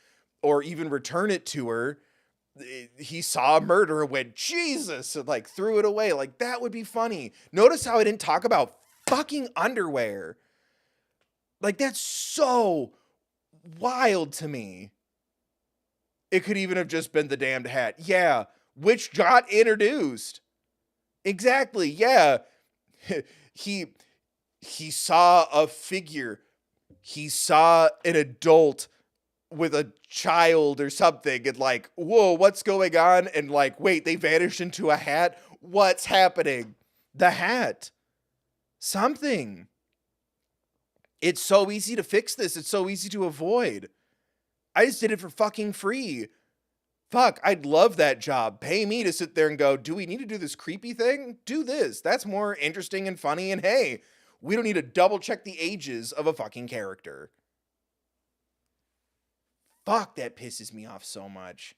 Speaker 4: or even return it to her, he saw a murder and went, Jesus, and like threw it away. Like that would be funny. Notice how I didn't talk about fucking underwear. Like that's so wild to me. It could even have just been the damned hat. Yeah, which got introduced. Exactly. Yeah. He saw a figure. He saw an adult with a child or something and like, whoa, what's going on? And like, wait, they vanished into a hat. What's happening? The hat. Something. It's so easy to fix this. It's so easy to avoid. I just did it for fucking free. Fuck, I'd love that job. Pay me to sit there and go, do we need to do this creepy thing? Do this. That's more interesting and funny. And hey, we don't need to double check the ages of a fucking character. Fuck, that pisses me off so much.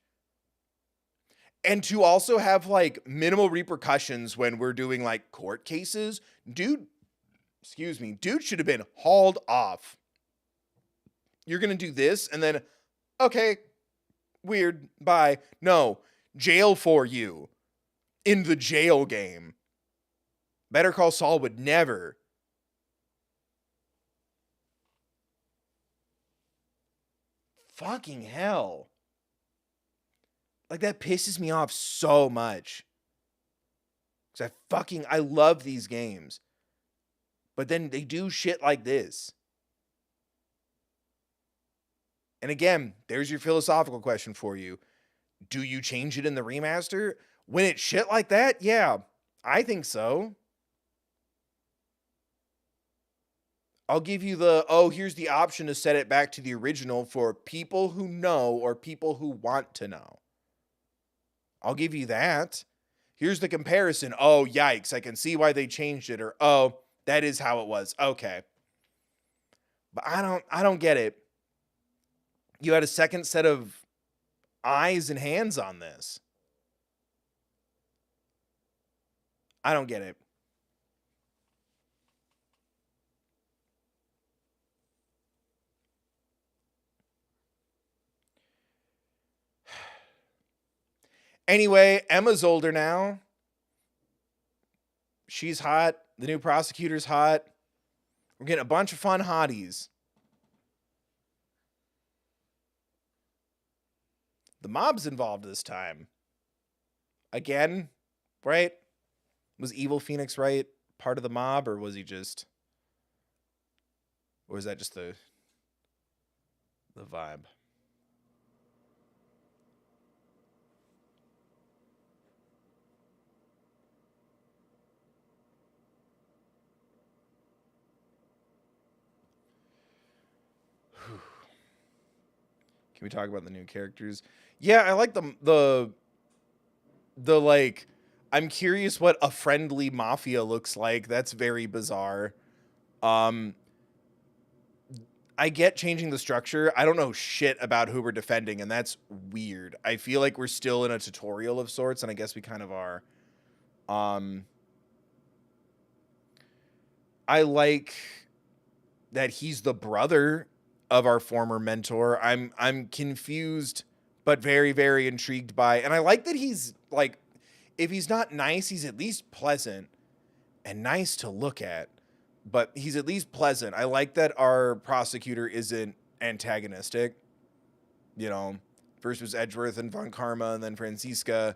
Speaker 4: And to also have like minimal repercussions when we're doing like court cases, dude should have been hauled off. You're going to do this and then, okay, weird, bye. No, jail for you in the jail game. Better Call Saul would never. Fucking hell. Like that pisses me off so much. Because I love these games. But then they do shit like this. And again, there's your philosophical question for you. Do you change it in the remaster? When it's shit like that? Yeah, I think so. I'll give you here's the option to set it back to the original for people who know or people who want to know. I'll give you that. Here's the comparison. Oh, yikes, I can see why they changed it. Or, oh, that is how it was. Okay. But I don't get it. You had a second set of eyes and hands on this. I don't get it. Anyway, Emma's older now. She's hot. The new prosecutor's hot. We're getting a bunch of fun hotties. The mob's involved this time. Again, right? Was Evil Phoenix Wright part of the mob, or was he just... Or was that just the vibe? Can we talk about the new characters? Yeah, I like the like, I'm curious what a friendly mafia looks like. That's very bizarre. I get changing the structure. I don't know shit about who we're defending, and that's weird. I feel like we're still in a tutorial of sorts, and I guess we kind of are. I like that he's the brother of our former mentor. I'm confused, but very, very intrigued by, and I like that he's like, if he's not nice, he's at least pleasant and nice to look at, but he's at least pleasant. I like that our prosecutor isn't antagonistic. You know, first was Edgeworth and Von Karma, and then Franziska,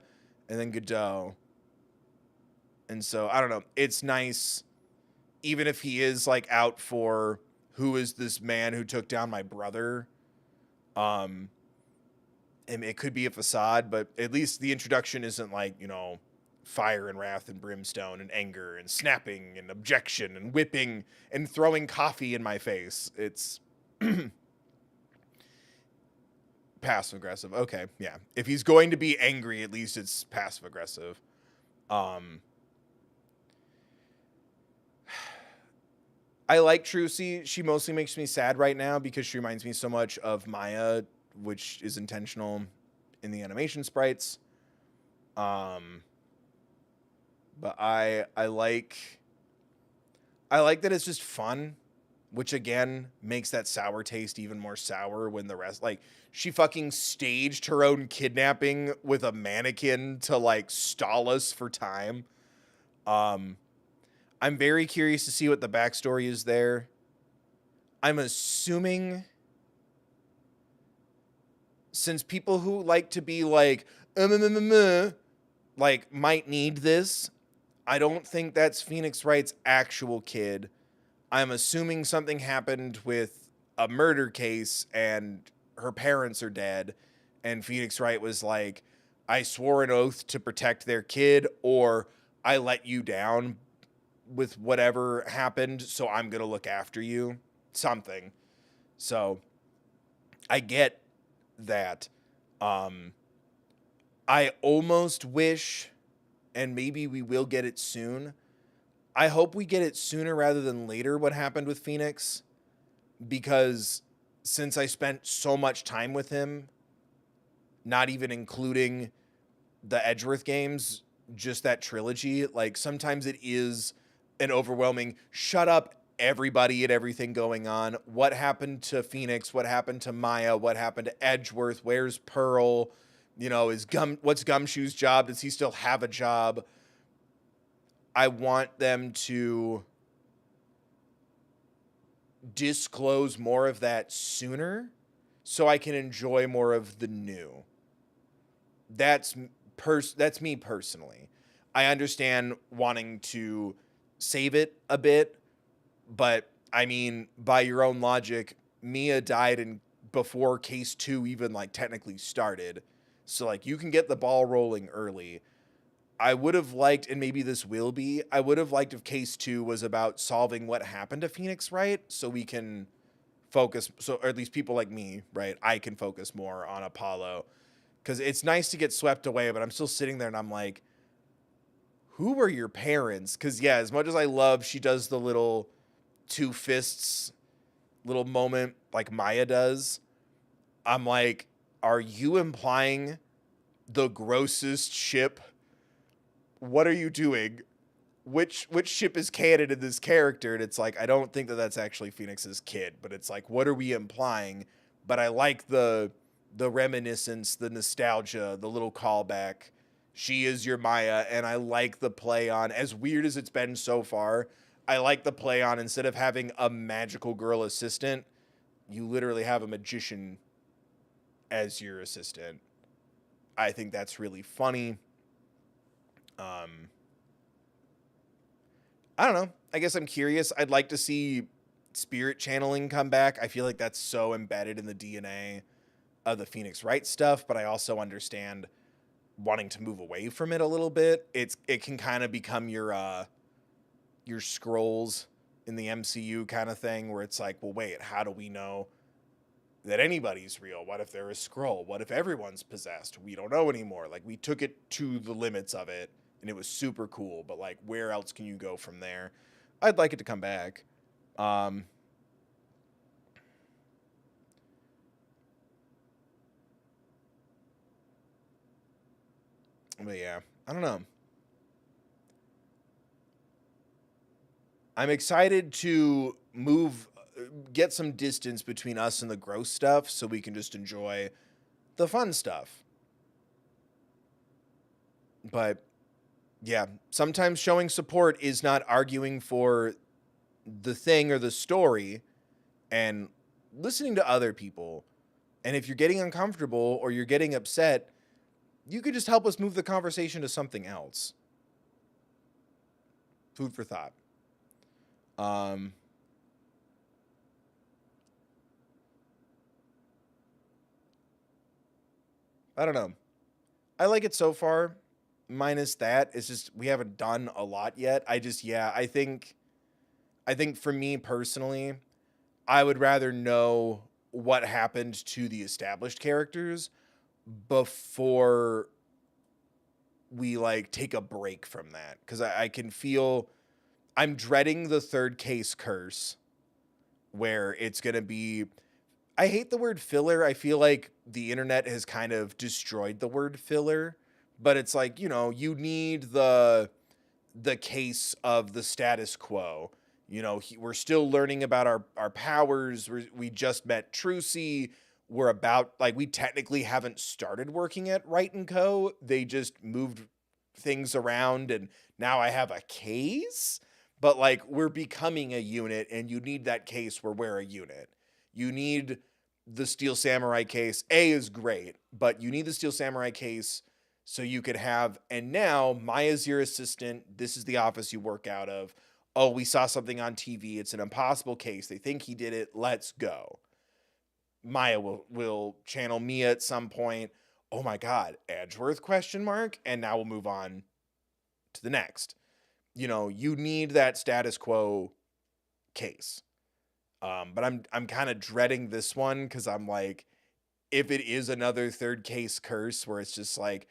Speaker 4: and then Godot. And so, I don't know. It's nice, even if he is like out for who is this man who took down my brother. And it could be a facade, but at least the introduction isn't like, you know, fire and wrath and brimstone and anger and snapping and objection and whipping and throwing coffee in my face. It's passive aggressive. Okay, yeah. If he's going to be angry, at least it's passive aggressive. I like Trucy. She mostly makes me sad right now because she reminds me so much of Maya, which is intentional in the animation sprites. But I like that it's just fun, which again makes that sour taste even more sour when the rest, like, she fucking staged her own kidnapping with a mannequin to like stall us for time. I'm very curious to see what the backstory is there. I'm assuming, since people who like to be like, like, might need this, I don't think that's Phoenix Wright's actual kid. I'm assuming something happened with a murder case and her parents are dead, and Phoenix Wright was like, I swore an oath to protect their kid, or I let you down with whatever happened, so I'm going to look after you. Something. So I get that. I almost wish, and maybe we will get it soon, I hope we get it sooner rather than later, what happened with Phoenix, because since I spent so much time with him, not even including the Edgeworth games, just that trilogy, like, sometimes it is an overwhelming, shut up, everybody and everything going on. What happened to Phoenix? What happened to Maya? What happened to Edgeworth? Where's Pearl? You know, what's Gumshoe's job? Does he still have a job? I want them to disclose more of that sooner so I can enjoy more of the new. That's me personally. I understand wanting to save it a bit, but I mean, by your own logic, Mia died before case 2 even like technically started. So like, you can get the ball rolling early. I would have liked, and maybe this will be, I would have liked if case 2 was about solving what happened to Phoenix Wright, so we can focus, or at least people like me, right? I can focus more on Apollo, because it's nice to get swept away, but I'm still sitting there and I'm like, who were your parents? Because yeah, as much as I love, she does the little two fists little moment like Maya does, I'm like, are you implying the grossest ship? What are you doing? Which ship is canon in this character? And it's like, I don't think that that's actually Phoenix's kid, but it's like, what are we implying? But I like the reminiscence, the nostalgia, the little callback. She is your Maya, and I like the play on, as weird as it's been so far, I like the play on, instead of having a magical girl assistant, you literally have a magician as your assistant. I think that's really funny. I don't know. I guess I'm curious. I'd like to see spirit channeling come back. I feel like that's so embedded in the DNA of the Phoenix Wright stuff, but I also understand wanting to move away from it a little bit. It can kind of become your scrolls in the MCU kind of thing, where it's like, well, wait, how do we know that anybody's real? What if they're a scroll? What if everyone's possessed? We don't know anymore. Like, we took it to the limits of it, and it was super cool, but like, where else can you go from there? I'd like it to come back. But yeah, I don't know. I'm excited to get some distance between us and the gross stuff so we can just enjoy the fun stuff. But yeah, sometimes showing support is not arguing for the thing or the story and listening to other people. And if you're getting uncomfortable or you're getting upset, you could just help us move the conversation to something else. Food for thought. I don't know. I like it so far. Minus that, it's just we haven't done a lot yet. I think for me personally, I would rather know what happened to the established characters before we like take a break from that, because I can feel I'm dreading the third case curse, where it's gonna be, I hate the word filler. I feel like the internet has kind of destroyed the word filler, but it's like, you know, you need the case of the status quo. You know, we're still learning about our powers. We just met Trucy. We're about, like, we technically haven't started working at Wright and Co. They just moved things around, and now I have a case. But, like, we're becoming a unit, and you need that case where we're a unit. You need the Steel Samurai case. A is great, but you need the Steel Samurai case so you could have, and now Maya's your assistant. This is the office you work out of. Oh, we saw something on TV. It's an impossible case. They think he did it. Let's go. Maya will channel Mia at some point. Oh my God, Edgeworth ? And now we'll move on to the next. You know, you need that status quo case. But I'm kind of dreading this one because I'm like, if it is another third case curse where it's just like,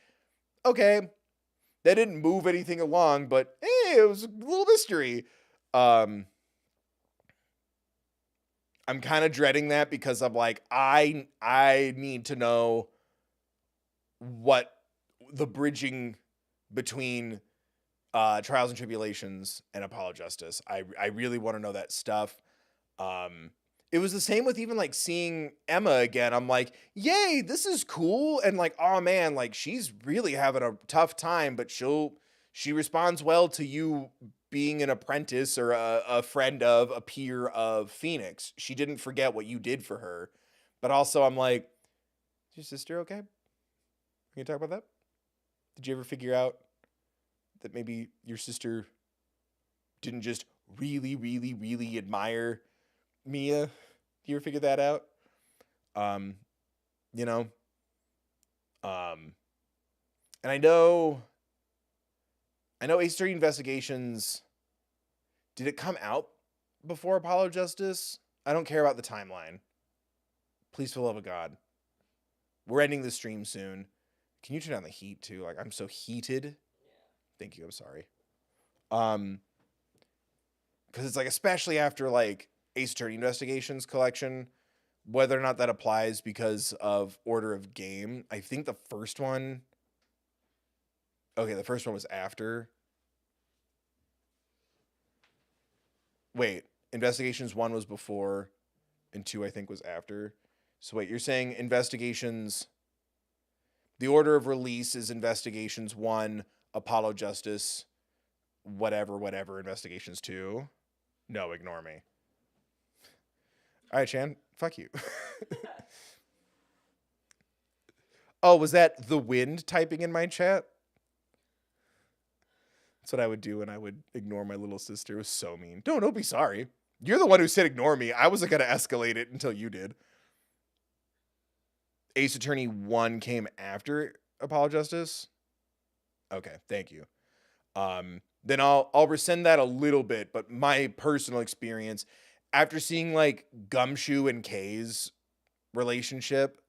Speaker 4: okay, that didn't move anything along, but hey, it was a little mystery. I'm kind of dreading that because I'm like, I need to know what the bridging between Trials and Tribulations and Apollo Justice. I really want to know that stuff. It was the same with even like seeing Emma again. I'm like, yay, this is cool. And like, oh man, like she's really having a tough time, but she responds well to you being an apprentice or a friend of, a peer of Phoenix. She didn't forget what you did for her. But also I'm like, is your sister okay? Can you talk about that? Did you ever figure out that maybe your sister didn't just really, really, really admire Mia? Do you ever figure that out? You know? And I know Ace Attorney Investigations, did it come out before Apollo Justice? I don't care about the timeline. Please, for the love of God. We're ending the stream soon. Can you turn down the heat too? Like, I'm so heated. Thank you, I'm sorry. Because it's like, especially after like Ace Attorney Investigations collection, whether or not that applies because of order of game. I think the first one was after. Wait, Investigations 1 was before, and 2 I think was after. So wait, you're saying Investigations, the order of release is Investigations 1, Apollo Justice, whatever, Investigations 2? No, ignore me. All right, Chan, fuck you. Oh, was that the wind typing in my chat? That's what I would do when I would ignore my little sister. It was so mean. Don't be sorry. You're the one who said ignore me. I wasn't going to escalate it until you did. Ace Attorney 1 came after Apollo Justice? Okay, thank you. Then I'll rescind that a little bit, but my personal experience, after seeing like Gumshoe and Kay's relationship,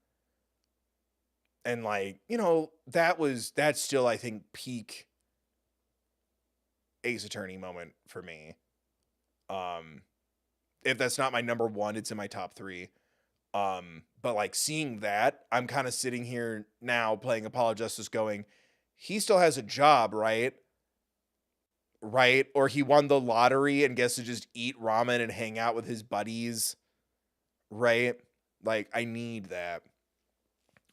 Speaker 4: and like, you know, that's still, I think, peak Ace Attorney moment for me. If that's not my number one, it's in my top 3. But like seeing that, I'm kind of sitting here now playing Apollo Justice going, he still has a job, right? Right? Or he won the lottery and gets to just eat ramen and hang out with his buddies, right? Like, I need that.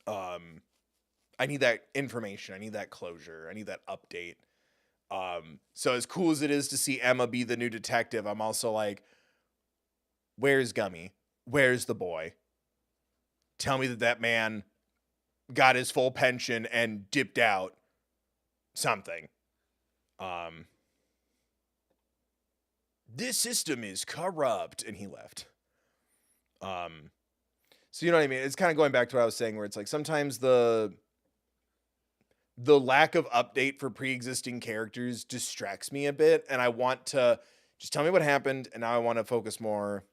Speaker 4: I need that information. I need that closure. I need that update. So as cool as it is to see Emma be the new detective, I'm also like, where's Gummy? Where's the boy? Tell me that man got his full pension and dipped out. Something. This system is corrupt, and he left. So you know what I mean? It's kind of going back to what I was saying, where it's like sometimes the lack of update for pre-existing characters distracts me a bit, and I want to just tell me what happened, and now I want to focus more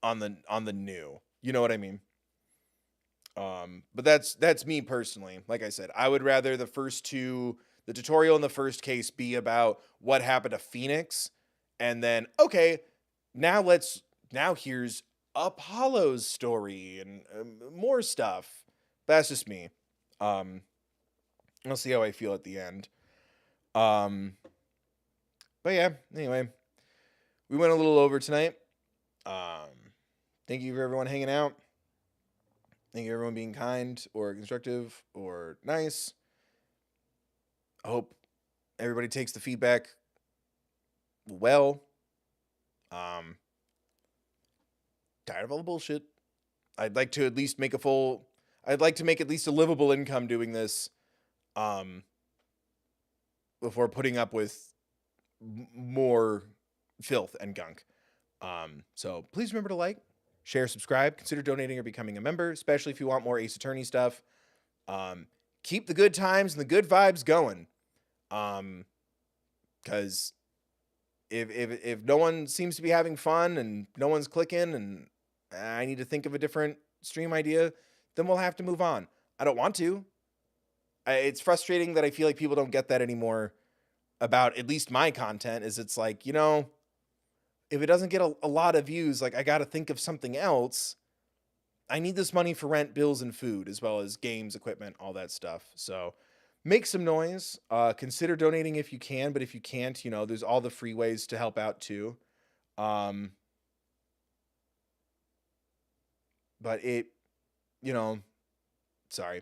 Speaker 4: on the new. You know what I mean? But that's me personally. Like I said, I would rather the tutorial in the first case be about what happened to Phoenix, and then okay, now here's Apollo's story and more stuff. That's just me. I'll see how I feel at the end. But yeah, anyway, we went a little over tonight. Thank you for everyone hanging out. Thank you everyone being kind or constructive or nice. I hope everybody takes the feedback well. Tired of all the bullshit. I'd like to at least make I'd like to make at least a livable income doing this. Before putting up with more filth and gunk. So please remember to like, share, subscribe, consider donating or becoming a member, especially if you want more Ace Attorney stuff. Keep the good times and the good vibes going. Because if no one seems to be having fun and no one's clicking and I need to think of a different stream idea, then we'll have to move on. I don't want to. It's frustrating that I feel like people don't get that anymore about at least my content. Is it's like, you know, if it doesn't get a lot of views, like I got to think of something else. I need this money for rent, bills, and food, as well as games, equipment, all that stuff. So make some noise. Consider donating if you can, but if you can't, you know, there's all the free ways to help out too. But it, you know, sorry.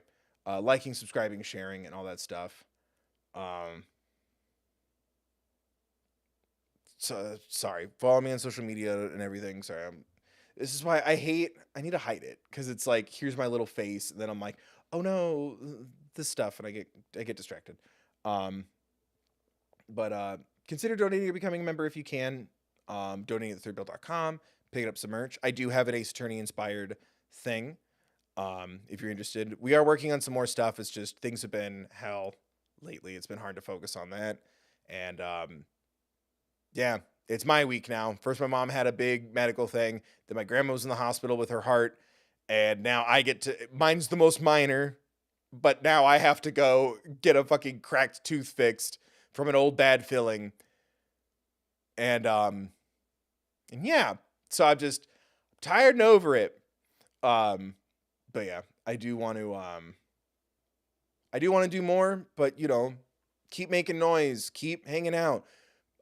Speaker 4: Liking, subscribing, sharing, and all that stuff. So sorry. Follow me on social media and everything. Sorry. This is why I need to hide it. Because it's like, here's my little face. And then I'm like, oh no, this stuff. And I get distracted. But consider donating or becoming a member if you can. Donating at thethirdbill.com. Picking up some merch. I do have an Ace Attorney inspired thing. If you're interested, we are working on some more stuff. It's just things have been hell lately. It's been hard to focus on that. And, yeah, it's my week now. First, my mom had a big medical thing. Then my grandma was in the hospital with her heart. And now I get to, mine's the most minor, but now I have to go get a fucking cracked tooth fixed from an old bad filling. And yeah, so I'm just tired and over it. But yeah, I do want to do more, but you know, keep making noise, keep hanging out.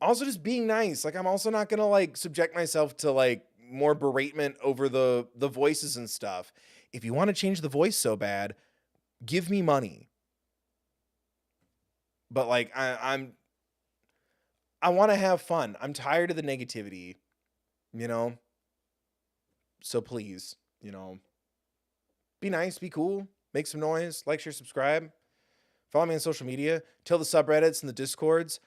Speaker 4: Also just being nice. Like I'm also not going to like subject myself to like more beratement over the voices and stuff. If you want to change the voice so bad, give me money. But like I want to have fun. I'm tired of the negativity, you know? So please, you know, be nice, be cool, make some noise, like, share, subscribe. Follow me on social media. Tell the subreddits and the discords.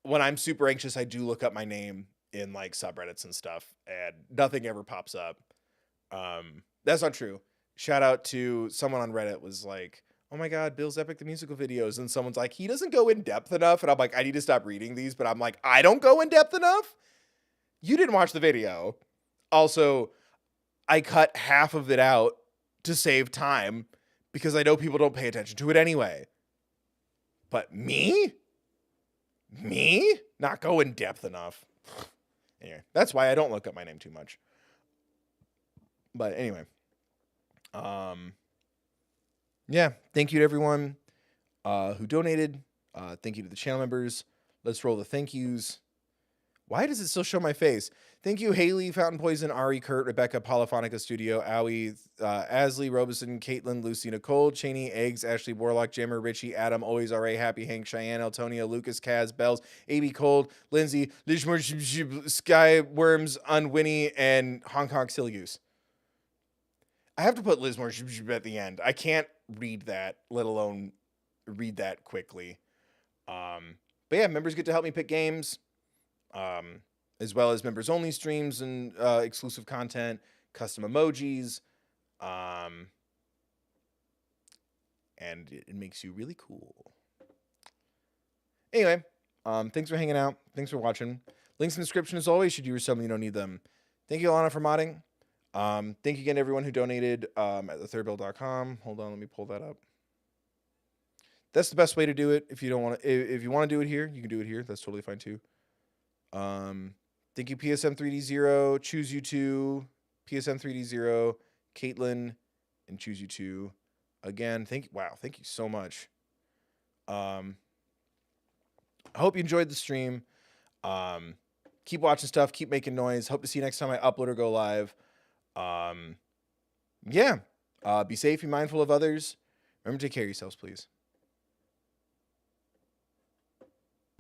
Speaker 4: When I'm super anxious, I do look up my name in like subreddits and stuff, and nothing ever pops up. That's not true. Shout out to someone on Reddit was like, oh my God, Bill's Epic the musical videos. And someone's like, he doesn't go in depth enough. And I'm like, I need to stop reading these. But I'm like, I don't go in depth enough? You didn't watch the video. Also, I cut half of it out to save time because I know people don't pay attention to it anyway. But me? Not go in depth enough. Anyway, that's why I don't look up my name too much. But anyway. Yeah, thank you to everyone who donated. Thank you to the channel members. Let's roll the thank yous. Why does it still show my face? Thank you, Haley, Fountain Poison, Ari, Kurt, Rebecca, Polyphonica Studio, Owie, Asley, Robeson, Caitlin, Lucy, Nicole, Cheney, Eggs, Ashley, Warlock, Jammer, Richie, Adam, Always R.A., Happy, Hank, Cheyenne, Eltonia, Lucas, Kaz, Bells, A.B. Cold, Lindsay, Lishmore, Sky, Worms, Unwinnie, and Hong Kong Silly Goose. I have to put Lismore at the end. I can't read that, let alone read that quickly. But yeah, members get to help me pick games. As well as members only streams and exclusive content, custom emojis, and it makes you really cool. Anyway, thanks for hanging out. Thanks for watching. Links in the description as always should you resub them, you don't need them. Thank you, Alana, for modding. Thank you again to everyone who donated at thethirdbill.com. Hold on, let me pull that up. That's the best way to do it. If you don't want to, if you want to do it here, you can do it here. That's totally fine too. Thank you, PSM3D0, Choose You 2, PSM3D0, Caitlin, and Choose You 2. again, thank you so much. I hope you enjoyed the stream. Keep watching stuff, keep making noise. Hope to see you next time I upload or go live. Yeah. Be safe, be mindful of others. Remember to take care of yourselves, please.